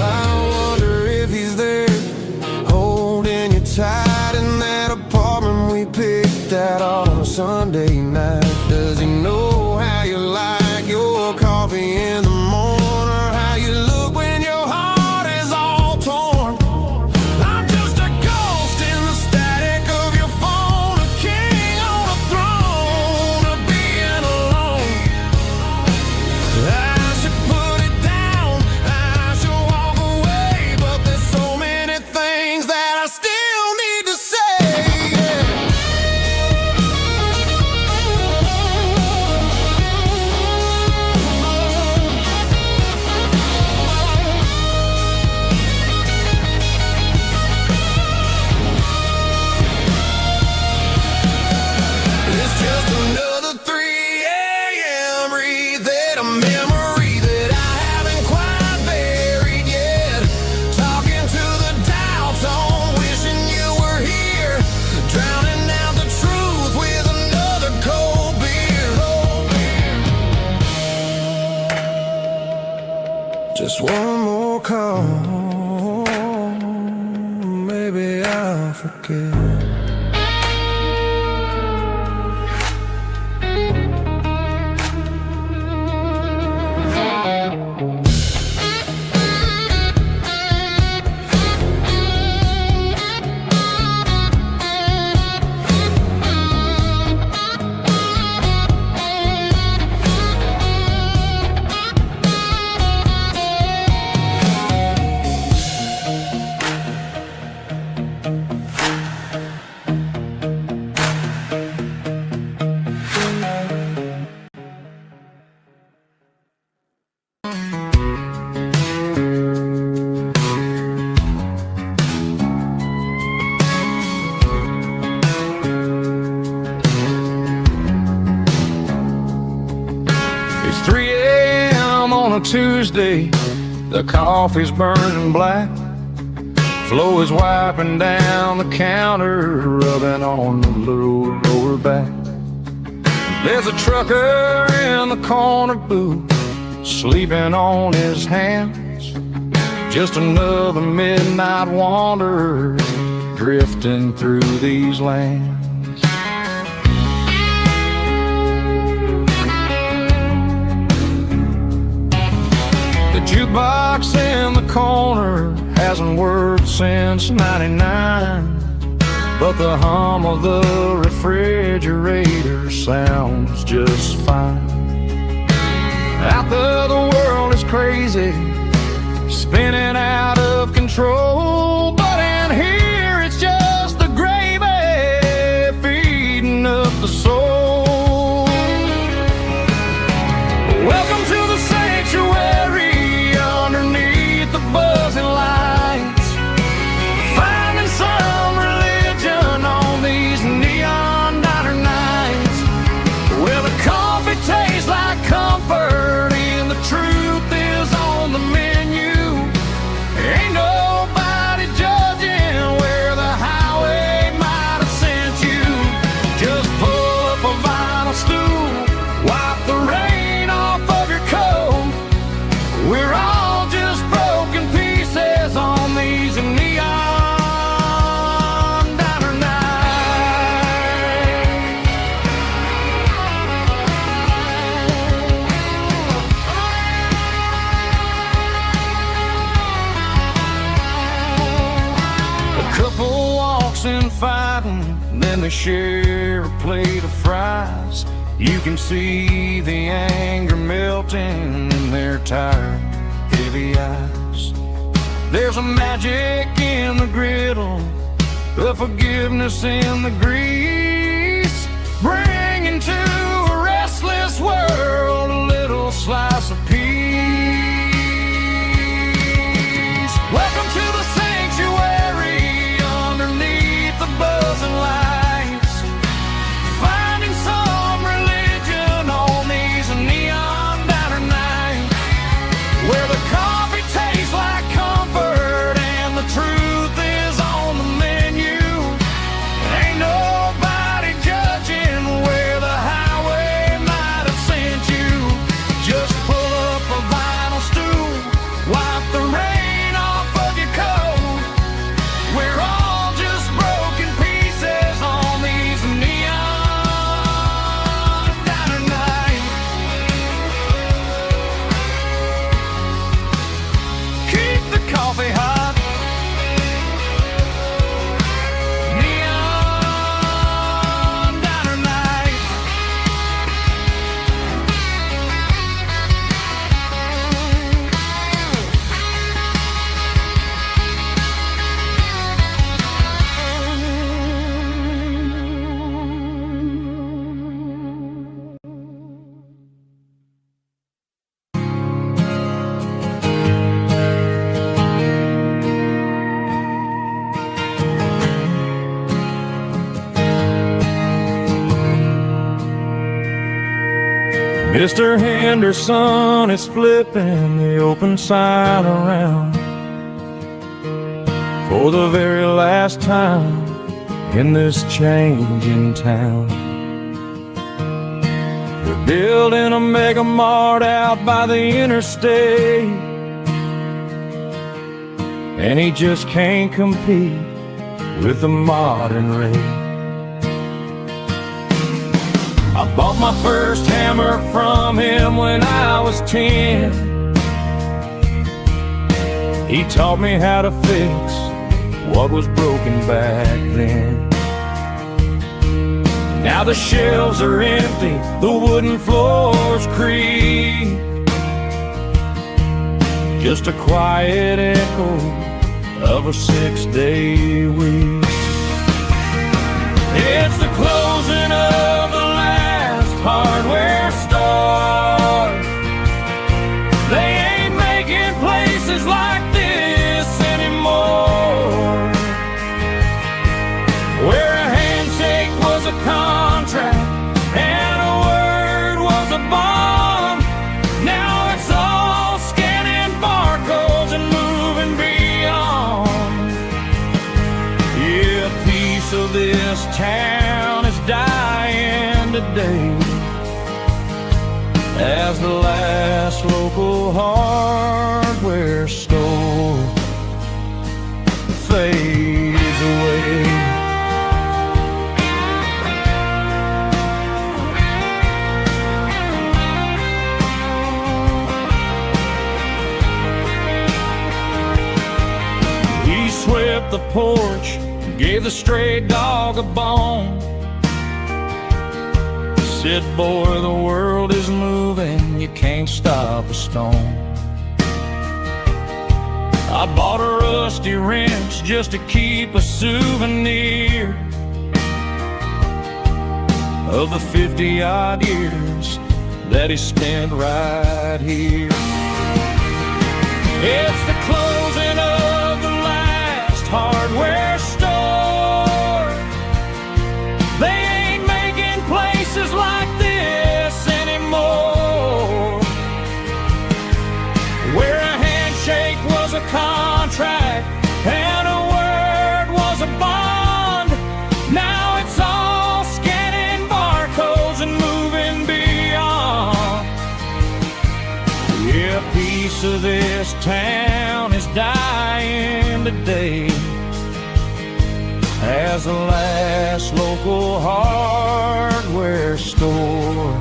Speaker 2: I wonder if he's there, holding you tight in that apartment we picked out on a Sunday night. Does he know how you like your coffee in the morning, or how you look when your heart is all torn? I'm just a ghost in the static of your phone, a king on a throne of being alone. I should put it down, I should walk away, but there's so many things that I still need to say. It's just another 3 a.m. read, a memory that I haven't quite buried yet. Talking to the dial tone, wishing you were here, drowning out the truth with another cold beer. Just one more call, maybe I'll forget.
Speaker 1: Tuesday, the coffee's burning black. Flo is wiping down the counter, rubbing on the lower back. There's a trucker in the corner booth, sleeping on his hands. Just another midnight wanderer drifting through these lands. The jukebox in the corner hasn't worked since '99, but the hum of the refrigerator sounds just fine. Out there the world is crazy, spinning out of control, but in here it's just the gravy feeding up the soul. Welcome to the sanctuary underneath the buzzing lights, finding some religion on these neon diner nights, where the coffee tastes like comfort and the truth is on the menu. Ain't nobody judging where the highway might have sent you. Just pull up a vinyl stool, wipe the rain off of your coat. We're all just broken pieces on these neon diner nights. A couple walks in fighting, then they share a plate of fries. You can see the anger melting in their tired, heavy eyes. There's a magic in the griddle, a forgiveness in the grease, bringing to a restless world a little slice of peace. Welcome to the sanctuary underneath the buzzing lights, finding some religion on these neon diner nights, where the coffee tastes like comfort and the truth is on the menu. Ain't nobody judging where the highway might have sent you. Just pull up a vinyl stool, wipe the rain off of your coat. We're all just broken pieces on these neon diner nights. Keep the coffee hot. Neon diner nights. Mr. Henderson is flipping the open sign around for the very last time in this changing town. They're building a mega mart out by the interstate, and he just can't compete with the modern rate. I bought my first hammer from him when I was 10. He taught me how to fix what was broken back then. Now the shelves are empty, the wooden floors creak, just a quiet echo of a 6-day week. It's the closing of the last hardware store. They ain't making places like this anymore, where a handshake was a contract and a word was a bond. Now it's all scanning
Speaker 2: as the last local hardware store fades away. He swept the porch, gave the stray dog a bone. Said, boy, the world is moving, you can't stop a stone. I bought a rusty wrench just to keep a souvenir of the 50-odd years that he spent right here. It's the closing of the last hardware store. They ain't making places like this anymore, where a handshake was a contract and a word was a bond. Now it's all scanning barcodes and moving beyond. Yeah, a piece of this town is dying today as the last local hardware store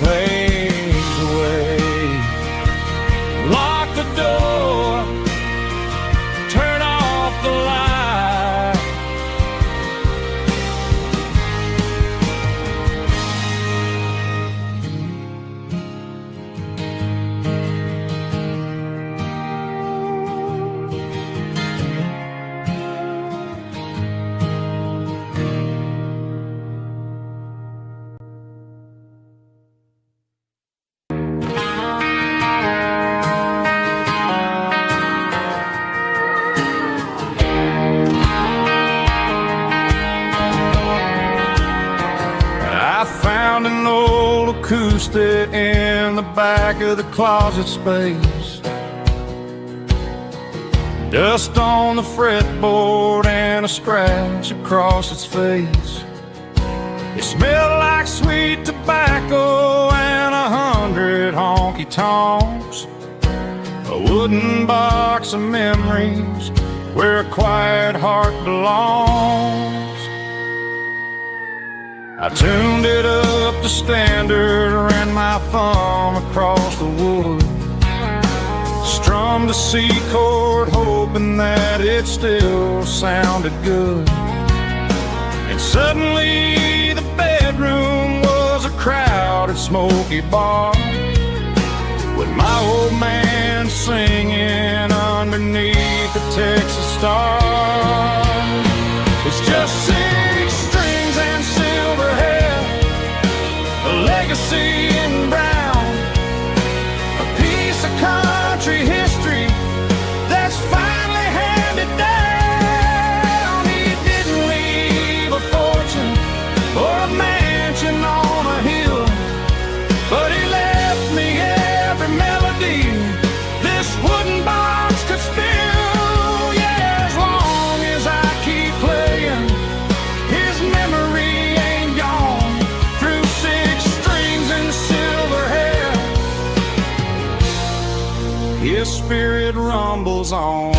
Speaker 2: fades away. Lock the door, turn off the light. I found an old acoustic in the back of the closet space. Dust on the fretboard and a scratch across its face. It smelled like sweet tobacco and 100 honky-tonks. A wooden box of memories where a quiet heart belongs. I tuned it up to standard, ran my thumb across the wood, strummed a C chord hoping that it still sounded good. And suddenly the bedroom was a crowded smoky bar, with my old man singing underneath the Texas stars. It's just 6 strings and silver hair, a legacy in brown, a piece of country history that's finally handed down. He didn't leave a fortune or a mansion on a hill, but he left me every melody this wooden box could spill. Yeah, as long as I keep playing, his memory ain't gone. Through 6 strings and silver hair, his spirit rumbles on.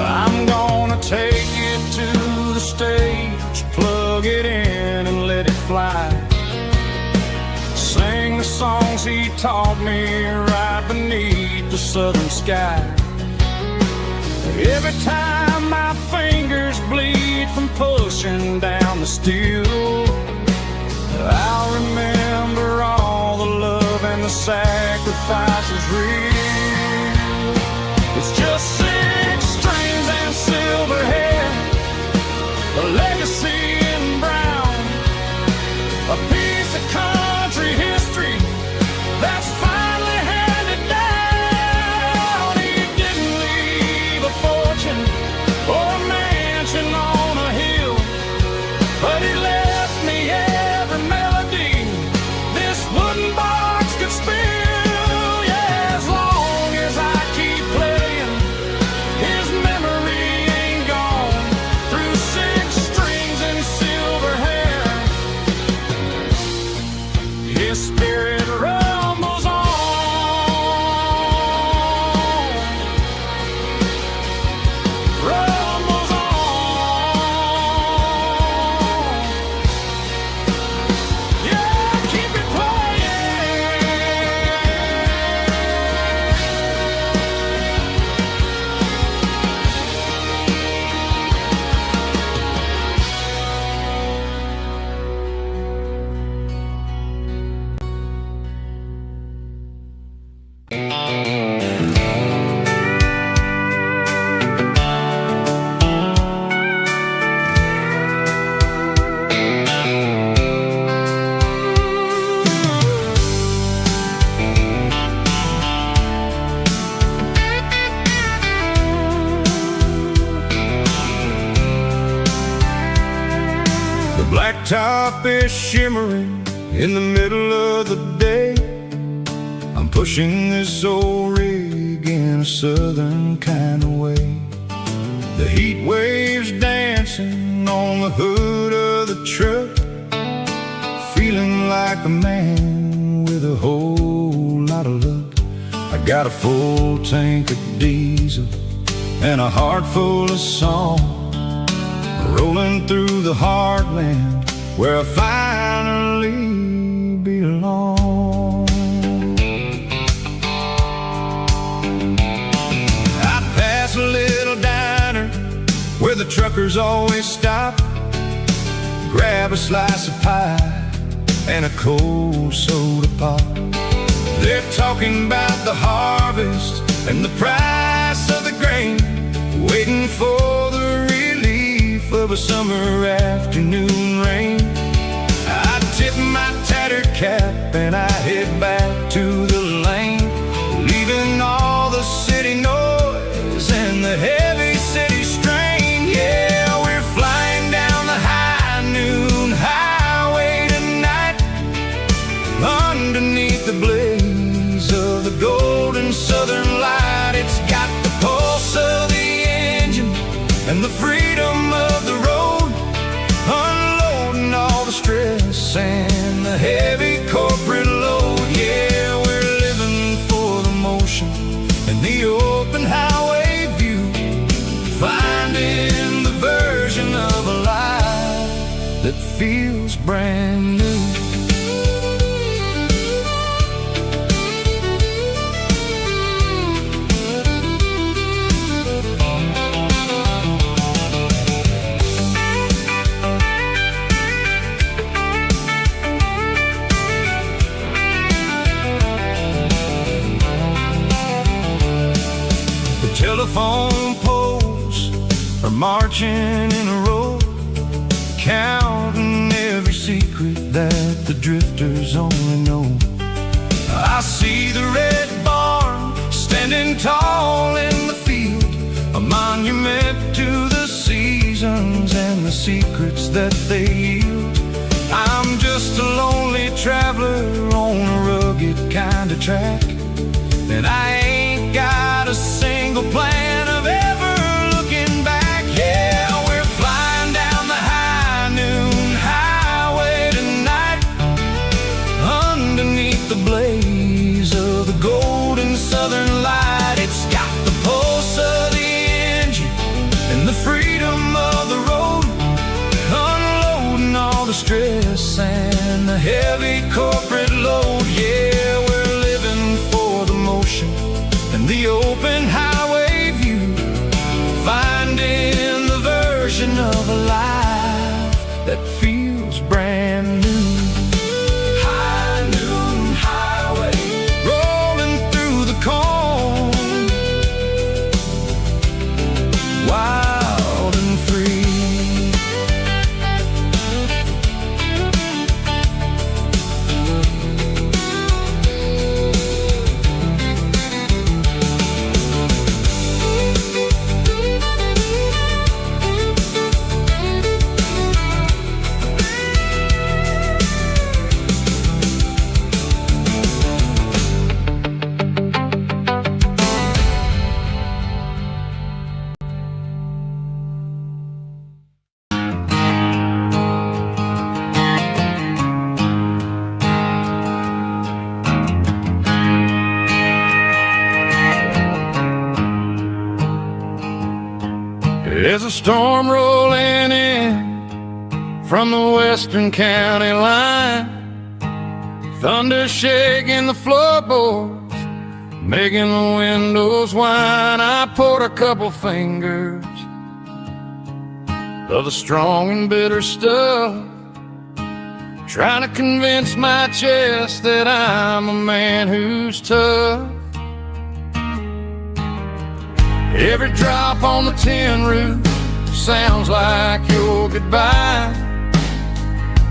Speaker 2: I'm gonna take it to the stage, plug it in and let it fly. Sing the songs he taught me right beneath the southern sky. Every time my fingers bleed from pushing down the steel, I'll remember all the love and the sacrifices real. It's just 6 strings and silver hair, a legacy in brown, a piece of country history that's finally handed down. He didn't leave a fortune or a mansion on a hill, but he left me every melody this wooden box could spill. Yeah, as long
Speaker 1: his spirit rumbles on. Rumbles on. Yeah, keep it Blacktop is shimmering in the middle of the day. I'm pushing this old rig in a southern kind of way. The heat waves dancing on the hood of the truck, feeling like a man with a whole lot of luck. I got a full tank of diesel and a heart full of song, rolling through the heartland where I finally belong. I pass a little diner where the truckers always stop, grab a slice of pie and a cold soda pop. They're talking about the harvest and the price of the grain, waiting for the relief of a summer afternoon rain. I tip my tattered cap and I head back to the lane, leaving all the city noise and the heavy city strain. Yeah, we're flying down the high noon highway tonight, underneath the blaze of the golden southern light. It's got the pulse of the engine and the freedom of the road, unloading all the stress and the heavy corporate load. Yeah, we're living for the motion and the open highway view, finding the version of a life that feels brand new. Telephone poles are marching in a row, counting every secret that the drifters only know. I see the red barn standing tall in the field, a monument to the seasons and the secrets that they yield. I'm just a lonely traveler on a rugged kind of track, and I ain't got a single plan of ever looking back. Yeah, we're flying down the high noon highway tonight, underneath the blaze of the golden southern light. It's got the pulse of the engine and the freedom of the road, unloading all the stress and the heavy corporate load. Yeah, we're living for the motion and the open highway view, finding the version of a life that feels brand new. High noon highway, rolling through the corn a storm rolling in from the western county line, thunder shaking the floorboards, making the windows whine. I poured a couple fingers of the strong and bitter stuff, trying to convince my chest that I'm a man who's tough. Every drop on the tin roof sounds like your goodbye,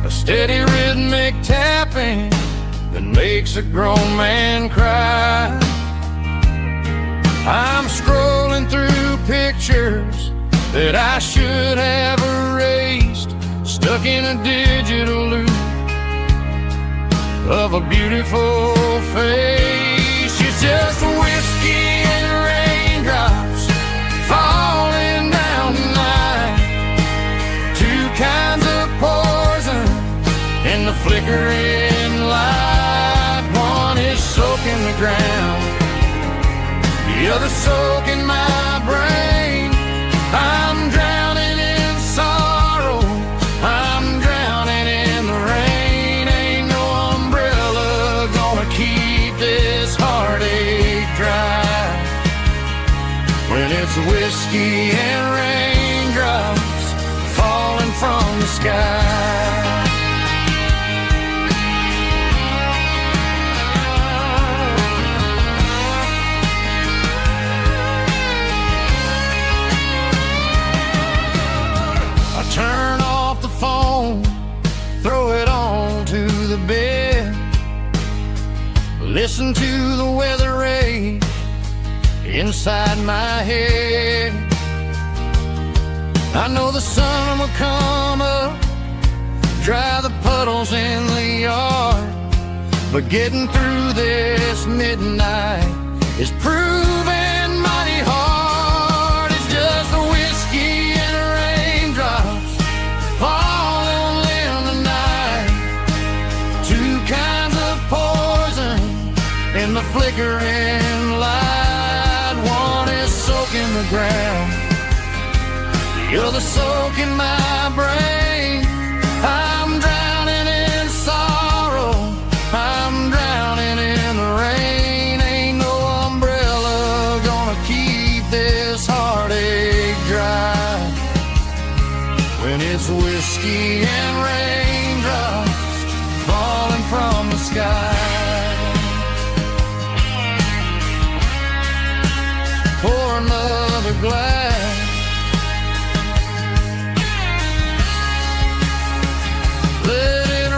Speaker 1: a steady rhythmic tapping that makes a grown man cry. I'm scrolling through pictures that I should have erased, stuck in a digital loop of a beautiful face. It's just whiskey and raindrops falling down tonight, two kinds of poison in the flickering light. One is soaking the ground, the other soaking my brain. I'm drowning in sorrow, I'm drowning in the rain. Ain't no umbrella gonna keep this heartache dry when it's whiskey and raindrops falling from the sky. Turn off the phone, throw it on to the bed, listen to the weather rage inside my head. I know the sun will come up, dry the puddles in the yard, but getting through this midnight is proving mighty hard. It's just the whiskey and raindrops falling in the night, two kinds of poison in the flickering light. One is soaking the ground, the other soaking my brain. I'm drowning in sorrow, I'm drowning in the rain. Ain't no umbrella gonna keep this heartache dry when it's whiskey and raindrops falling from the sky. Pour another glass, let it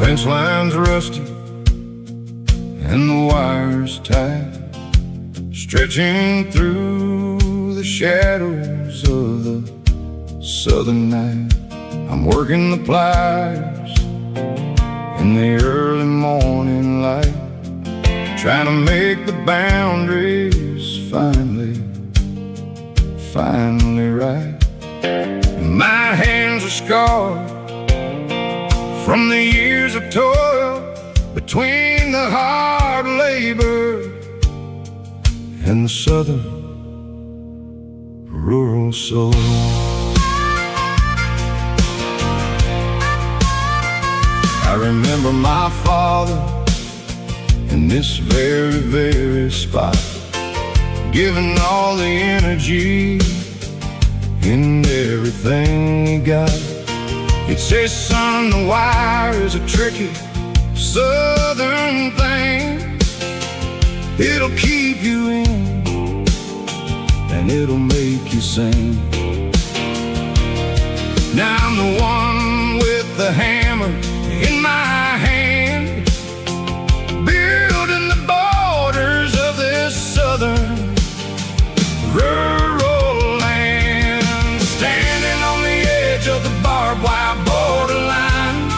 Speaker 1: fence line's rusty and the wires tight, stretching through the shadows of the southern night. I'm working the pliers in the early morning light, trying to make the boundaries finally right. My hands are scarred from the years of toil, between the hard labor and the southern rural soul. I remember my father in this very, very spot, giving all the energy in everything he got. He'd say, son, the wire is a tricky southern thing. It'll keep you in and it'll make you sing. Now I'm the one with the hammer in my hand, building the borders of this southern rural land, standing on the edge of the barbed wire borderline,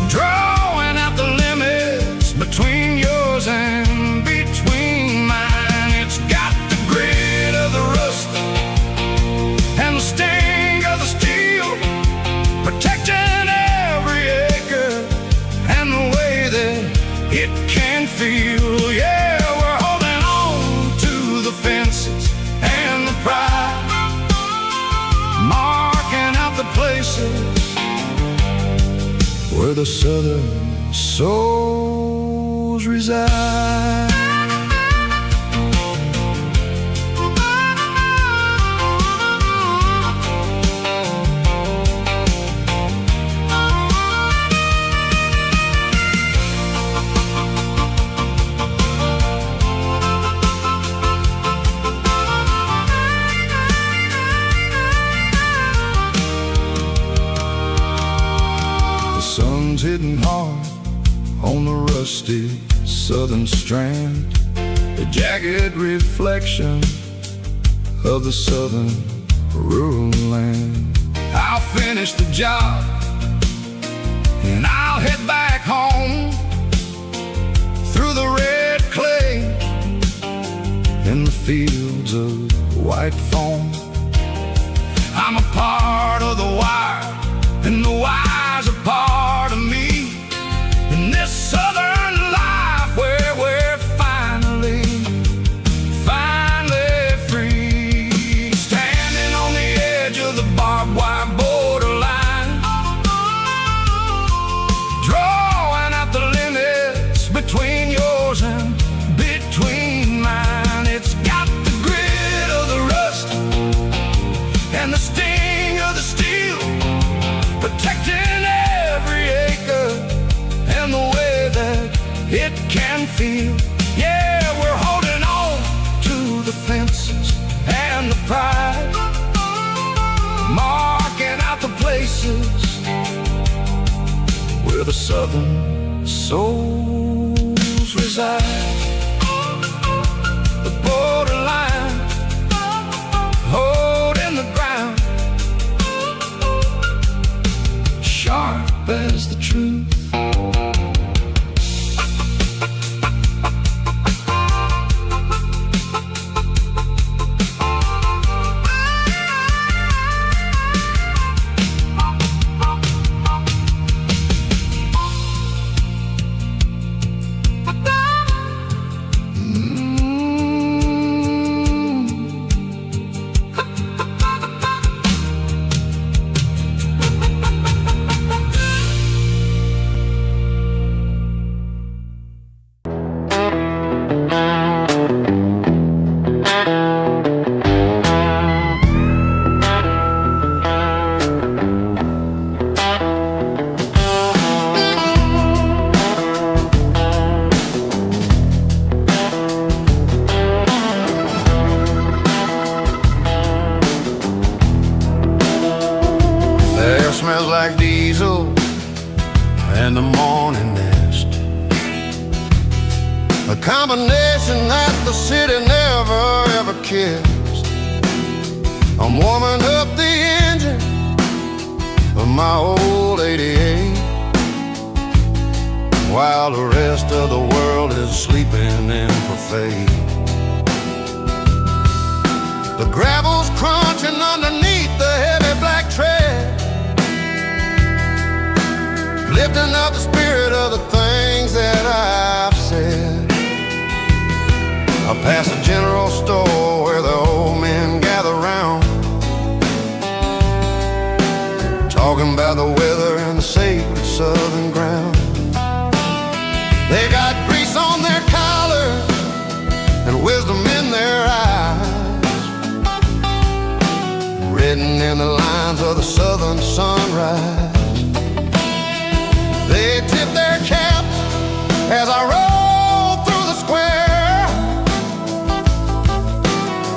Speaker 1: drawing out the limits between yours and between mine. It's got the grit of the rust and the sting of the steel, protecting every acre and the way that it can feel. Yeah, we're holding on to the fences and the pride, marking out the places where the southern souls reside. Sun's hitting hard on the rusty southern strand, the jagged reflection of the southern rural land. I'll finish the job and I'll head back home through the red clay in the fields of white foam. I'm a part of the wire and the wire's a part of me in this southern life where we're finally free, standing on the edge of the barbed wire borderline, drawing out the limits between yours and between mine. It's got the grit of the rust and the sting of the steel, protecting every acre and the way that it can feel. Yeah, we're holding on to the fences and the pride, marking out the places where the southern souls reside. The borderline, holding the ground, sharp as the truth. Smells like diesel and the morning nest, a combination that the city never ever kissed. I'm warming up the engine of my old 88 while the rest of the world is sleeping in for fate. The gravel's crunching underneath the heavy black tread, lifting up the spirit of the things that I've said. past the general store where the old men gather round, talking about the weather and the sacred southern ground. They got grease on their collars and wisdom in their eyes, written in the lines of the southern sunrise. They tip their caps as I roll through the square,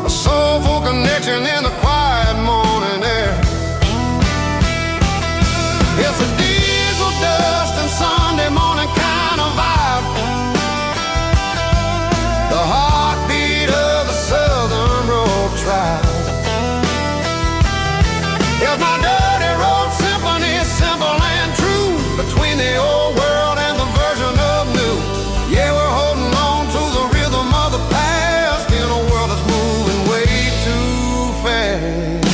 Speaker 1: a soulful connection in the quiet morning air. It's a diesel dust and Sunday morning kind of vibe, the heartbeat of the southern road tribe. It's my dirty road symphony, simple and true, between the old world and the version of new. Yeah, we're holding on to the rhythm of the past in a world that's moving way too fast.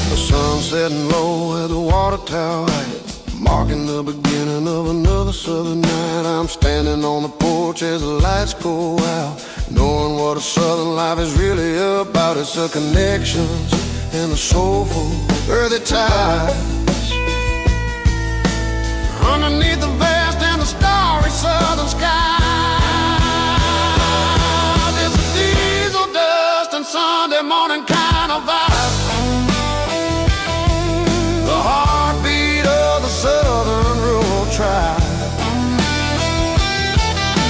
Speaker 1: The sun setting low at the water tower height, marking the beginning of another southern night. I'm standing on the porch as the lights go out, knowing what a southern life is really about. It's the connections and the soulful earthy ties, underneath the vast and the starry southern sky. It's a diesel dust and Sunday morning kind of vibe, the heartbeat of the southern rural tribe.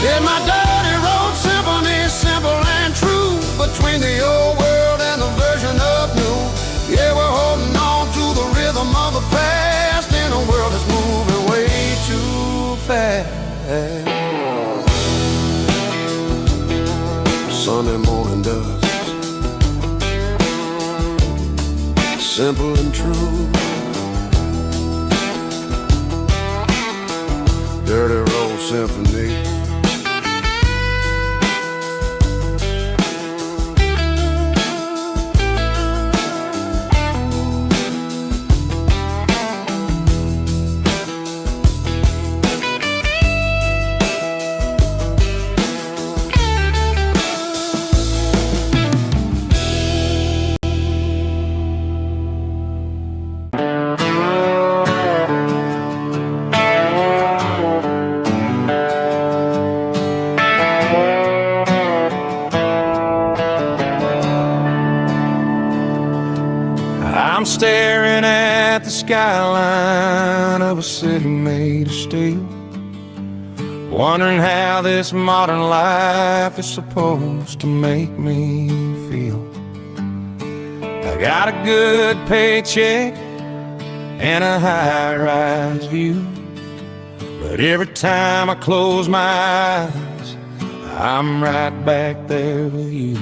Speaker 1: In my dirty road symphony, simple and true, between the old world and the version of new. Yeah, we're holding on to the rhythm of the past in a world that's moving way too fast. Sunday morning dust, simple and true, dirty road symphony. I'm staring at the skyline of a city made of steel, wondering how this modern life is supposed to make me feel. I got a good paycheck and a high-rise view, but every time I close my eyes, I'm right back there with you.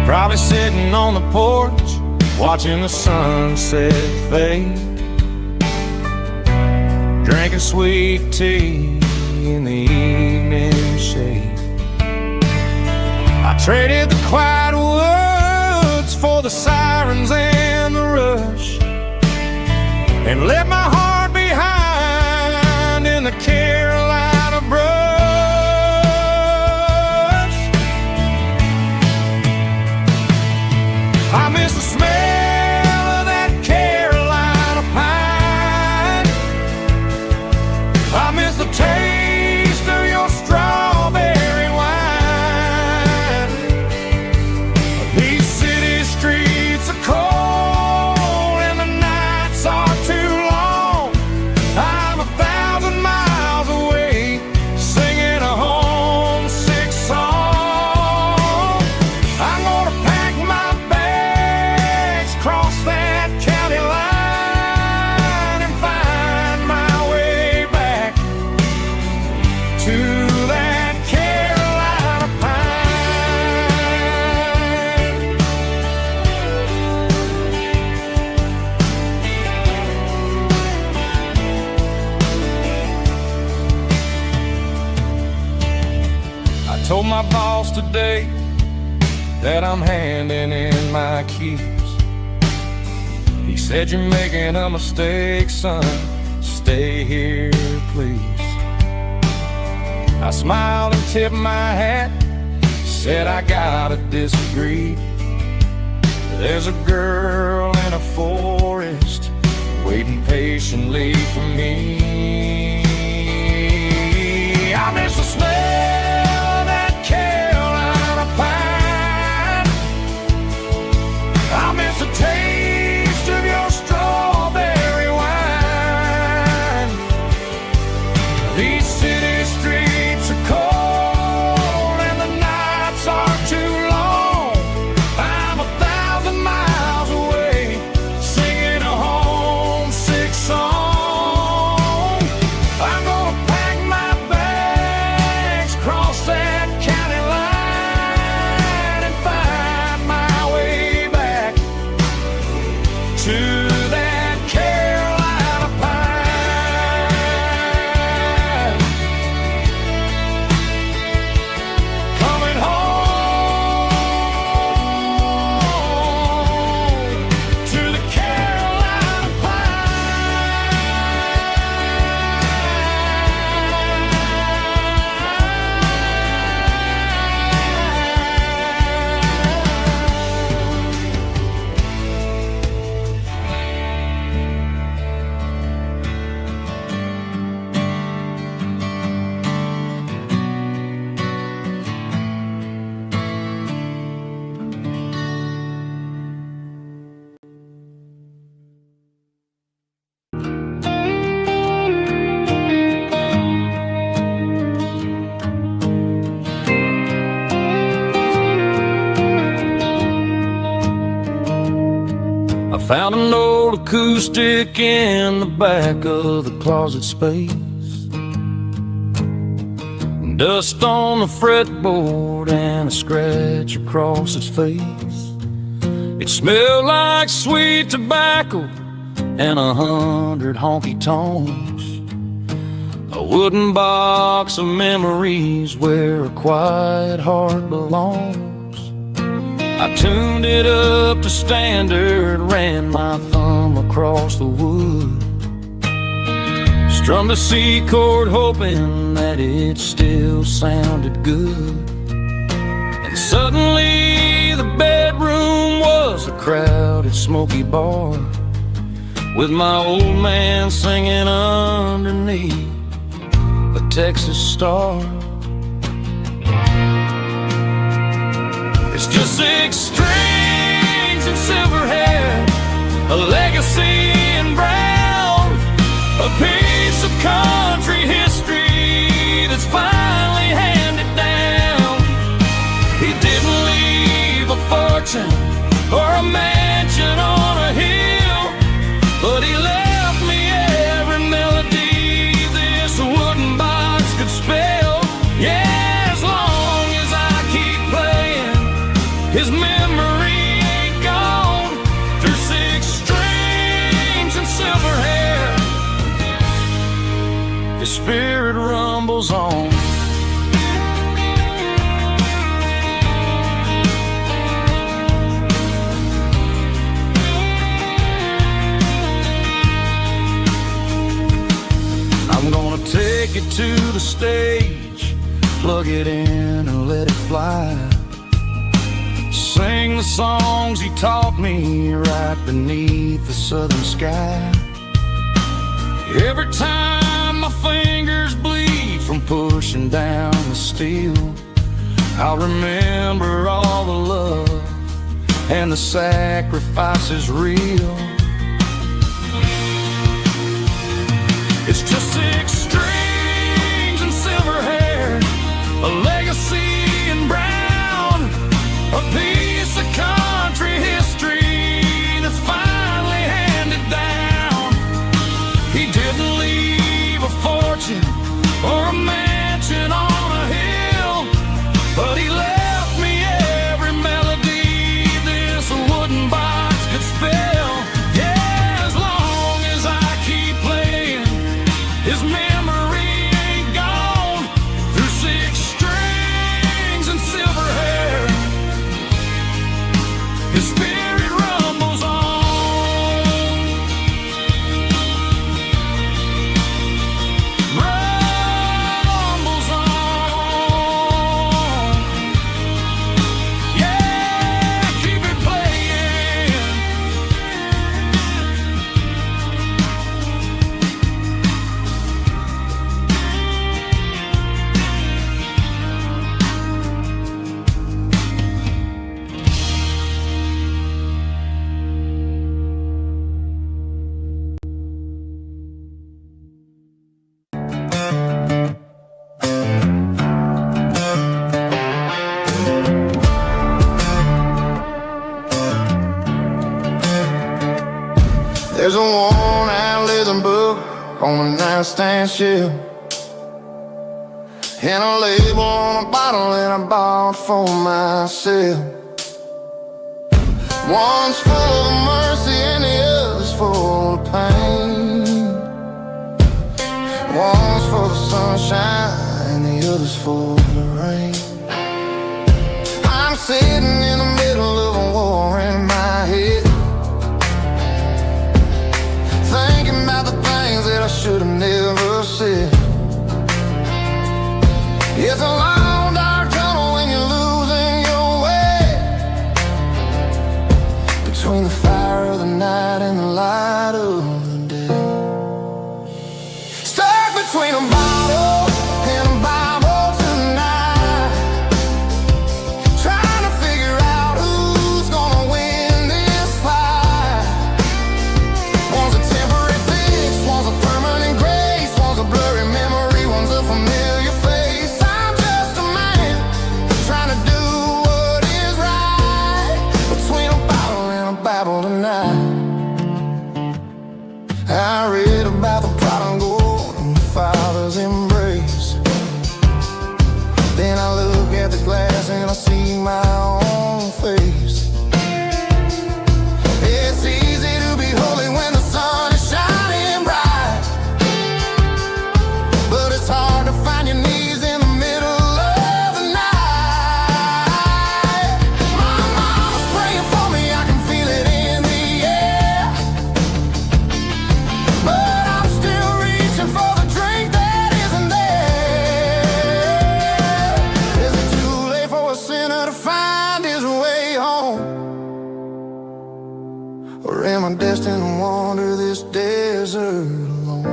Speaker 1: Probably sitting on the porch, watching the sunset fade, drinking sweet tea in the evening shade. I traded the quiet woods for the sirens and the rush, and left my heart behind in the Carolina brush. I miss the smell of that Carolina pine. I miss the taste of your strawberry wine. These city streets are cold and the nights are too long. my boss today that I'm handing in my keys. He said, "You're making a mistake, son. Stay here, please." I smiled and tipped my hat, said, "I gotta disagree. There's a girl in a forest waiting patiently for me. I miss the smell of that Carolina pine. I miss the taste of your strawberry wine. These city streets are cold and the nights are too long. I'm 1,000 miles away, singing a homesick song. I'm gonna pack my bags, cross that county line, and find my way back to that Carolina pine. Coming home to the Carolina I found an old acoustic in the back of the closet space. Dust on the fretboard and a scratch across its face. It smelled like sweet tobacco and 100 honky-tonks. A wooden box of memories where a quiet heart belongs. I tuned it up to standard, ran my thumb across the wood, strummed a C chord hoping that it still sounded good. And suddenly the bedroom was a crowded smoky bar, with my old man singing underneath a Texas star. It's just 6 strings and silver hair, a legacy in brown, a piece of country history that's finally handed down. He didn't leave a fortune or a mansion on a hill, but he left me every melody this wooden box could spell. Yeah, as long as I keep playing, his memory ain't gone. Through 6 strings and silver hair, his spirit rumbles on. I'm gonna take it to the stage, plug it in and let it fly. Sing the songs he taught me right beneath the southern sky. Every time my fingers bleed from pushing down the steel, I'll remember all the love and the sacrifices real. It's just 6 strings and silver hair, a legacy in brown, a piece of country history that's finally handed down. He didn't leave a fortune or a mansion on a hill, but he left me every melody this wooden box could spell. There's a worn-out leather book on the nightstand shelf, and a label on a bottle that I bought for myself. One's full of mercy and the other's full of pain. One's for the sunshine and the other's for the rain. I'm sitting in the middle of a war in my head, thinking about the things that I should have never said. It's a long dark tunnel when you're losing your way, between the fire of the night and the light of the day. Stuck between a bottle and a Bible tonight, trying to figure out who's gonna win this fight. One's a temporary fix, one's a permanent grace, one's a blurry memory, one's a familiar face. I'm just a man trying to do what is right, between a bottle and a Bible tonight. I read about the prodigal and the Father's embrace. Then I look at the glass and I see my own face. It's easy to be holy when the sun is shining bright, but it's hard to find your knees in the middle of the night. My mama's praying for me, I can feel it in the air, but I'm still reaching for the drink that isn't there. Is it too late for a sinner to find his way home? Or am I destined to wander this desert alone?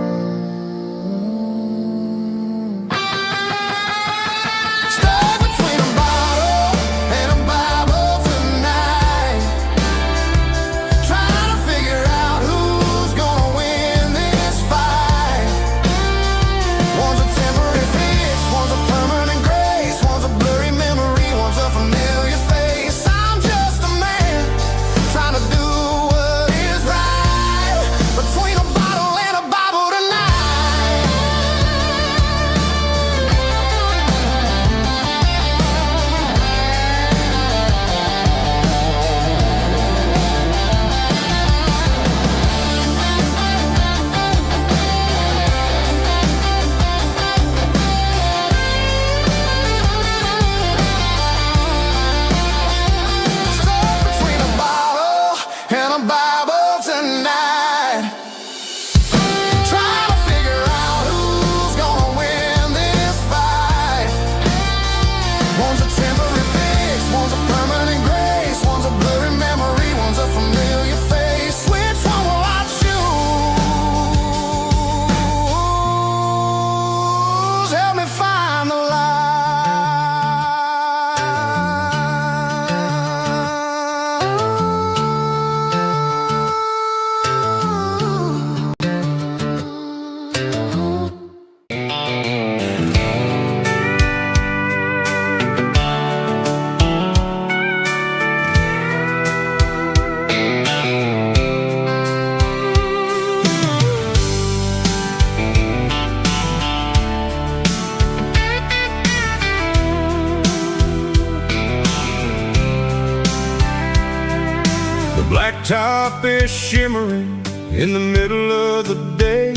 Speaker 1: Stuck between a bottle and a Bible tonight, trying to figure out who's gonna win this fight. One's a temporary fix, one's a permanent grace, one's a blurry memory, one's a familiar face. I'm just a man trying to do what is right, between a bottle and a Bible tonight. Stuck between a bottle and a Bible tonight, trying to figure out who's gonna win this fight. One's a temporary fix, one's a permanent grace, one's a blurry memory, one's a familiar face. Which one will I choose? Help me find the The blacktop is shimmering in the middle of the day.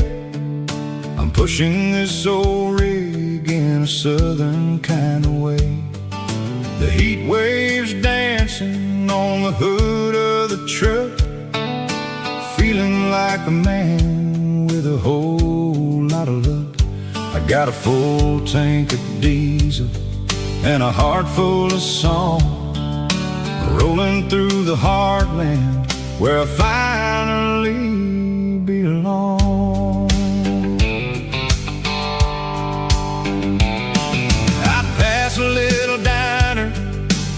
Speaker 1: I'm pushing this old rig in a southern kind of way. The heat waves dancing on the hood of the truck, feeling like a man with a whole lot of luck. I got a full tank of diesel and a heart full of song, rolling through the heartland where I finally belong. I pass a little diner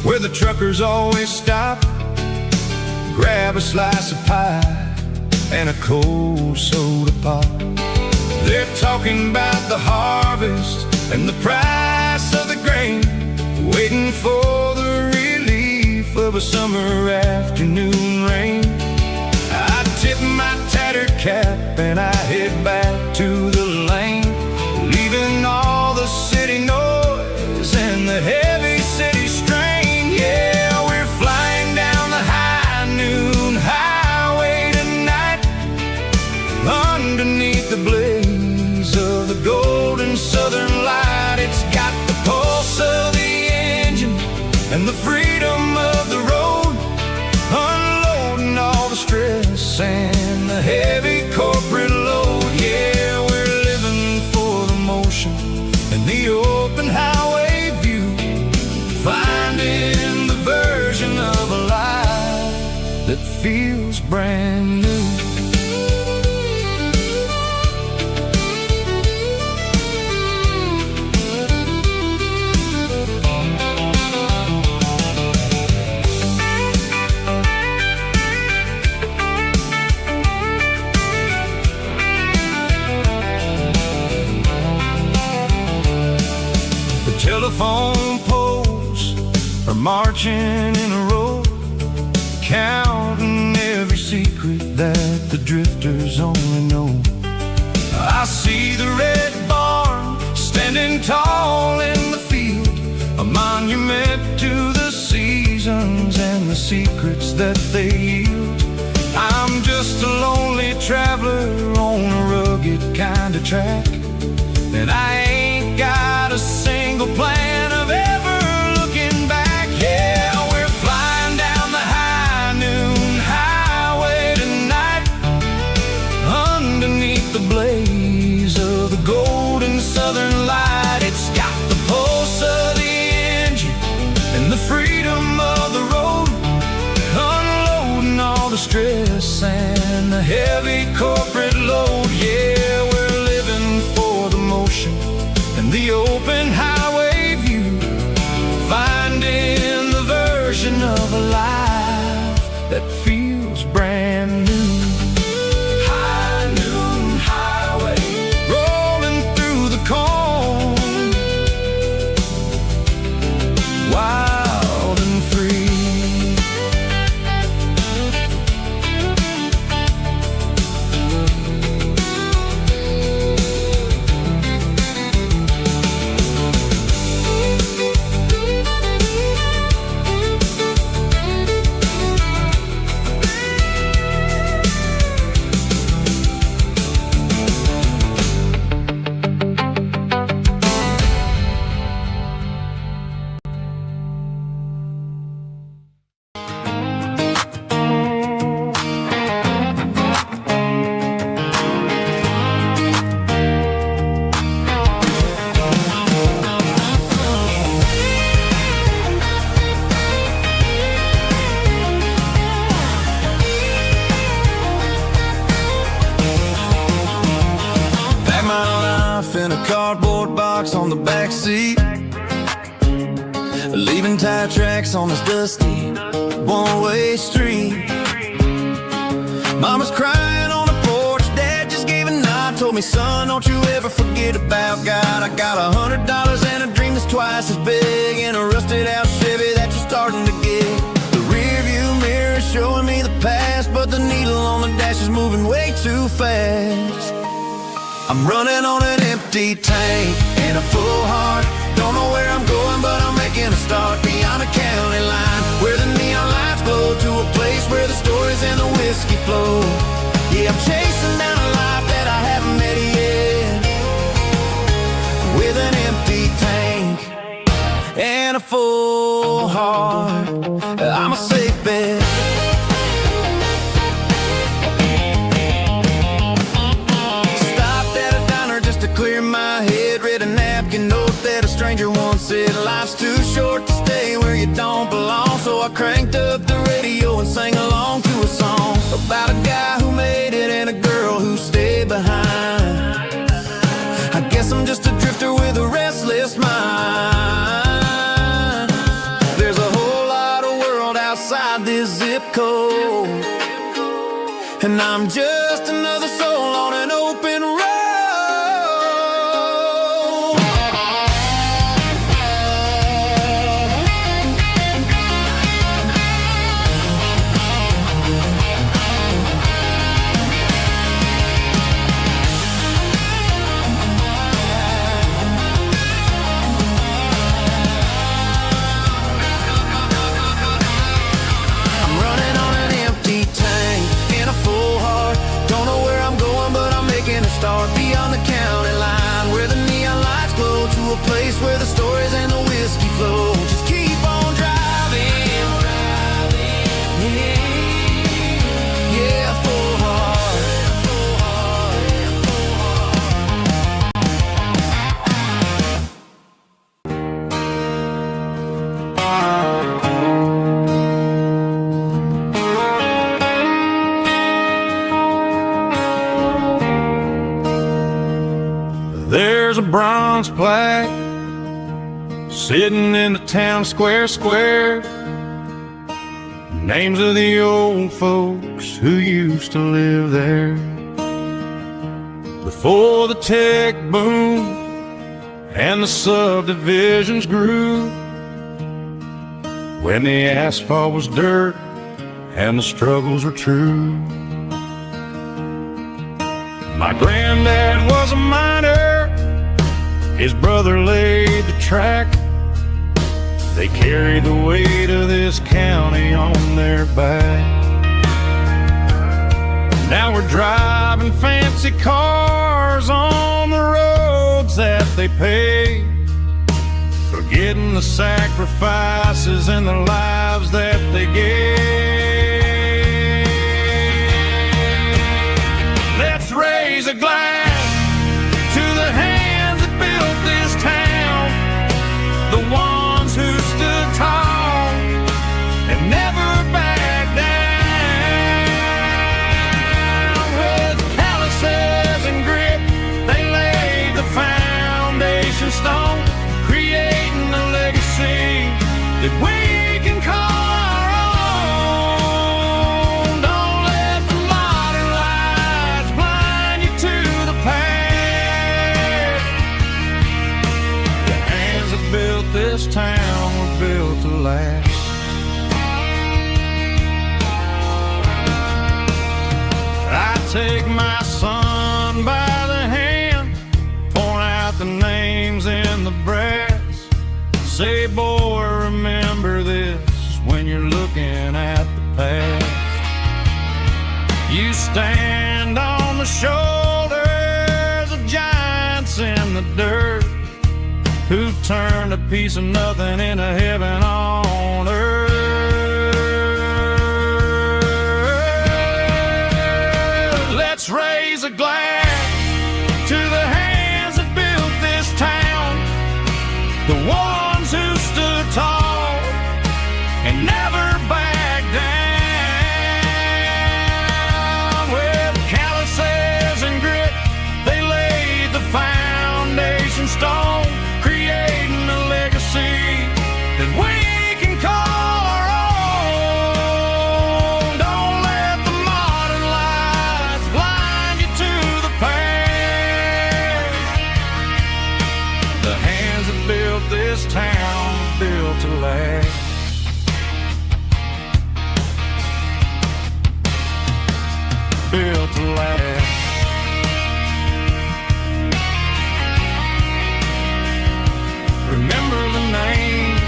Speaker 1: where the truckers always stop, grab a slice of pie and a cold soda pop. They're talking about the harvest and the price of the grain, waiting for the relief of a summer afternoon rain. I tip my cap and I head back to the lane, leaving all the city noise and the heavy city strain. Yeah, we're flying down the high noon highway tonight, underneath the blaze of the golden southern light. It's got the pulse of the engine and the freedom of the road, unloading all the stress and the heavy corporate load. Yeah, we're living for the motion and the open highway view, finding the version of a life that feels brand new. Telephone poles are marching in a row, counting every secret that the drifters only know. I see the red barn standing tall in the field, a monument to the seasons and the secrets that they yield. I'm just a lonely traveler on a rugged kind of track, and I ain't got a single plan of ever looking back. Yeah, we're flying down the high noon highway tonight, underneath the blaze of the golden southern light. It's got the pulse of the engine and the freedom of the road, unloading all the stress and the heavy corporate load. Yeah, we're living for the motion and the open highway view, finding the version of a life that feels brand new. High noon highway, rolling through the corn, wild and free. In a cardboard box on the back seat, leaving tire tracks on this dusty one-way street. Mama's crying on the porch, Dad just gave a nod, told me, son, don't you ever forget about God. I got $100 and a dream that's twice as big, and a rusted out Chevy that you're starting to get. The rear view mirror is showing me the past, but the needle on the dash is moving way too fast. I'm running on an empty tank and a full heart. Don't know where I'm going, but I'm making a start beyond a county line, where the neon lights glow, to a place where the stories and the whiskey flow. Yeah, I'm chasing down a life that I haven't met yet, with an empty tank and a full heart. I'm a safe bet. Clear my head, read a napkin note that a stranger once said, life's too short to stay where you don't belong. So I cranked up the radio and sang along to a song about a guy who made it and a girl who stayed behind. I guess I'm just a drifter with a restless mind. There's a whole lot of world outside this zip code, and I'm just another soul on an open road. there's a bronze plaque sitting in the town square. Names of the old folks who used to live there before the tech boom and the subdivisions grew, when the asphalt was dirt and the struggles were true. My granddad was a miner, his brother laid the track. They carried the weight of this county on their back. Now we're driving fancy cars on the roads that they paved, forgetting the sacrifices and the lives that they gave. Let's raise a glass to the hands that built this town, the ones who stood tall and never backed down. With calluses and grit, they laid the foundation stone, creating a legacy that we can call our own. Don't let the modern lights blind you to the past. The hands that built this town were built to last. I take my son by the hand, point out the names in the brass, say, boy, remember this when you're looking at the past. You stand on the shoulders of giants in the dirt, who turned a piece of nothing into heaven on earth. Let's raise a glass to the hands that built this town, the ones who stood tall and never backed down. With calluses and grit, they laid the foundation stone, creating a legacy that we can call our own. Don't let the modern lights blind you to the past. The hands that built this town built to last. Built to last. Remember the names.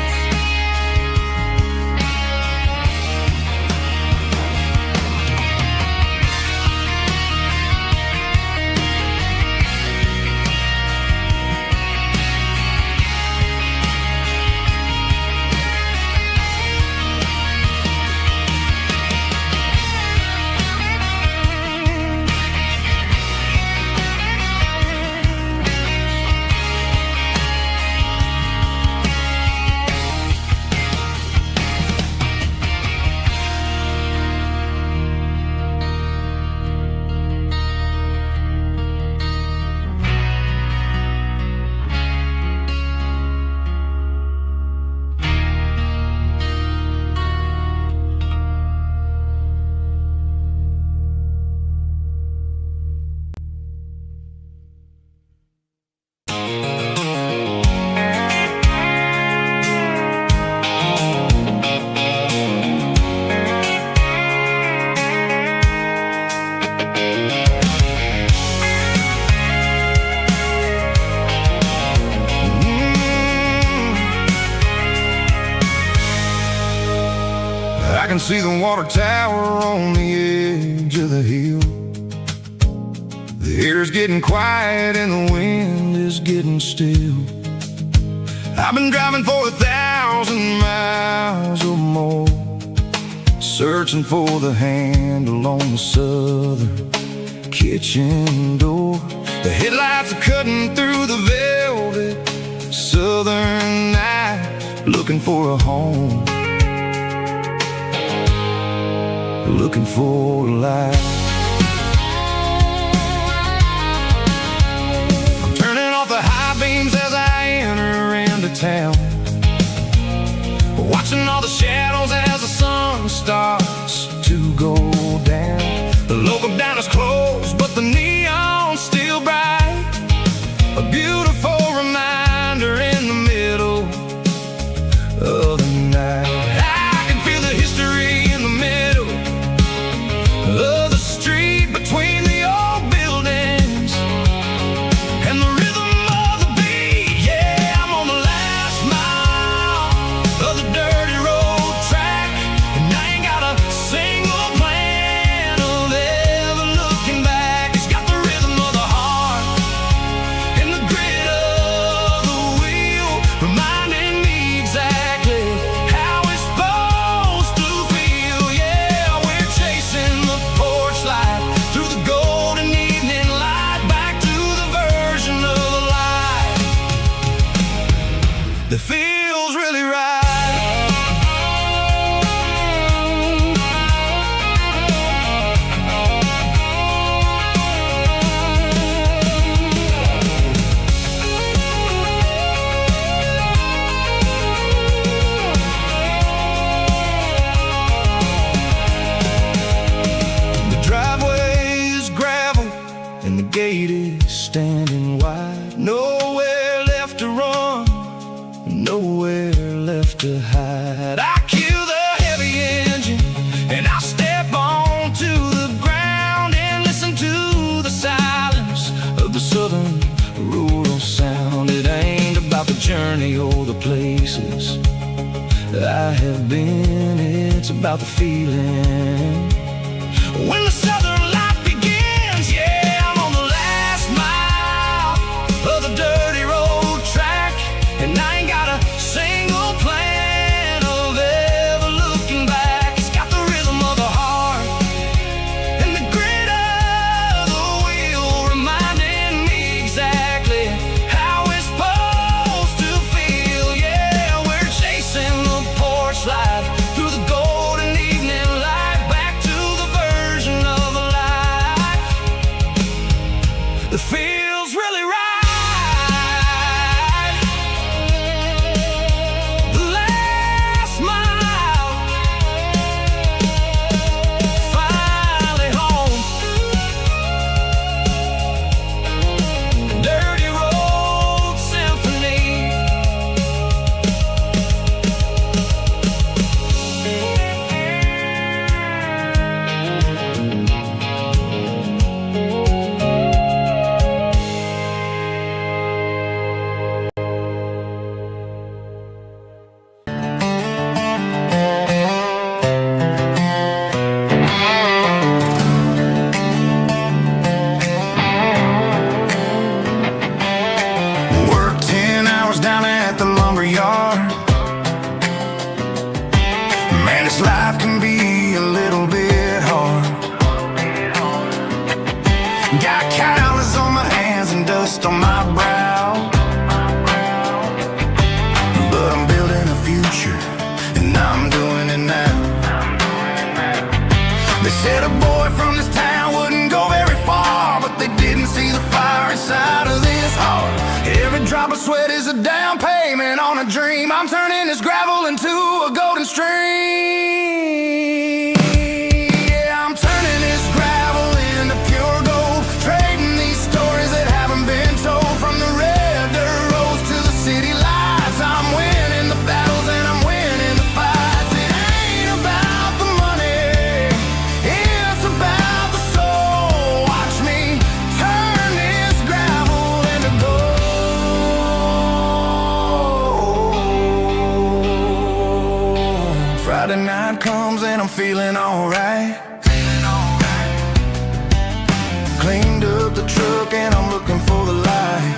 Speaker 1: I can see the water tower on the edge of the hill. The air's getting quiet and the wind is getting still. I've been driving for 1,000 miles or more, searching for the handle on the southern kitchen door. The headlights are cutting through the velvet southern night, looking for a home, looking for a life. I'm turning off the highway
Speaker 2: watching all the shadows as the sun starts to go down. The local diner's closed, but the neon's still bright. A beautiful reminder in the middle of the night. I can feel the history in the middle of the street between the old buildings and the rhythm of the beat. Yeah, I'm on the last mile of the dirty road track, and I ain't got a single plan of ever looking back. It's got the rhythm of the heart and the grit of the wheel, reminding me exactly how it's supposed to feel. Yeah, we're chasing the porch light through the golden evening light, back to the version of life that feels really right. The driveway is gravel and the gate is standing wide. Nowhere left to run, nowhere left to hide. I kill the heavy engine and I step onto the ground and listen to the silence of the southern rural sound. It ain't about the journey or the places I have been, it's about the feeling when the southern life begins. Yeah, I'm on the last mile of the dirty road track, and I ain't got a single plan of ever looking back. It's got the rhythm of the heart and the grit of the wheel, reminding me exactly how it's supposed to feel. Yeah, we're chasing the porch light through the golden evening light, back to the version of life that feels really right. The last mile, finally home. Dirty road symphony.
Speaker 1: Work 10 hours down at the lumber yard. Man, this life can be a little bit hard. Got calluses on my hands and dust on my brow, but I'm building a future and I'm doing it now. They said a boy from this town wouldn't go very far, but they didn't see the fire inside of this heart. Every drop of sweat is a down payment on a dream. I'm turning this gravel into a golden stream. Yeah, I'm turning this gravel into pure gold, trading these stories that haven't been told. From the red dirt roads to the city lights, I'm winning the battles and I'm winning the fights. It ain't about the money, it's about the soul. Watch me turn this gravel into gold. Friday night comes and I'm feeling alright. Cleaned up the truck and I'm looking for the light.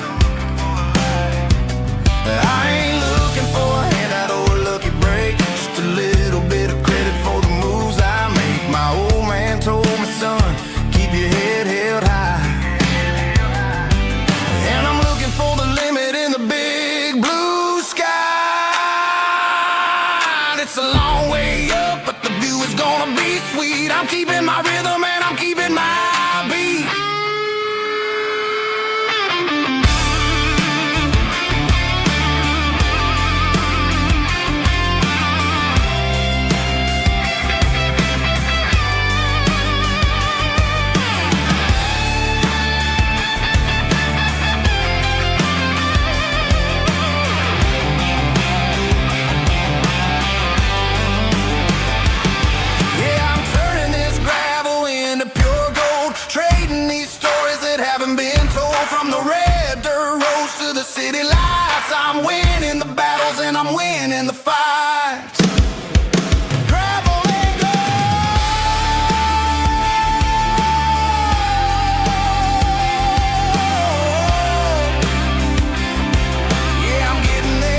Speaker 1: I ain't looking for a handout or a lucky break, just a little bit of credit for the moves I make. My old man told me, son, keep your head held high. And I'm looking for the limit in the big blue sky. It's a long way up, but the view is gonna be sweet. I'm keeping my rhythm and I'm keeping my beat.
Speaker 2: getting these stories that haven't been told. From the red dirt roads to the city lights, I'm winning the battles and I'm winning the fights. Travel and go. Yeah, I'm getting there.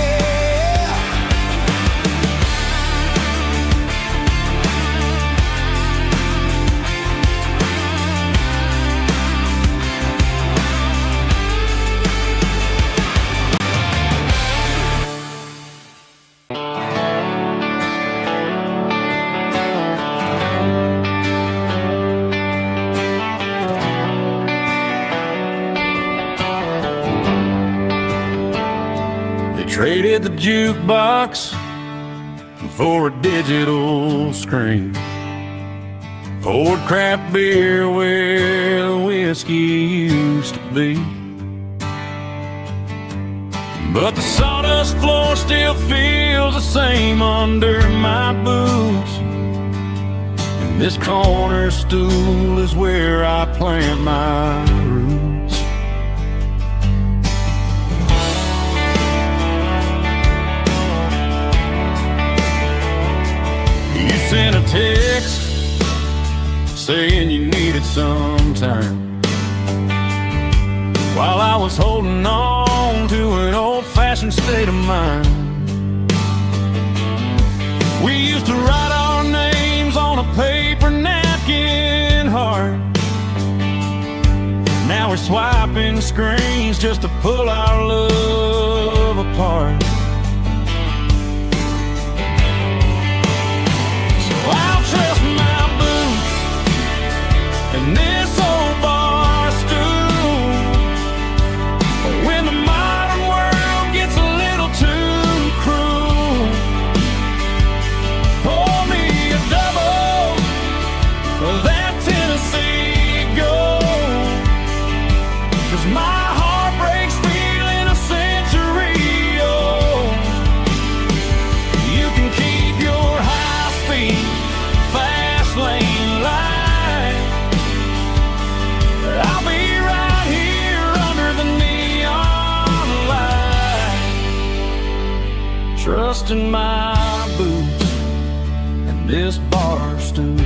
Speaker 2: They traded the jukebox for a digital screen, poured craft beer where the whiskey used to be. But the sawdust floor still feels the same under my boots, and this corner stool is where I plant my roots. You sent a text saying you needed some time, while I was holding on to an old-fashioned state of mind. We used to write our names on a paper napkin heart. Now we're swiping screens just to pull our love apart. So I'll trust my boots and this old bar stool. When the modern world gets a little too cruel, pour me a double of that Tennessee Gold, 'cause my heart breaks feeling a century old. You can keep your high-speed, fast lane light, but I'll be right here under the neon light, trusting my boots and this bar stool.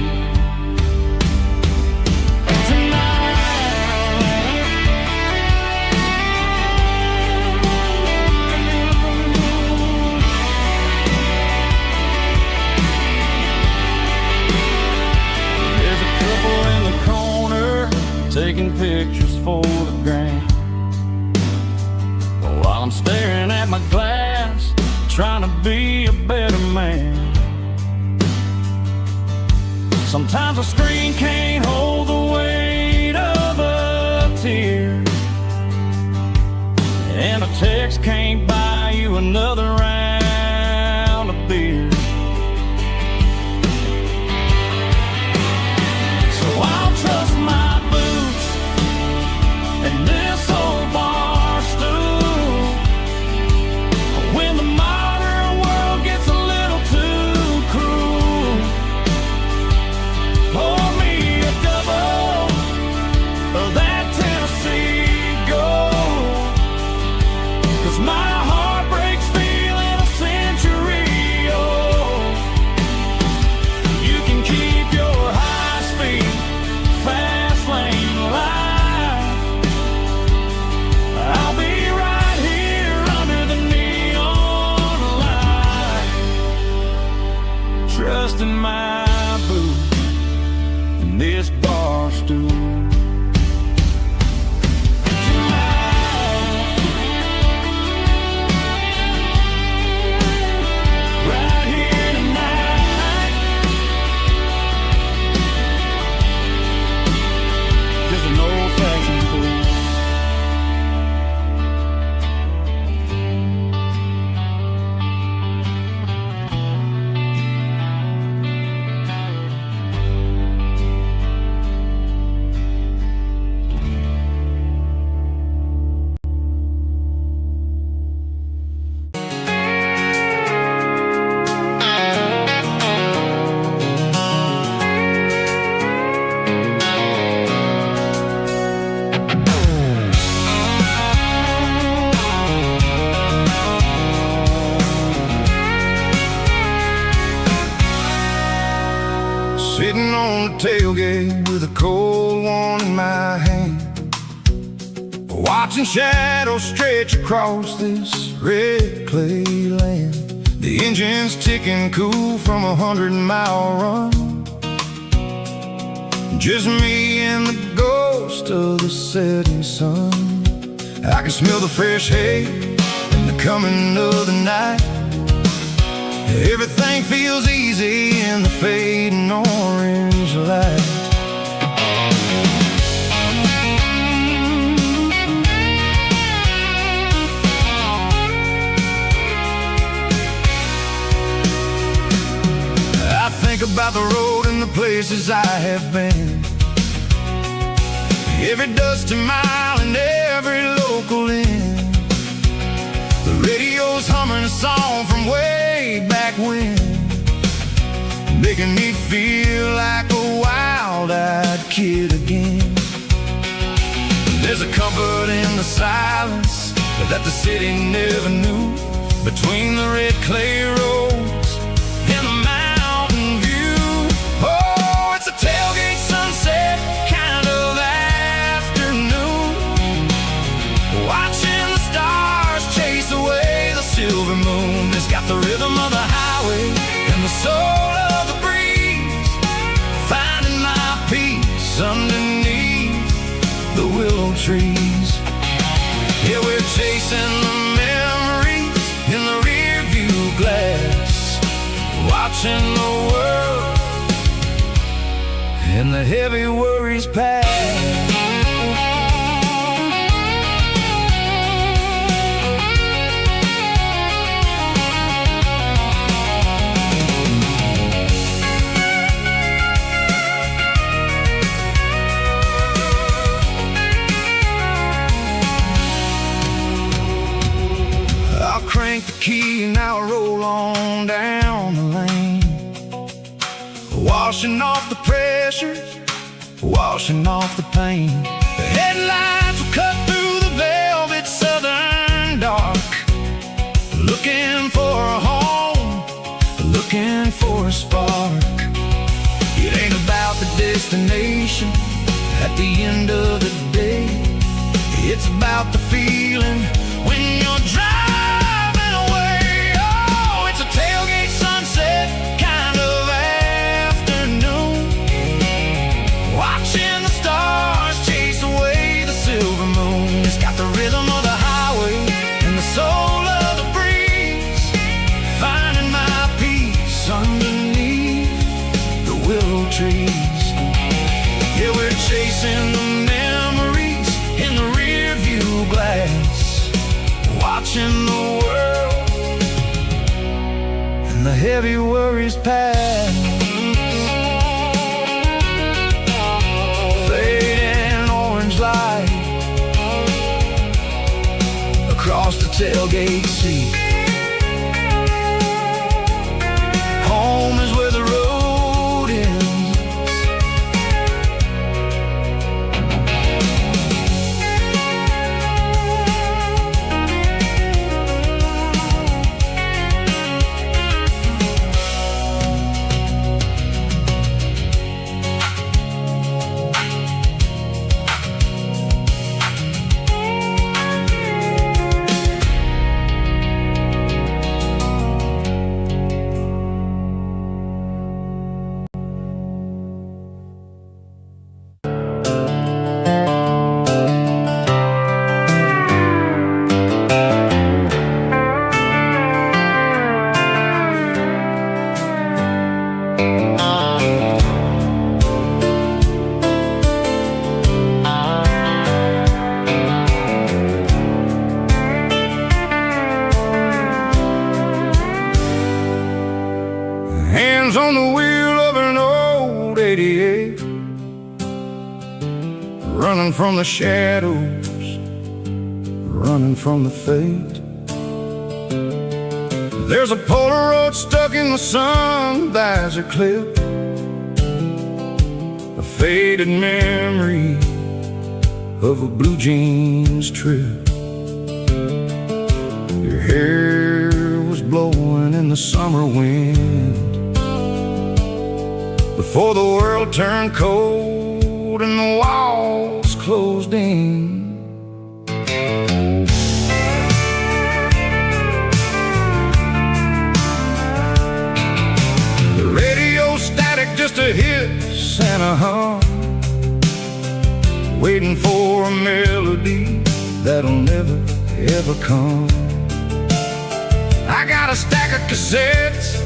Speaker 2: There's a couple in the corner taking pictures for the gram, while I'm staring at my glass, trying to be a better man. Sometimes a screen can't hold the weight of a tear, and a text can't buy you another round of beer. So I'll trust my boots and this old bar stool. When the modern world gets a little too cruel, pour me a double of that Tennessee Gold, 'cause my heart breaks feeling
Speaker 1: watching shadows stretch across this red clay land. The engine's ticking cool from 100-mile run. Just me and the ghost of the setting sun. I can smell the fresh hay and the coming of the night. Everything feels easy in the fading orange light. I think about the road and the places I have been, every dusty mile and every local inn. The radio's humming a song from way back when, making me feel like a wild-eyed kid again. There's a comfort in the silence that the city never knew, between the red clay roads and the mountain view. Oh, it's a tailgate sunset kind of afternoon, watching the stars chase away the silver moon. It's got the rhythm of the highway and the soul of the breeze, finding my peace underneath the willow trees. Yeah, we're chasing the memories in the rear view glass, watching the world and the heavy worries pass. Crank the key and I'll roll on down the lane, washing off the pressure, washing off the pain. The headlights will cut through the velvet southern dark, looking for a home, looking for a spark. It ain't about the destination at the end of the day, it's about the feeling when you're driving. Tailgate sunset kind of afternoon, watching the stars chase away the silver moon. It's got the rhythm of the highway and the soul of the breeze, finding my peace underneath the willow trees. Yeah, we're chasing the memories in the rear view glass, watching the world and the heavy worries pass. Fading orange light across the tailgate seat. Home is where the road ends. Hands on the wheel of an old 88, running from the shadows, running from the fate. There's a Polaroid stuck in the sun, there's a clip, a faded memory of a blue jeans trip. Your hair was blowing in the summer wind before the world turned cold and the walls closed in. waiting for a melody that'll never, ever come. I got a stack of cassettes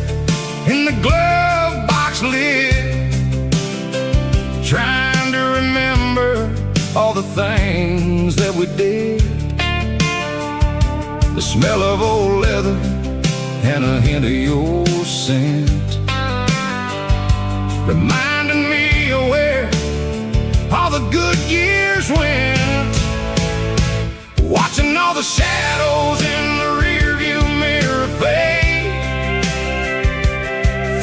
Speaker 1: in the glove box lid, trying to remember all the things that we did. The smell of old leather and a hint of your scent, reminding me of where all the good years went. Watching all the shadows in the rearview mirror fade,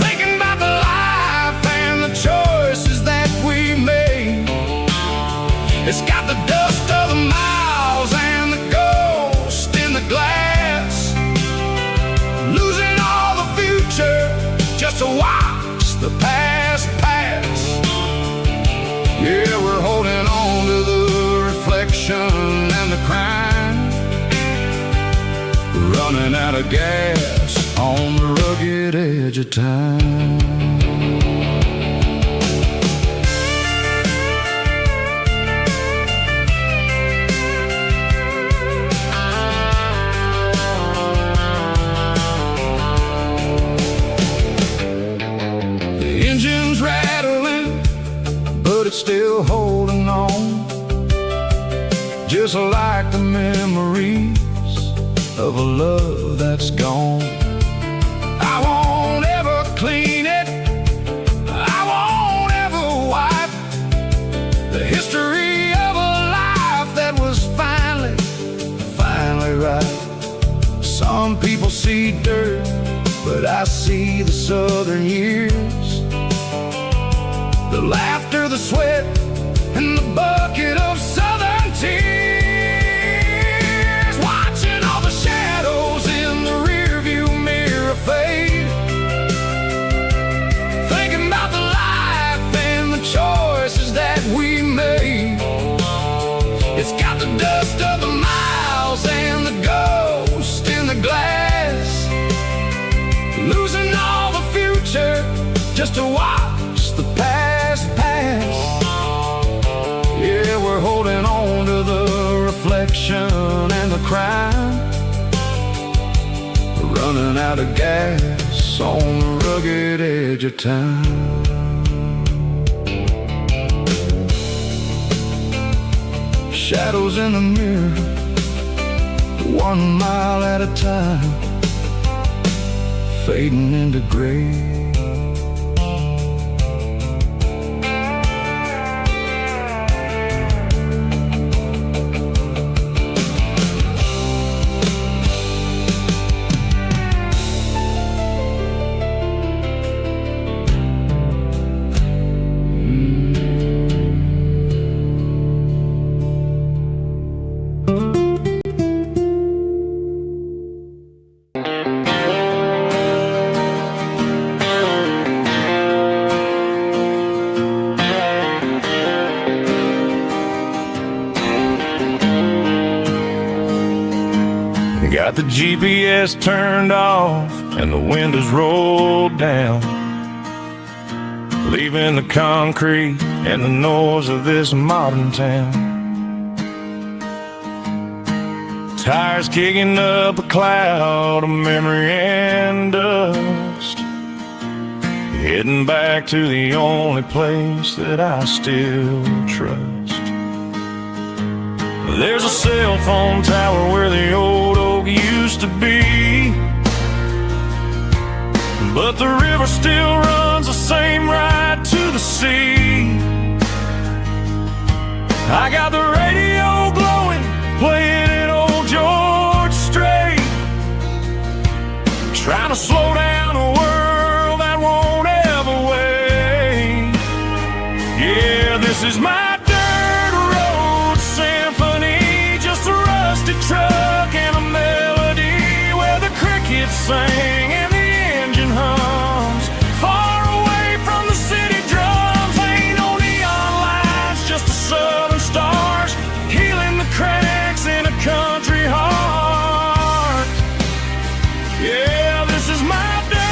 Speaker 1: thinking about the life and the choices that we made. It's got the dust of the miles and the ghost in the glass, losing all the future just to watch the past pass. Yeah, we're holding on to the reflection and the crime, running out of gas on the rugged edge of time. The engine's rattling, but it's still holding on, just like the memories of a love that's gone. I won't ever clean it, I won't ever wipe the history of a life that was finally right. Some people see dirt, but I see the southern years, the laughter, the sweat, and the bucket of southern tears. Watching all the shadows in the rearview mirror fade, thinking about the life and the choices that we made. It's got the dust of the miles and the ghost in the glass, losing all the future just to watch the past pass. Yeah, we're holding on to the reflection and the crime, running out of gas on the rugged edge of time. Shadows in the mirror, 1 mile at a time, fading into gray. Got the GPS turned off and the windows rolled down, leaving the concrete and the noise of this modern town. Tires kicking up a cloud of memory and dust, heading back to the only place that I still trust. There's a cell phone tower where the old oak used to be, but the river still runs the same right to the sea. I got the radio glowing, playing it old George Strait, trying to slow down a world that won't ever wait. Yeah, this is my dirt road symphony, just a rusted truck and a melody where the crickets sing and the engine hums. Far away from the city drums, ain't no neon lights, just the southern stars healing the cracks in a country heart. Yeah, this is my dirt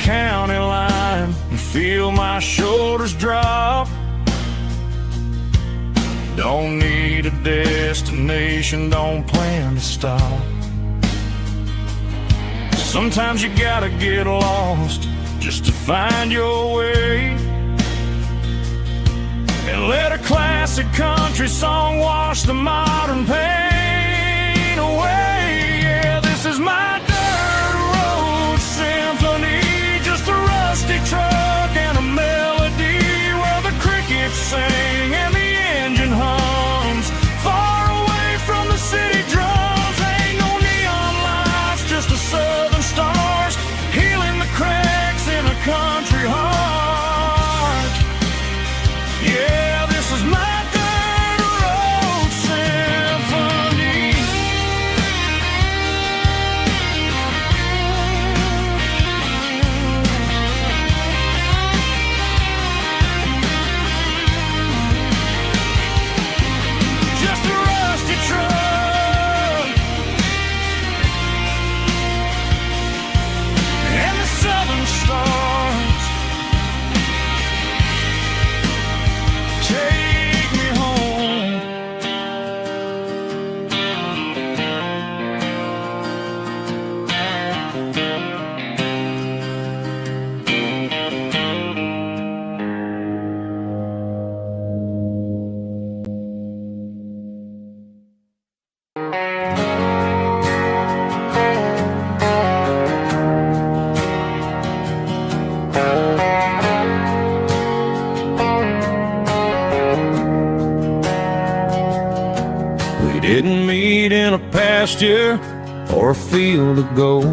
Speaker 2: county line and feel my shoulders drop. Don't need a destination, don't plan to stop. Sometimes you gotta get lost just to find your way, and let a classic country song wash the modern pain away. Yeah, this is my dirt road symphony, just a rusty truck and a melody where the crickets sing and the engine hums, far away from the city drums. Ain't no neon lights, just the southern stars healing the cracks in a country heart. Yeah, this is my dirt road symphony. Just a rusty truck and the southern stars. Take me home. We didn't meet in a pasture or a field of gold.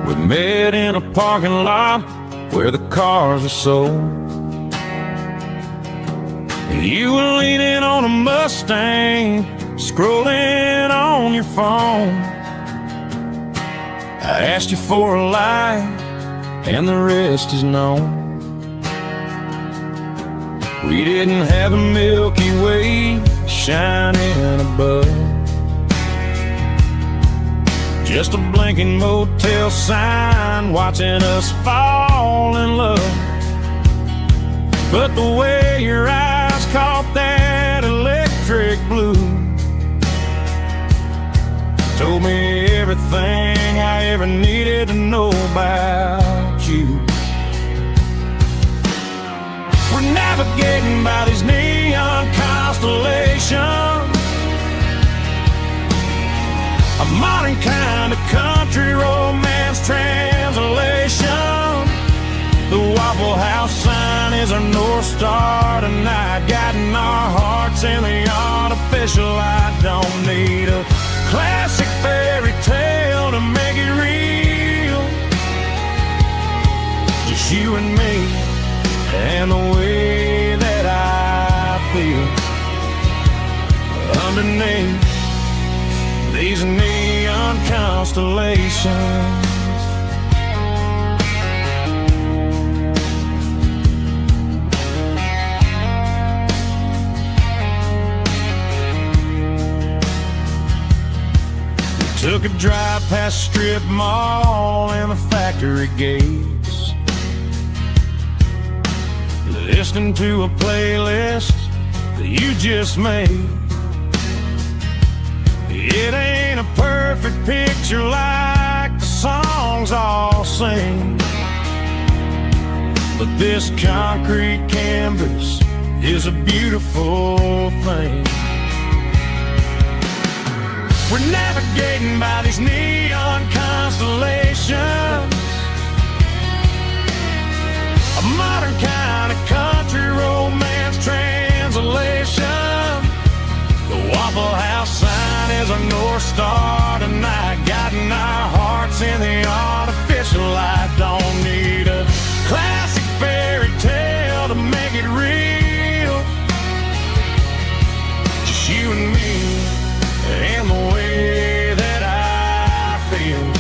Speaker 2: We met in a parking lot where the cars are sold. You were leaning on a Mustang, scrolling on your phone. I asked you for a light, and the rest is known. We didn't have a Milky Way shining above, just a blinking motel sign watching us fall in love. But the way your eyes caught that electric blue told me everything I ever needed to know about you. We're navigating by these neon constellations, a modern kind of country romance translation. The Waffle House sign is our North Star tonight, guiding our hearts in the artificial light. Don't need a classic fairy tale to make it real, just you and me and the way that I feel underneath these neon constellations. We took a drive past strip mall and the factory gates, listening to a playlist that you just made. It ain't a perfect picture like the songs all sing, but this concrete canvas is a beautiful thing. We're navigating by these neon constellations, a modern kind of country romance translation. The Waffle House sign is our North Star tonight, guiding our hearts in the artificial light. Don't need a classic fairy tale to make it real, just you and me and the way that I feel